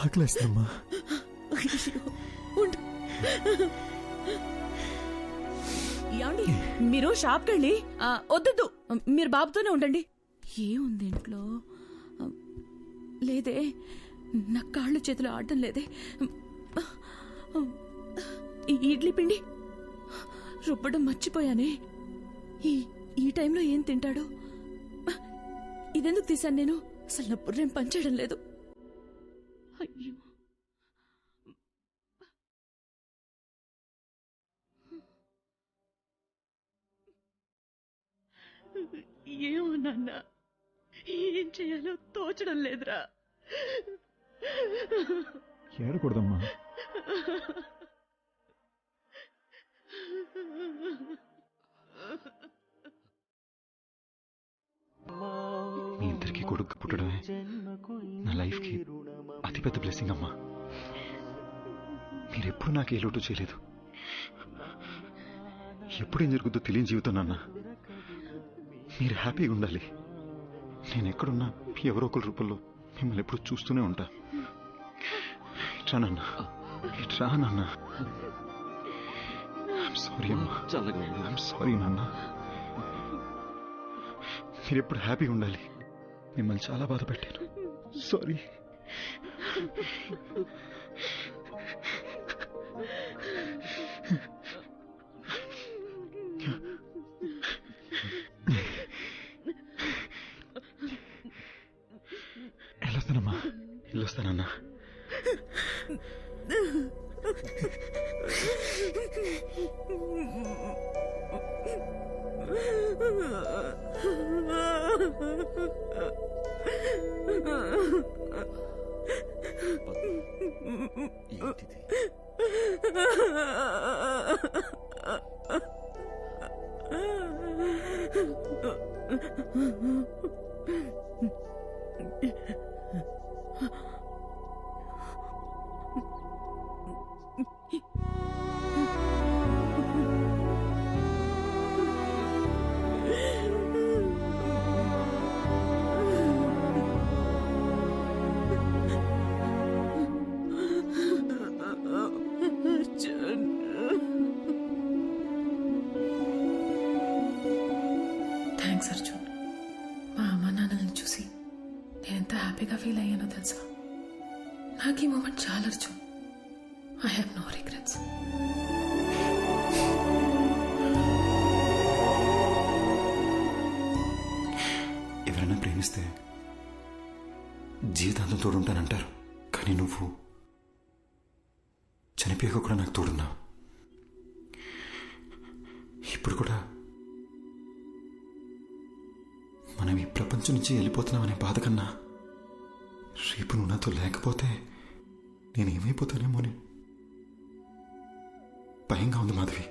ఆకలేస్తుందమ్మా. ఏమండి మీరు షాప్కి వెళ్ళి వద్దు మీరు బాబుతోనే ఉండండి. ఏముంది ఇంట్లో? లేదే, నా కాళ్ళు చేతులు ఆడటం లేదే. ఈ ఇడ్లీ పిండి రుబ్బడం మర్చిపోయానే. ఈ టైంలో ఏం తింటాడు? ఇదెందుకు తీశాను నేను? అసలు నా బుర్రేం పనిచేయడం లేదు. అయ్యో, ఏమో నాన్న, ఏం చేయాలో తోచడం లేదురా. ఏడకూడదమ్మా. మీ ఇద్దరికి కొడుకు పుట్టడమే నా లైఫ్కి అతిపెద్ద బ్లెస్సింగ్ అమ్మా. మీరెప్పుడు నాకు ఏ లోటు చేయలేదు. ఎప్పుడేం జరుగుతుందో తెలియని జీవితం నాన్న. మీరు హ్యాపీగా ఉండాలి. నేను ఎక్కడున్నా ఎవరో ఒకరి రూపంలో మిమ్మల్ని ఎప్పుడు చూస్తూనే ఉంటా. ఇట్రా నాన్న, ఇట్రా నాన్న. సారీ అమ్మా, సారీ నాన్న. మీరు ఎప్పుడు హ్యాపీగా ఉండాలి. మిమ్మల్ని చాలా బాధ పెట్టాను. సారీ. వెళ్ళొస్తానమ్మా, వెళ్ళొస్తానన్నా. థ్యాంక్స్ అర్జున్. మా అమ్మ నాన్నల్ని చూసి నేను ఎంత హ్యాపీగా ఫీల్ అయ్యానో తెలుసా? నాకు ఈ మూమెంట్ చాలా Arjun. I have no regrets. ఎవరైనా ప్రేమిస్తే జీవితాంతం తోడుంటానంటారు, కానీ నువ్వు చనిపోయాక కూడా నాకు తోడున్నావు. ఇప్పుడు కూడా మనం ఈ ప్రపంచం నుంచి వెళ్ళిపోతున్నామనే బాధ కన్నా రేపు నువ్వు నాతో లేకపోతే నేనేమైపోతానేమోని భయంగా ఉంది Madhavi.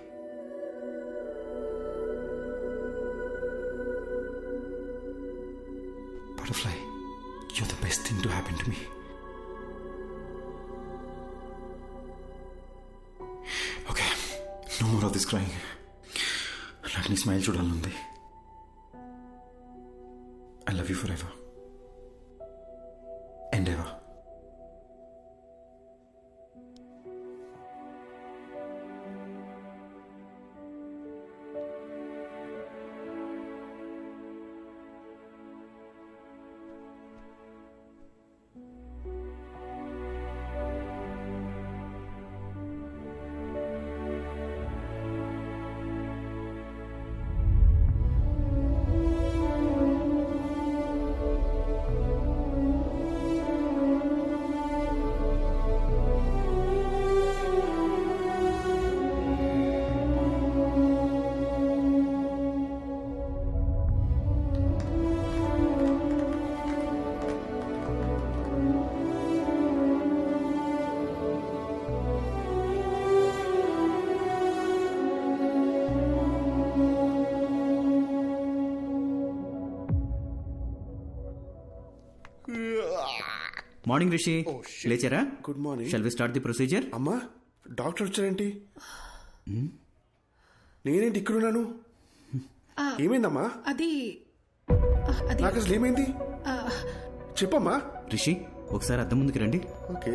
Butterfly, you're the best thing to happen to me. Okay, no more of this crying. నాకు నీ స్మైల్ చూడాలనుంది. I love you forever and ever. Morning Rishi, లేచారా? Good morning. Shall we start the procedure? అమ్మా, డాక్టర్ వచ్చారేంటి? నేనేంటి ఇక్కడున్నాను? ఏమైందమ్మా? అది నాకు అసలు ఏమైంది చెప్పమ్మా. రిషి, ఒకసారి అద్దం ముందుకు రండి. ఓకే.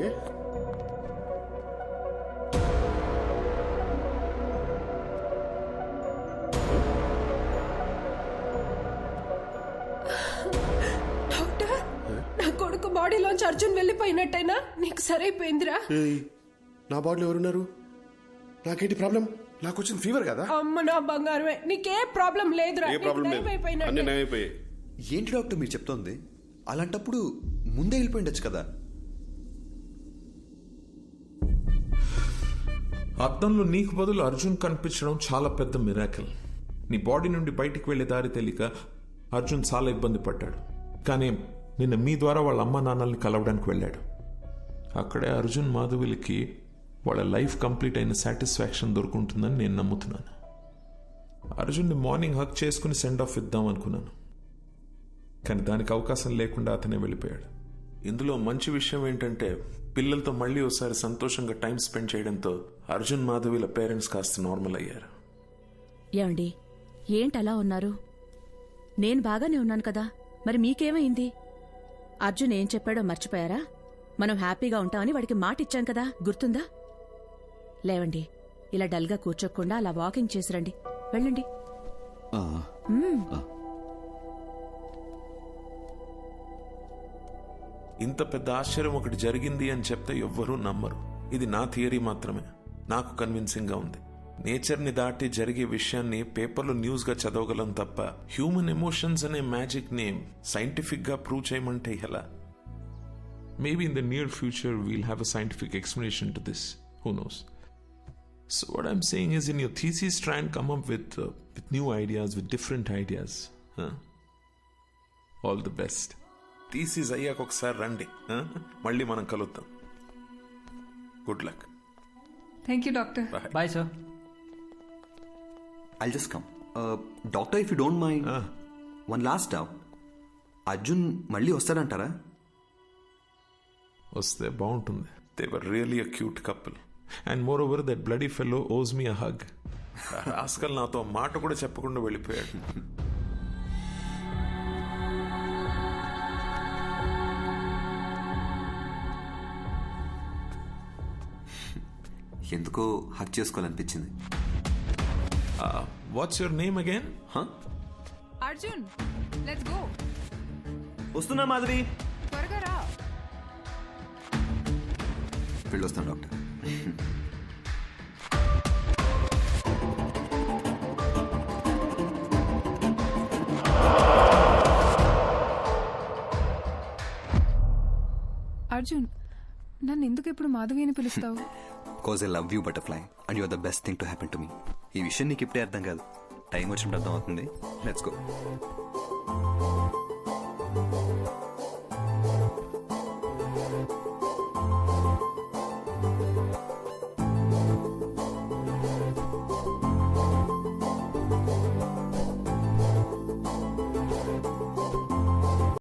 బాడీలోంచి అర్జున్ వెళ్ళిపోయినట్టయినా నీకు సరైపోయిందిరా. నా బాడీలో ఎవరున్నారు? నాకేంటి ప్రాబ్లం? నాకు వచ్చిన ఫీవర్ కదా. అమ్మ నా బంగారమే, నీకే ప్రాబ్లం లేదురా. ఏ ప్రాబ్లం లేదు, అన్ని నయమైపోయాయి. ఏంటి డాక్టర్ మీరు చెప్తోంది? అలాంటప్పుడు ముందే వెళ్ళిపోయిండొచ్చు కదా. అద్దంలో నీకు బదులు అర్జున్ కనిపించడం చాలా పెద్ద మిరాకిల్. నీ బాడీ నుండి బయటికి వెళ్లే దారి తెలియక అర్జున్ చాలా ఇబ్బంది పడ్డాడు. కానీ నిన్న మీ ద్వారా వాళ్ళ అమ్మా నాన్నల్ని కలవడానికి వెళ్ళాడు. అక్కడే అర్జున్ మాధవిలకి వాళ్ళ లైఫ్ కంప్లీట్ అయిన సాటిస్ఫాక్షన్ దొరుకుంటుందని నేను నమ్ముతున్నాను. అర్జున్ని మార్నింగ్ హక్ చేసుకుని సెండ్ ఆఫ్ ఇద్దాం అనుకున్నాను, కానీ దానికి అవకాశం లేకుండా అతనే వెళ్ళిపోయాడు. ఇందులో మంచి విషయం ఏంటంటే పిల్లలతో మళ్ళీ ఒకసారి సంతోషంగా టైం స్పెండ్ చేయడంతో అర్జున్ మాధవిల పేరెంట్స్ కాస్త నార్మల్ అయ్యారు. ఏమండి, ఏంటలా ఉన్నారు? నేను బాగానే ఉన్నాను కదా, మరి మీకేమైంది? అర్జున్ ఏం చెప్పాడో మర్చిపోయారా? మనం హ్యాపీగా ఉంటామని వాడికి మాట ఇచ్చాం కదా, గుర్తుందా? లేవండి, ఇలా డల్గా కూర్చోకుండా అలా వాకింగ్ చేసిరండి. వెళ్ళండి. ఇంత పెద్ద ఆశ్చర్యం ఒకటి జరిగింది అని చెప్తే ఎవ్వరూ నమ్మరు. ఇది నా థియరీ మాత్రమే, నాకు కన్విన్సింగ్ గా ఉంది. నేచర్ని దాటి జరిగే విషయాన్ని పేపర్లో న్యూస్ గా చదవగలం తప్ప హ్యూమన్ ఎమోషన్స్ అనే మ్యాజిక్ ని సైంటిఫిక్ గా ప్రూవ్ చేయమంటే ఎలా? Maybe in the near future we'll have a scientific explanation to this. Who knows? So what I'm saying is, in your thesis, try and come up with new ideas, with different ideas. All the best. Thesis అయ్యాక ఒకసారి రండి, మళ్ళీ మనం కలుద్దాం. Good luck. Thank you doctor. Bye sir. I'll just come. Doctor, if you don't mind, one last doubt. Arjun మళ్ళీ వస్తాడంటారా? వస్తే బాగుంటుంది. They were really a cute couple. And moreover, that bloody fellow owes me a hug. Rascal నాతో మాట కూడా చెప్పకుండా వెళ్ళిపోయాడు. ఎందుకో hug చేసుకోవాలనిపించింది. What's your name again? Arjun, let's go. వస్తున్నా మాధవి. త్వరగా రా. వెళ్ళొస్తాను డాక్టర్. అర్జున్, నన్ను ఎందుకు ఎప్పుడు మాధవి అని పిలుస్తావు? Because I love you butterfly and you're the best thing to happen to me. ఈ విషయం నీకు ఇప్పుడే అర్థం కాదు, టైం వచ్చినప్పుడు అర్థం అవుతుంది. Let's go.